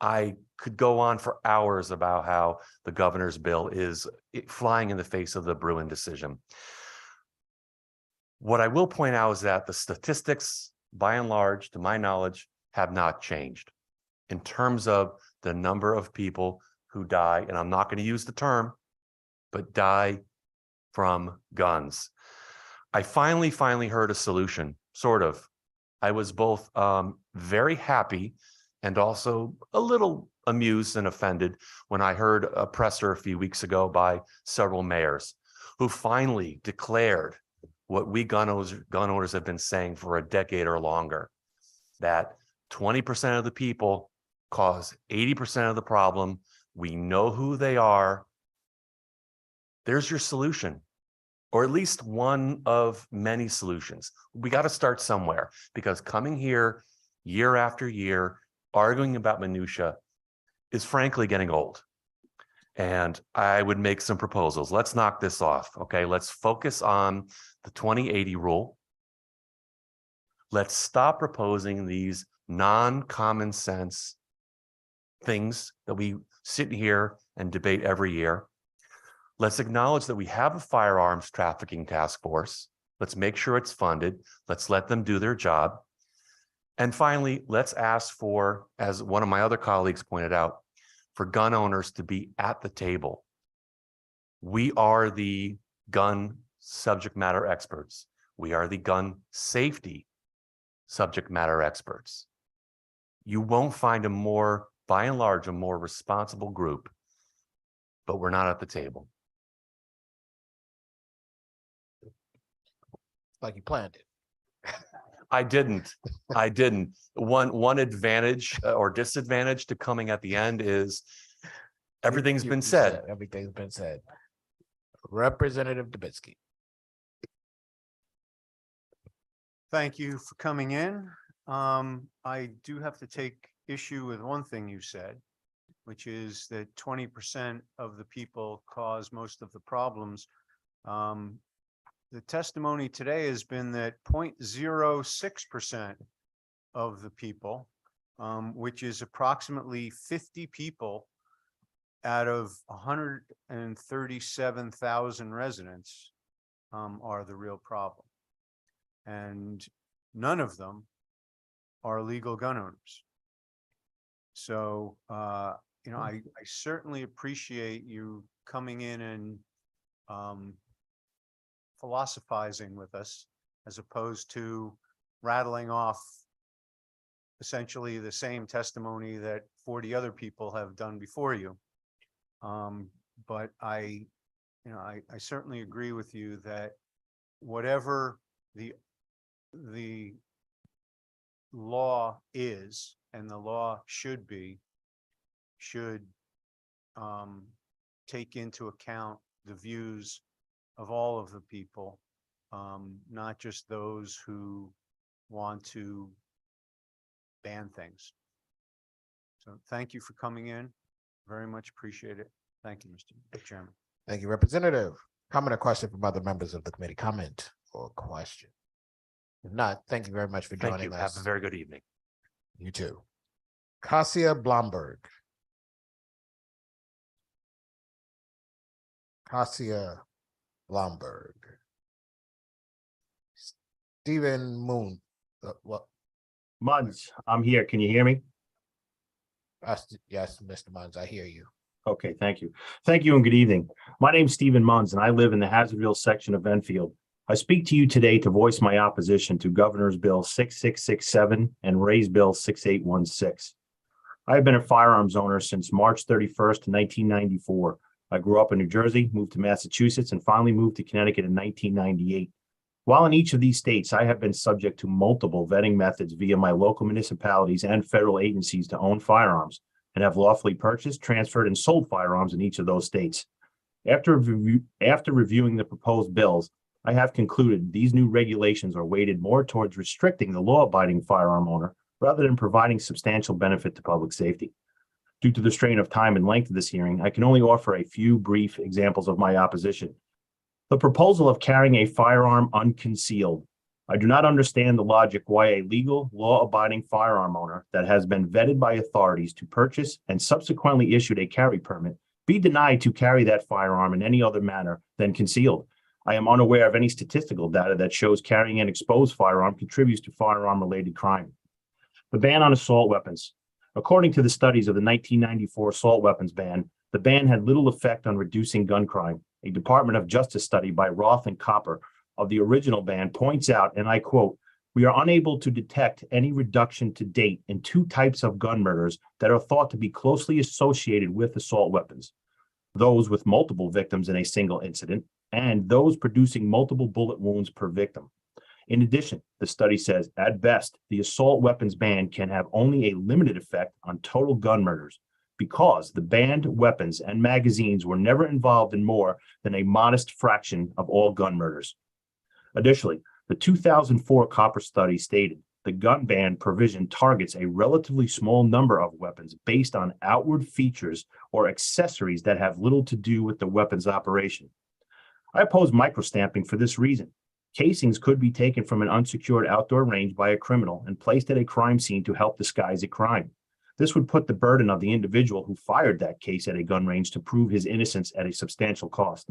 I could go on for hours about how the governor's bill is flying in the face of the Bruin decision. What I will point out is that the statistics, by and large, to my knowledge, have not changed in terms of the number of people who die, and I'm not going to use the term, but die from guns. I finally heard a solution, sort of. I was both very happy and also a little amused and offended when I heard a presser a few weeks ago by several mayors who finally declared what we gun owners have been saying for a decade or longer, that 20% of the people cause 80% of the problem. We know who they are. There's your solution, or at least one of many solutions. We got to start somewhere, because coming here year after year, arguing about minutia is frankly getting old. And I would make some proposals. Let's knock this off. Okay, let's focus on the 2080 rule. Let's stop proposing these non-common sense things that we sit here and debate every year. Let's acknowledge that we have a firearms trafficking task force. Let's make sure it's funded. Let's let them do their job. And finally, let's ask for, as one of my other colleagues pointed out, for gun owners to be at the table. We are the gun subject matter experts. We are the gun safety subject matter experts. You won't find a more, by and large, a more responsible group, but we're not at the table. Like you planned it. I didn't. One advantage or disadvantage to coming at the end is everything's been said. Everything's been said. Representative Dubinsky. Thank you for coming in. I do have to take issue with one thing you said, which is that 20% of the people cause most of the problems. The testimony today has been that 0.06% of the people, which is approximately 50 people out of 137,000 residents, are the real problem. And none of them are legal gun owners. So, I certainly appreciate you coming in and philosophizing with us, as opposed to rattling off essentially the same testimony that 40 other people have done before you. But I certainly agree with you that whatever the law is, and the law should be, should take into account the views of all of the people, not just those who want to ban things. So thank you for coming in. Very much appreciate it. Thank you, Mr. Chairman. Thank you, Representative. Comment or question from other members of the committee? Comment or question? If not, thank you very much for Thank joining you. us. Have a very good evening. You too. Kasia Blomberg. Kasia Blomberg. Stephen Moon. What? Munz, I'm here. Can you hear me? Yes, Mr. Munz, I hear you. Okay, thank you. Thank you and good evening. My name's Stephen Munz and I live in the Hazardville section of Enfield. I speak to you today to voice my opposition to Governor's Bill 6667 and Ray's Bill 6816. I have been a firearms owner since March 31st, 1994. I grew up in New Jersey, moved to Massachusetts, and finally moved to Connecticut in 1998. While in each of these states, I have been subject to multiple vetting methods via my local municipalities and federal agencies to own firearms, and have lawfully purchased, transferred, and sold firearms in each of those states. After reviewing the proposed bills, I have concluded these new regulations are weighted more towards restricting the law-abiding firearm owner rather than providing substantial benefit to public safety. Due to the strain of time and length of this hearing, I can only offer a few brief examples of my opposition. The proposal of carrying a firearm unconcealed. I do not understand the logic why a legal, law-abiding firearm owner that has been vetted by authorities to purchase and subsequently issued a carry permit be denied to carry that firearm in any other manner than concealed. I am unaware of any statistical data that shows carrying an exposed firearm contributes to firearm-related crime. The ban on assault weapons. According to the studies of the 1994 assault weapons ban, the ban had little effect on reducing gun crime. A Department of Justice study by Roth and Copper of the original ban points out, and I quote, "We are unable to detect any reduction to date in two types of gun murders that are thought to be closely associated with assault weapons. Those with multiple victims in a single incident and those producing multiple bullet wounds per victim. In addition, the study says, at best, the assault weapons ban can have only a limited effect on total gun murders because the banned weapons and magazines were never involved in more than a modest fraction of all gun murders." Additionally, the 2004 Copper study stated the gun ban provision targets a relatively small number of weapons based on outward features or accessories that have little to do with the weapon's operation. I oppose microstamping for this reason. Casings could be taken from an unsecured outdoor range by a criminal and placed at a crime scene to help disguise a crime. This would put the burden on the individual who fired that case at a gun range to prove his innocence at a substantial cost.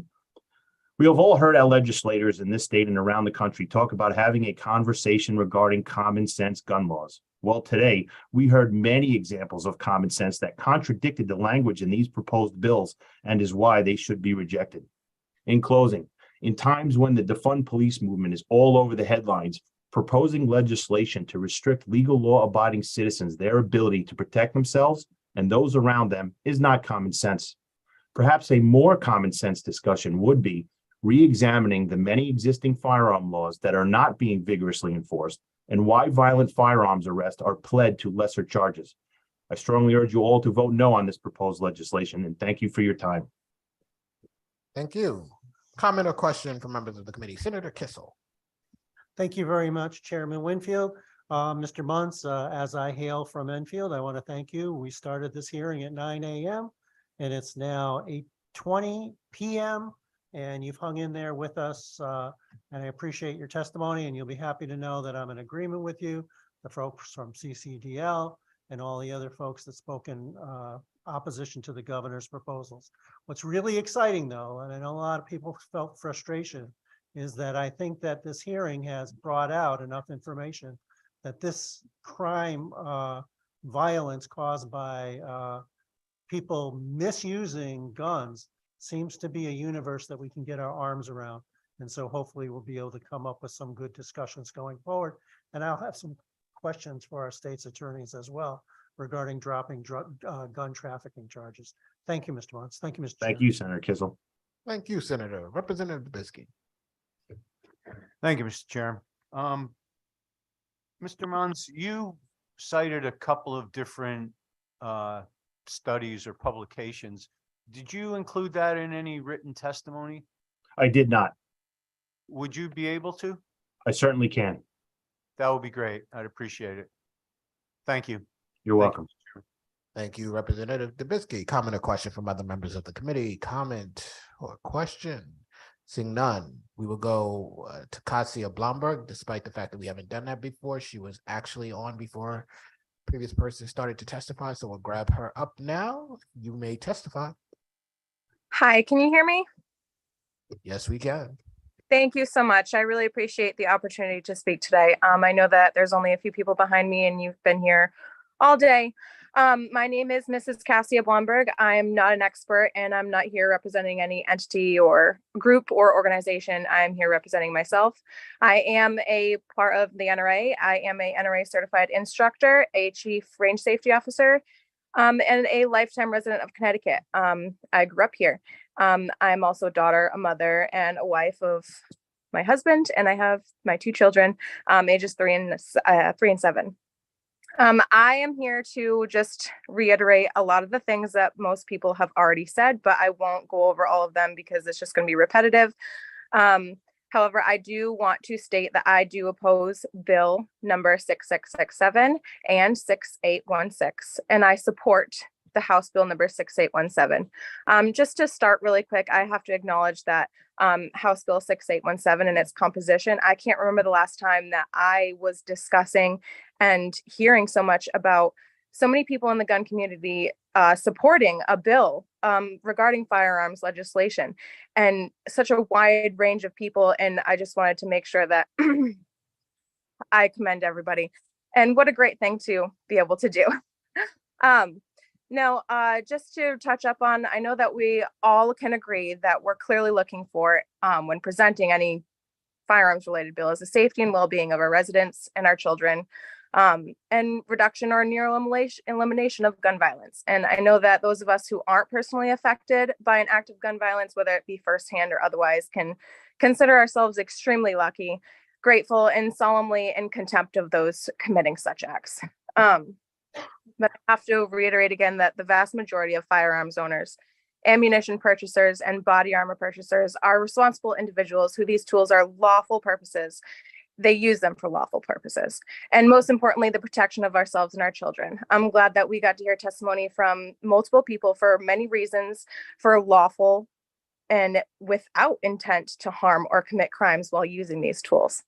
We have all heard our legislators in this state and around the country talk about having a conversation regarding common sense gun laws. Well, today, we heard many examples of common sense that contradicted the language in these proposed bills and is why they should be rejected. In closing, in times when the defund police movement is all over the headlines, proposing legislation to restrict legal law-abiding citizens their ability to protect themselves and those around them is not common sense. Perhaps a more common sense discussion would be re-examining the many existing firearm laws that are not being vigorously enforced and why violent firearms arrests are pled to lesser charges. I strongly urge you all to vote no on this proposed legislation, and thank you for your time. Thank you. Comment or question from members of the committee? Senator Kissel. Thank you very much, Chairman Winfield. Mr. Muntz, as I hail from Enfield, I want to thank you. We started this hearing at 9 a.m. and it's now 8:20 p.m. and you've hung in there with us. And I appreciate your testimony, and you'll be happy to know that I'm in agreement with you, the folks from CCDL and all the other folks that spoke in opposition to the governor's proposals. What's really exciting though, and I know a lot of people felt frustration, is that I think that this hearing has brought out enough information that this crime violence caused by people misusing guns seems to be a universe that we can get our arms around. And so hopefully we'll be able to come up with some good discussions going forward. And I'll have some questions for our state's attorneys as well regarding dropping gun trafficking charges. Thank you, Mr. Muntz. Thank you, Mr. Thank Chair. you, Senator Kissel. Thank you, Senator. Representative Dubisky. Thank you, Mr. Chair. Mr. Muntz, you cited a couple of different studies or publications. Did you include that in any written testimony? I did not. Would you be able to? I certainly can. That would be great. I'd appreciate it. Thank you. You're welcome. Thank you, Representative Dubisky. Comment or question from other members of the committee? Comment or question? Seeing none, we will go to Kasia Blomberg, despite the fact that we haven't done that before. She was actually on before previous person started to testify, so we'll grab her up now. You may testify. Hi, can you hear me? Yes, we can. Thank you so much. I really appreciate the opportunity to speak today. I know that there's only a few people behind me and you've been here all day. My name is Mrs. Cassia Blomberg. I'm not an expert and I'm not here representing any entity or group or organization. I'm here representing myself. I am a part of the NRA. I am a NRA certified instructor, a chief range safety officer, and a lifetime resident of Connecticut. I grew up here. I'm also a daughter, a mother, and a wife of my husband, and I have my two children, ages 3 and 7. I am here to just reiterate a lot of the things that most people have already said, but I won't go over all of them because it's just going to be repetitive. However, I do want to state that I do oppose Bill number 6667 and 6816, and I support the House Bill number 6817. Just to start really quick, I have to acknowledge that House Bill 6817 and its composition, I can't remember the last time that I was discussing and hearing so much about so many people in the gun community supporting a bill regarding firearms legislation, and such a wide range of people. And I just wanted to make sure that I commend everybody. And what a great thing to be able to do. Now, just to touch up on, I know that we all can agree that we're clearly looking for, when presenting any firearms related bill, is the safety and well-being of our residents and our children, and reduction or near elimination of gun violence. And I know that those of us who aren't personally affected by an act of gun violence, whether it be firsthand or otherwise, can consider ourselves extremely lucky, grateful, and solemnly in contempt of those committing such acts. But I have to reiterate again that the vast majority of firearms owners, ammunition purchasers, and body armor purchasers are responsible individuals who these tools are lawful purposes. They use them for lawful purposes. And most importantly, the protection of ourselves and our children. I'm glad that we got to hear testimony from multiple people for many reasons, for lawful and without intent to harm or commit crimes while using these tools.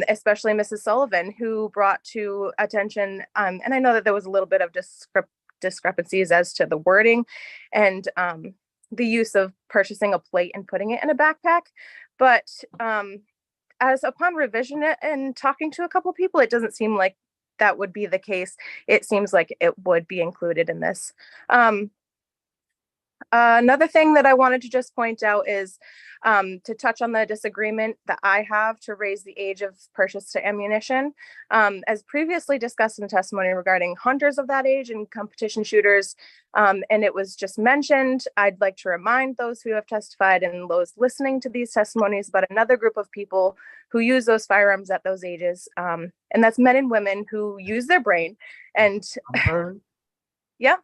Especially Mrs. Sullivan, who brought to attention, and I know that there was a little bit of discrepancies as to the wording and the use of purchasing a plate and putting it in a backpack. But as upon revision and talking to a couple people, it doesn't seem like that would be the case. It seems like it would be included in this. Another thing that I wanted to just point out is to touch on the disagreement that I have to raise the age of purchase to ammunition. As previously discussed in the testimony regarding hunters of that age and competition shooters, and it was just mentioned, I'd like to remind those who have testified and those listening to these testimonies about another group of people who use those firearms at those ages, and that's men and women who use their brain. And yeah.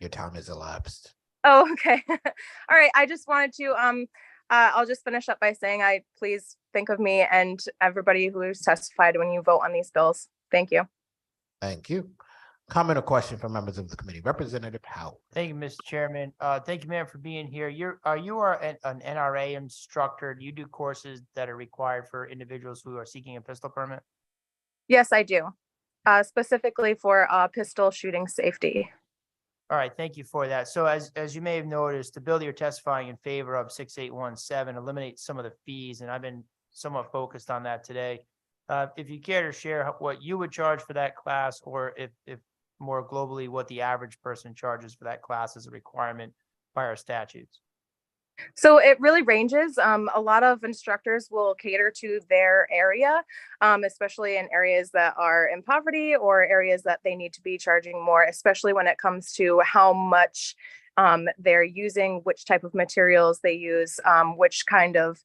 Your time has elapsed. Oh, okay. All right. I just wanted to, I'll just finish up by saying please think of me and everybody who has testified when you vote on these bills. Thank you. Thank you. Comment or question from members of the committee. Representative Howard. Thank you, Mr. Chairman. Thank you, ma'am, for being here. You are an NRA instructor. Do you do courses that are required for individuals who are seeking a pistol permit? Yes, I do. Specifically for pistol shooting safety. All right, thank you for that. So as you may have noticed, the bill that you're testifying in favor of 6817 eliminates some of the fees, and I've been somewhat focused on that today. If you care to share what you would charge for that class, or if more globally, what the average person charges for that class as a requirement by our statutes. So it really ranges. A lot of instructors will cater to their area, especially in areas that are in poverty or areas that they need to be charging more, especially when it comes to how much they're using, which type of materials they use, which kind of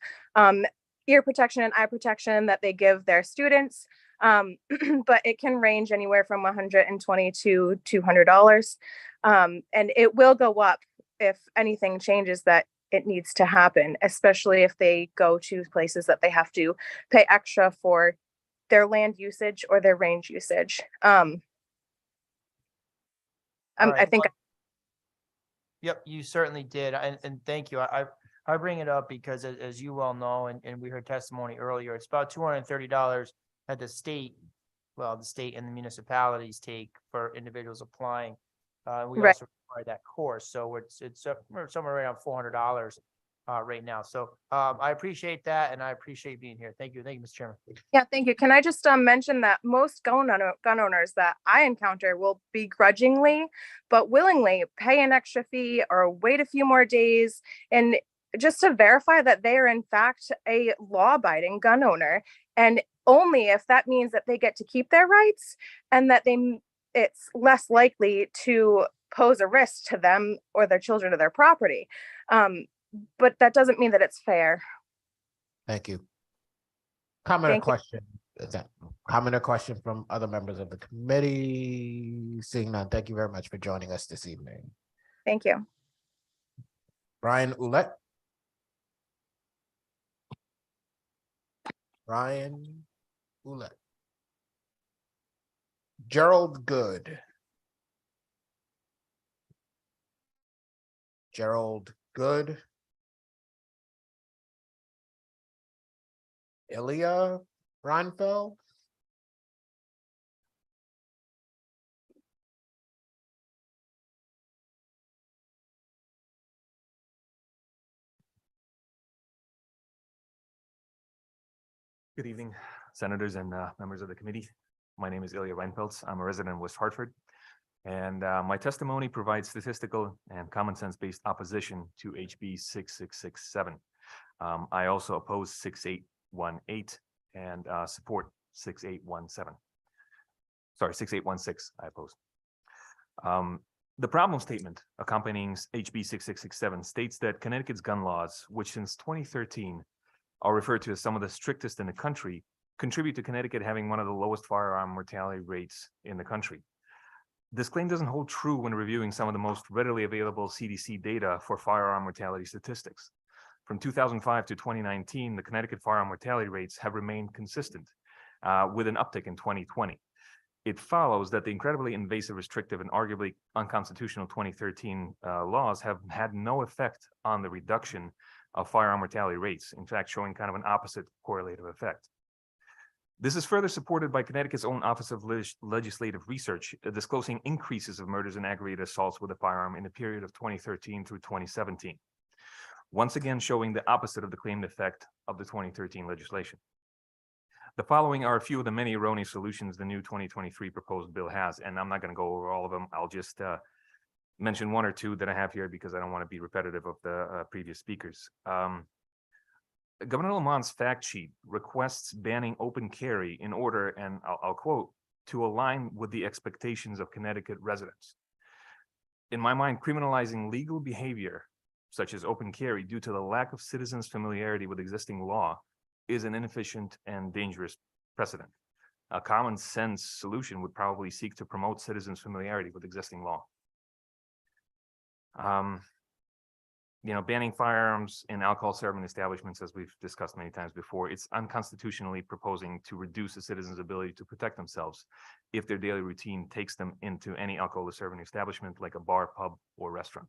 ear protection and eye protection that they give their students. But it can range anywhere from $120 to $200. And it will go up if anything changes that it needs to happen, especially if they go to places that they have to pay extra for their land usage or their range usage. I think. Yep, you certainly did. And thank you. I bring it up because as you well know, and we heard testimony earlier, it's about $230 that the state and the municipalities take for individuals applying. We also require that course. So it's somewhere around $400 right now. So I appreciate that, and I appreciate being here. Thank you. Thank you, Mr. Chairman. Yeah, thank you. Can I just mention that most gun owners that I encounter will begrudgingly but willingly pay an extra fee or wait a few more days, and just to verify that they are in fact a law-abiding gun owner, and only if that means that they get to keep their rights and that it's less likely to pose a risk to them or their children or their property. But that doesn't mean that it's fair. Thank you. Comment or question? Comment or question from other members of the committee? Seeing none, thank you very much for joining us this evening. Thank you. Brian Ouellette. Brian Ouellette. Gerald Good. Gerald Good. Ilya Reinfeld. Good evening, senators and members of the committee. My name is Ilya Reinfeldt. I'm a resident of West Hartford. And my testimony provides statistical and common sense based opposition to HB 6667. I also oppose 6818 and support 6817. Sorry, 6816, I oppose. The problem statement accompanying HB 6667 states that Connecticut's gun laws, which since 2013 are referred to as some of the strictest in the country, contribute to Connecticut having one of the lowest firearm mortality rates in the country. This claim doesn't hold true when reviewing some of the most readily available CDC data for firearm mortality statistics. From 2005 to 2019, the Connecticut firearm mortality rates have remained consistent, with an uptick in 2020. It follows that the incredibly invasive, restrictive, and arguably unconstitutional 2013 laws have had no effect on the reduction of firearm mortality rates, in fact, showing kind of an opposite correlative effect. This is further supported by Connecticut's own Office of Legislative Research, disclosing increases of murders and aggravated assaults with a firearm in the period of 2013 through 2017. Once again, showing the opposite of the claimed effect of the 2013 legislation. The following are a few of the many erroneous solutions the new 2023 proposed bill has, and I'm not going to go over all of them. I'll just mention one or two that I have here because I don't want to be repetitive of the previous speakers. Governor Lamont's fact sheet requests banning open carry in order, and I'll quote, to align with the expectations of Connecticut residents. In my mind, criminalizing legal behavior, such as open carry, due to the lack of citizens' familiarity with existing law is an inefficient and dangerous precedent. A common sense solution would probably seek to promote citizens' familiarity with existing law. Banning firearms in alcohol serving establishments, as we've discussed many times before, it's unconstitutionally proposing to reduce a citizen's ability to protect themselves if their daily routine takes them into any alcohol serving establishment like a bar, pub, or restaurant.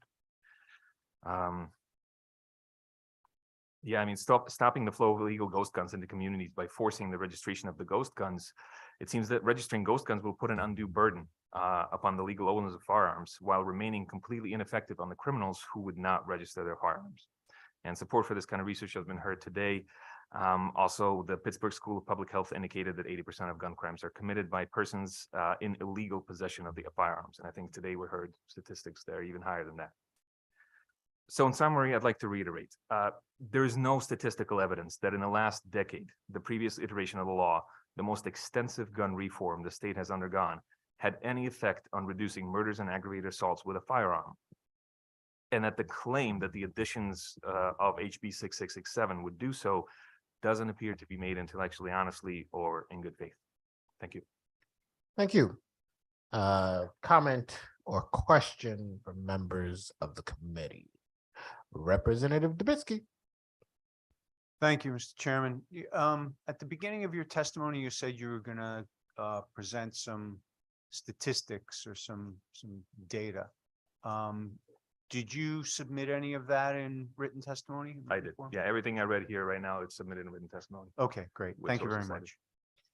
Stopping the flow of illegal ghost guns into communities by forcing the registration of the ghost guns. It seems that registering ghost guns will put an undue burden upon the legal owners of firearms while remaining completely ineffective on the criminals who would not register their firearms. And support for this kind of research has been heard today. Also, the Pittsburgh School of Public Health indicated that 80% of gun crimes are committed by persons in illegal possession of the firearms. And I think today we heard statistics that are even higher than that. So in summary, I'd like to reiterate, there is no statistical evidence that in the last decade, the previous iteration of the law, the most extensive gun reform the state has undergone, had any effect on reducing murders and aggravated assaults with a firearm. And that the claim that the additions of HB 6667 would do so doesn't appear to be made intellectually, honestly, or in good faith. Thank you. Thank you. Comment or question from members of the committee? Representative Dubitsky. Thank you, Mr. Chairman. At the beginning of your testimony, you said you were going to present some statistics or some data. Did you submit any of that in written testimony? I did. Yeah, everything I read here right now, it's submitted in written testimony. Okay, great. Thank you very much.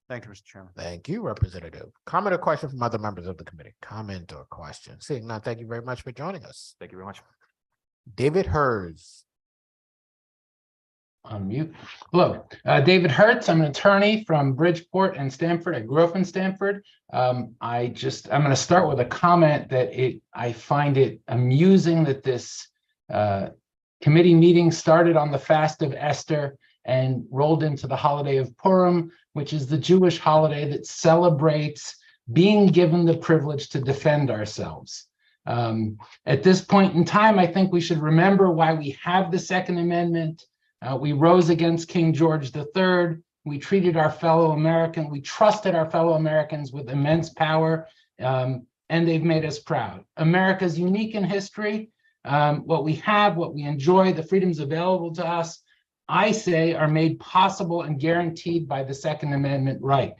Thank you, Mr. Chairman. Thank you, Representative. Comment or question from other members of the committee? Comment or question? Seeing none, thank you very much for joining us. Thank you very much. David Hers. Unmute. Hello, David Hertz. I'm an attorney from Bridgeport and Stamford. I grew up in Stamford. I'm going to start with a comment that I find it amusing that this committee meeting started on the fast of Esther and rolled into the holiday of Purim, which is the Jewish holiday that celebrates being given the privilege to defend ourselves. At this point in time, I think we should remember why we have the Second Amendment. We rose against King George III. We treated our fellow Americans, we trusted our fellow Americans with immense power, and they've made us proud. America's unique in history. What we have, what we enjoy, the freedoms available to us, I say, are made possible and guaranteed by the Second Amendment right.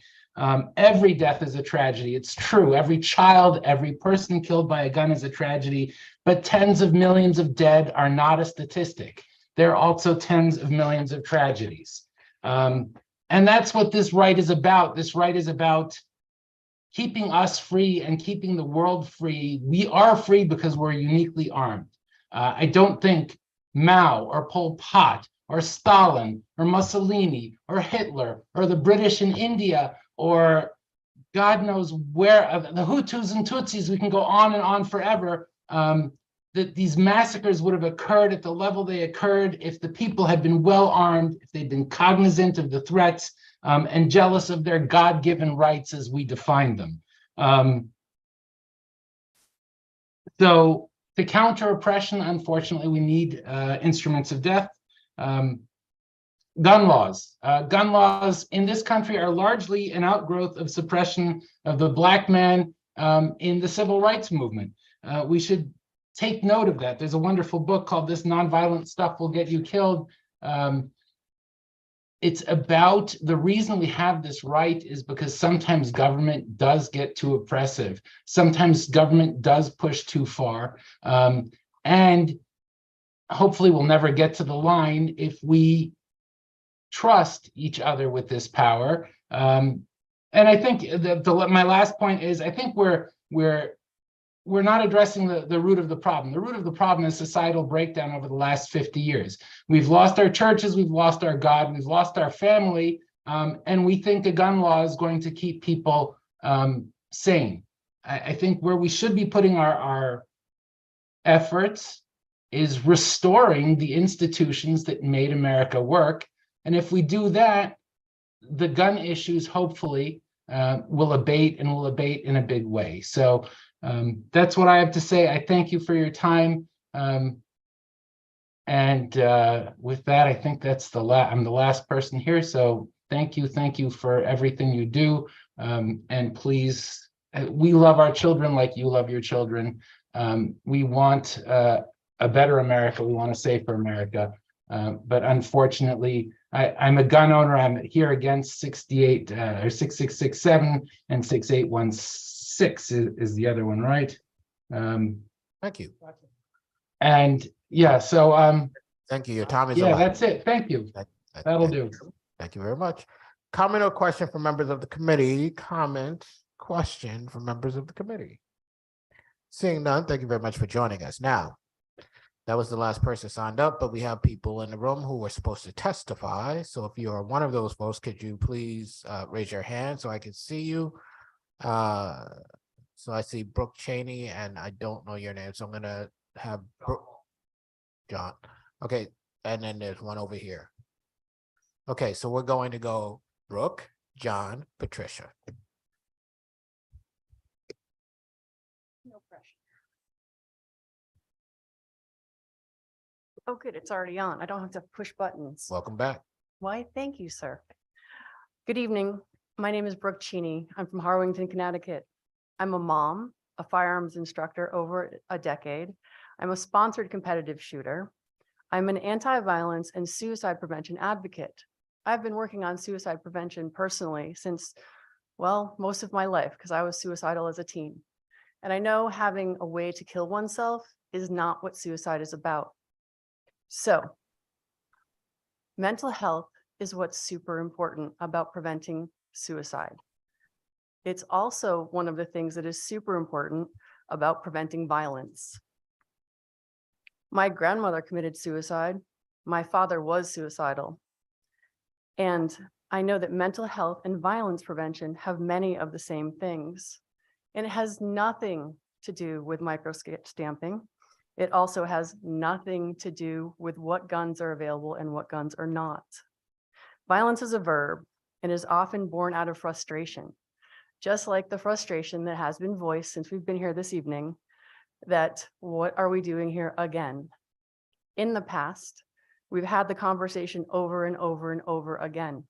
Every death is a tragedy. It's true. Every child, every person killed by a gun is a tragedy. But tens of millions of dead are not a statistic. There are also tens of millions of tragedies. And that's what this right is about. This right is about keeping us free and keeping the world free. We are free because we're uniquely armed. I don't think Mao or Pol Pot or Stalin or Mussolini or Hitler or the British in India or God knows where, the Hutus and Tutsis, we can go on and on forever, that these massacres would have occurred at the level they occurred if the people had been well armed, if they'd been cognizant of the threats, and jealous of their God-given rights as we define them. So to counter oppression, unfortunately, we need instruments of death. Gun laws. Gun laws in this country are largely an outgrowth of suppression of the Black man in the civil rights movement. We should take note of that. There's a wonderful book called This Nonviolent Stuff Will Get You Killed. It's about the reason we have this right is because sometimes government does get too oppressive. Sometimes government does push too far. And hopefully we'll never get to the line if we trust each other with this power. And I think my last point is I think we're not addressing the root of the problem. The root of the problem is societal breakdown over the last 50 years. We've lost our churches, we've lost our God, we've lost our family, and we think a gun law is going to keep people sane. I think where we should be putting our efforts is restoring the institutions that made America work. And if we do that, the gun issues hopefully will abate and will abate in a big way. So that's what I have to say. I thank you for your time. And with that, I think that's I'm the last person here. So thank you for everything you do. And please, we love our children like you love your children. We want a better America. We want a safer America. But unfortunately, I'm a gun owner. I'm here against 68 or 6667 and 6816 is the other one, right? Thank you. And yeah, so thank you. Your time is yeah, elapsed. that's it. Thank you. That'll do. Thank you very much. Comment or question from members of the committee? Comment, question from members of the committee? Seeing none, thank you very much for joining us. Now, that was the last person signed up, but we have people in the room who were supposed to testify. So if you are one of those folks, could you please raise your hand so I can see you? So I see Brooke Cheney, and I don't know your name, so I'm gonna have John. Okay, and then there's one over here. Okay, so we're going to go Brooke, John, Patricia. No pressure. Oh, good, it's already on. I don't have to push buttons. Welcome back. Why, thank you, sir. Good evening. My name is Brooke Cheney. I'm from Harwington, Connecticut. I'm a mom, a firearms instructor over a decade. I'm a sponsored competitive shooter. I'm an anti-violence and suicide prevention advocate. I've been working on suicide prevention personally since, well, most of my life because I was suicidal as a teen. And I know having a way to kill oneself is not what suicide is about. So, mental health is what's super important about preventing suicide. It's also one of the things that is super important about preventing violence. My grandmother committed suicide. My father was suicidal. And I know that mental health and violence prevention have many of the same things. And it has nothing to do with microstamping. It also has nothing to do with what guns are available and what guns are not. Violence is a verb and is often born out of frustration, just like the frustration that has been voiced since we've been here this evening, that what are we doing here again? In the past, we've had the conversation over and over and over again.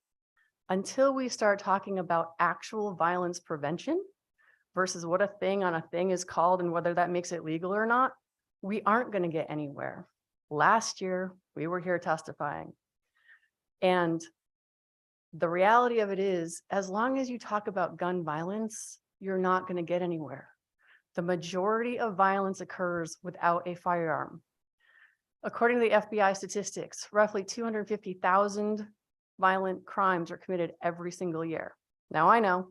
Until we start talking about actual violence prevention versus what a thing on a thing is called and whether that makes it legal or not, we aren't going to get anywhere. Last year, we were here testifying. And the reality of it is, as long as you talk about gun violence, you're not going to get anywhere. The majority of violence occurs without a firearm. According to the FBI statistics, roughly 250,000 violent crimes are committed every single year. Now I know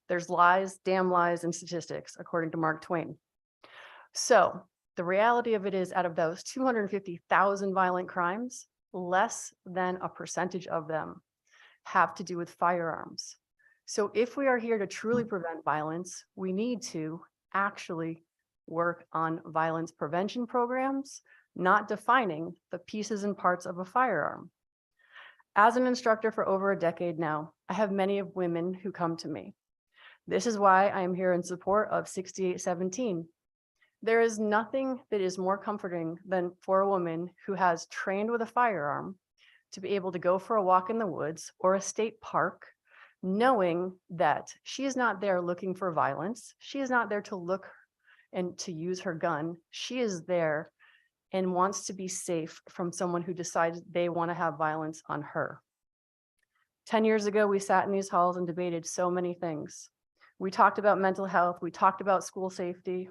there's lies, damn lies in statistics, according to Mark Twain. So the reality of it is, out of those 250,000 violent crimes, less than a percentage of them have to do with firearms. So if we are here to truly prevent violence, we need to actually work on violence prevention programs, not defining the pieces and parts of a firearm. As an instructor for over a decade now, I have many of women who come to me. This is why I am here in support of 6817. There is nothing that is more comforting than for a woman who has trained with a firearm to be able to go for a walk in the woods or a state park, knowing that she is not there looking for violence. She is not there to look and to use her gun. She is there and wants to be safe from someone who decides they want to have violence on her. 10 years ago, we sat in these halls and debated so many things. We talked about mental health. We talked about school safety.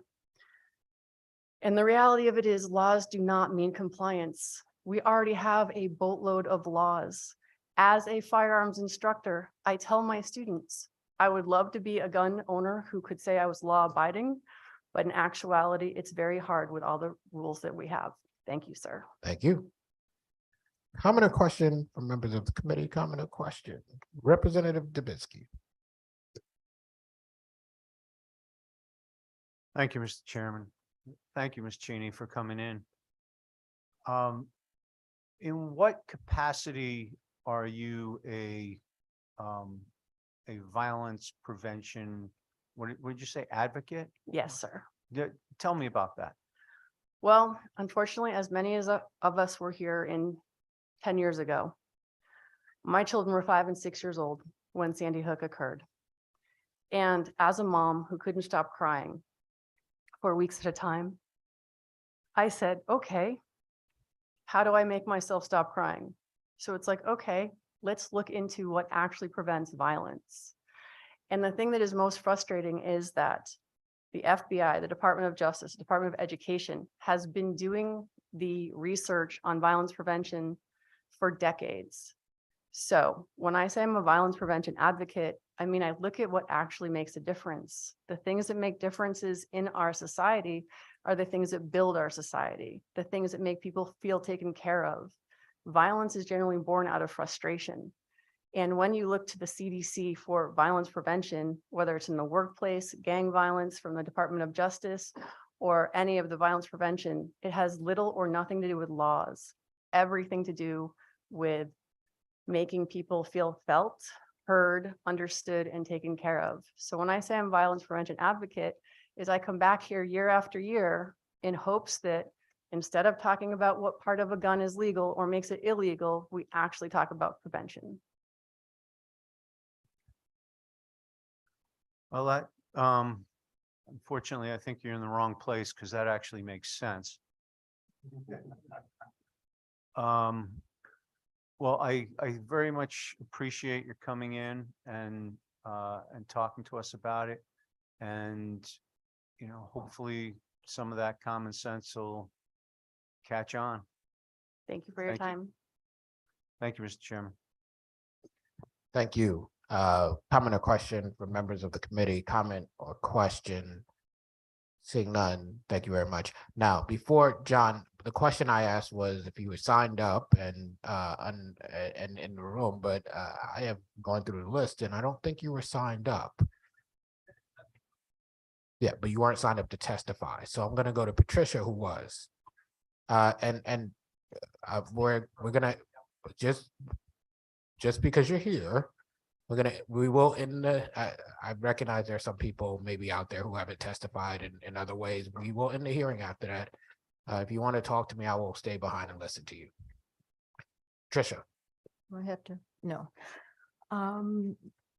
And the reality of it is, laws do not mean compliance. We already have a boatload of laws. As a firearms instructor, I tell my students, I would love to be a gun owner who could say I was law abiding, but in actuality, it's very hard with all the rules that we have. Thank you, sir. Thank you. Comment or question from members of the committee? Comment or question? Representative Dubinsky. Thank you, Mr. Chairman. Thank you, Ms. Cheney, for coming in. In what capacity are you a violence prevention, what did you say, advocate? Yes, sir. Tell me about that. Well, unfortunately, as many of us were here in 10 years ago, my children were 5 and 6 years old when Sandy Hook occurred. And as a mom who couldn't stop crying for weeks at a time, I said, okay, how do I make myself stop crying? So it's like, okay, let's look into what actually prevents violence. And the thing that is most frustrating is that the FBI, the Department of Justice, the Department of Education has been doing the research on violence prevention for decades. So when I say I'm a violence prevention advocate, I mean, I look at what actually makes a difference. The things that make differences in our society are the things that build our society, the things that make people feel taken care of. Violence is generally born out of frustration. And when you look to the CDC for violence prevention, whether it's in the workplace, gang violence from the Department of Justice, or any of the violence prevention, it has little or nothing to do with laws, everything to do with making people feel felt, heard, understood, and taken care of. So when I say I'm a violence prevention advocate, is I come back here year after year in hopes that instead of talking about what part of a gun is legal or makes it illegal, we actually talk about prevention. Well, that, unfortunately, I think you're in the wrong place because that actually makes sense. Well, I very much appreciate your coming in and talking to us about it. And, you know, hopefully some of that common sense will catch on. Thank you for your time. Thank you, Mr. Chairman. Thank you. Comment or question from members of the committee? Comment or question? Seeing none, thank you very much. Now, before John, the question I asked was if you were signed up and in the room, but I have gone through the list and I don't think you were signed up. Yeah, but you weren't signed up to testify. So I'm going to go to Patricia, who was. We're gonna just because you're here, we will in the I recognize there are some people maybe out there who haven't testified in other ways. We will end the hearing after that. If you want to talk to me, I will stay behind and listen to you. Tricia. I have to, no.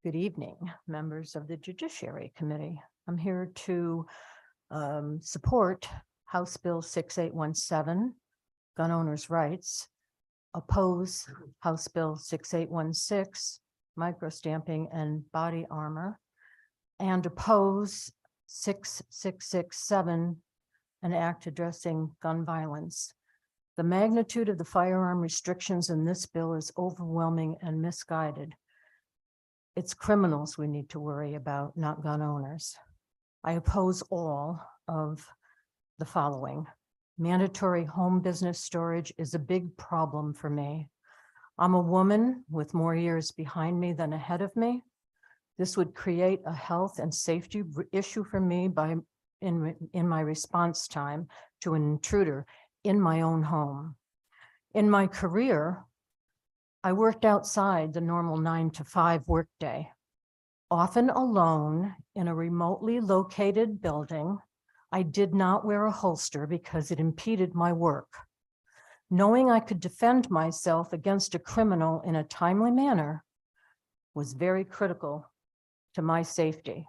Good evening, members of the Judiciary Committee. I'm here to support House Bill 6817, gun owners' rights, oppose House Bill 6816, microstamping and body armor, and oppose 6667, an act addressing gun violence. The magnitude of the firearm restrictions in this bill is overwhelming and misguided. It's criminals we need to worry about, not gun owners. I oppose all of the following. Mandatory home business storage is a big problem for me. I'm a woman with more years behind me than ahead of me. This would create a health and safety issue for me in my response time to an intruder in my own home. In my career, I worked outside the normal 9 to 5 workday, often alone in a remotely located building. I did not wear a holster because it impeded my work. Knowing I could defend myself against a criminal in a timely manner was very critical to my safety.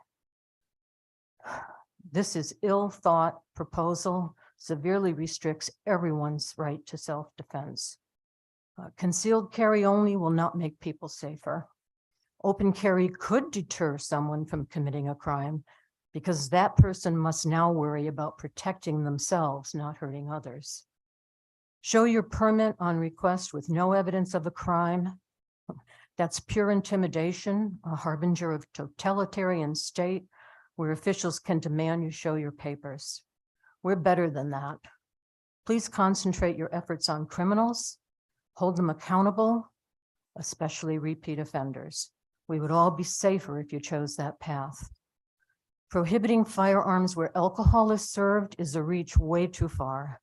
This is ill-thought proposal, severely restricts everyone's right to self-defense. Concealed carry only will not make people safer. Open carry could deter someone from committing a crime because that person must now worry about protecting themselves, not hurting others. Show your permit on request with no evidence of a crime. That's pure intimidation, a harbinger of totalitarian state where officials can demand you show your papers. We're better than that. Please concentrate your efforts on criminals, hold them accountable, especially repeat offenders. We would all be safer if you chose that path. Prohibiting firearms where alcohol is served is a reach way too far.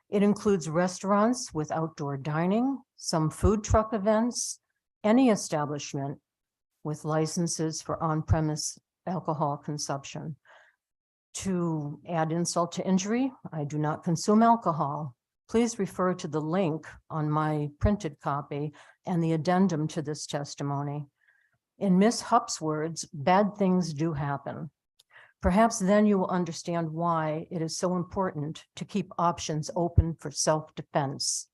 It includes restaurants with outdoor dining, some food truck events, any establishment with licenses for on-premise alcohol consumption. To add insult to injury, I do not consume alcohol. Please refer to the link on my printed copy and the addendum to this testimony. In Ms. Hupp's words, bad things do happen. Perhaps then you will understand why it is so important to keep options open for self-defense.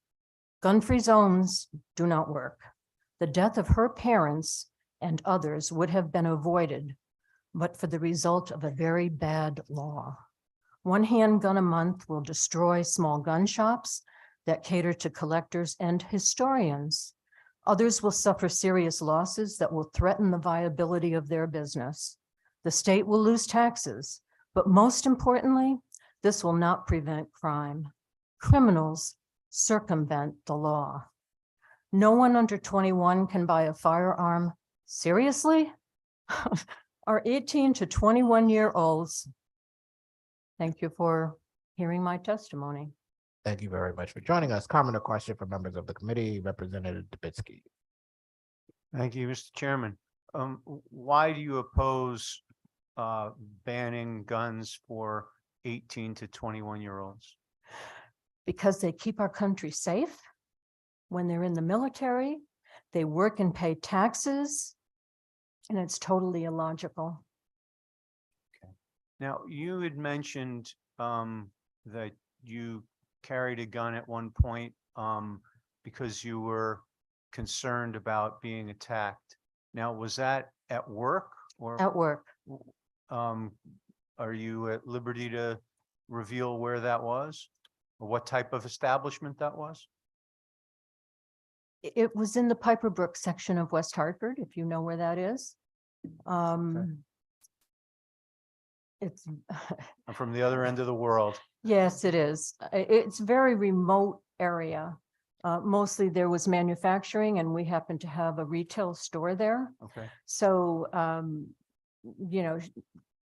Gun-free zones do not work. The death of her parents and others would have been avoided, but for the result of a very bad law. One handgun a month will destroy small gun shops that cater to collectors and historians. Others will suffer serious losses that will threaten the viability of their business. The state will lose taxes, but most importantly, this will not prevent crime. Criminals circumvent the law. No one under 21 can buy a firearm. Seriously? Our 18 to 21-year-olds. Thank you for hearing my testimony. Thank you very much for joining us. Comment or question for members of the committee, Representative Dubitsky. Thank you, Mr. Chairman. Why do you oppose banning guns for 18 to 21-year-olds? Because they keep our country safe. When they're in the military, they work and pay taxes, and it's totally illogical. Okay. Now, you had mentioned that you carried a gun at one point because you were concerned about being attacked. Now, was that at work or? At work. Are you at liberty to reveal where that was or what type of establishment that was? It was in the Piper Brook section of West Hartford, if you know where that is. It's I'm from the other end of the world. yes, it is. It's a very remote area. Mostly there was manufacturing and we happened to have a retail store there. Okay. So, you know,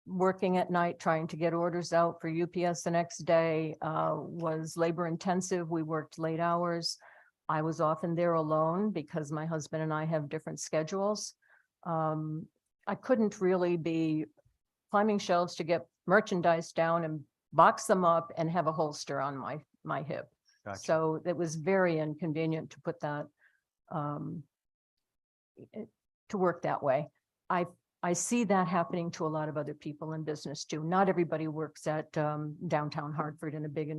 working at night, trying to get orders out for UPS the next day was labor intensive. We worked late hours. I was often there alone because my husband and I have different schedules. I couldn't really be climbing shelves to get merchandise down and box them up and have a holster on my hip. Gotcha. So it was very inconvenient to put that to work that way. I see that happening to a lot of other people in business too. Not everybody works at downtown Hartford in a big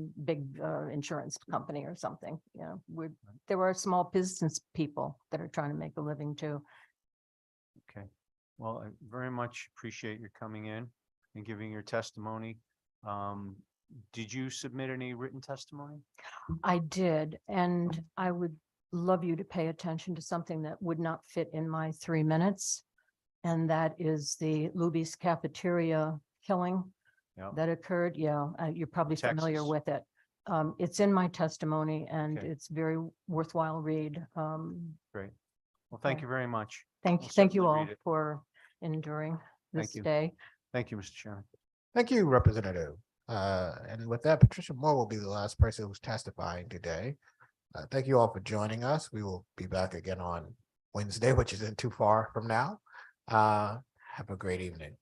insurance company or something. You know, there are small business people that are trying to make a living too. Okay. Well, I very much appreciate your coming in and giving your testimony. Did you submit any written testimony? I did, and I would love you to pay attention to something that would not fit in my 3 minutes. And that is the Luby's Cafeteria killing Yeah. that occurred. Yeah, you're probably familiar Texas. with it. It's in my testimony and Okay. it's very worthwhile read. Great. Well, thank yeah. you very much. Thank We'll you certainly all read it. for enduring Thank this you. day. Thank you, Mr. Chairman. Thank you, Representative. And with that, Patricia Moore will be the last person who's testifying today. Thank you all for joining us. We will be back again on Wednesday, which isn't too far from now. Have a great evening.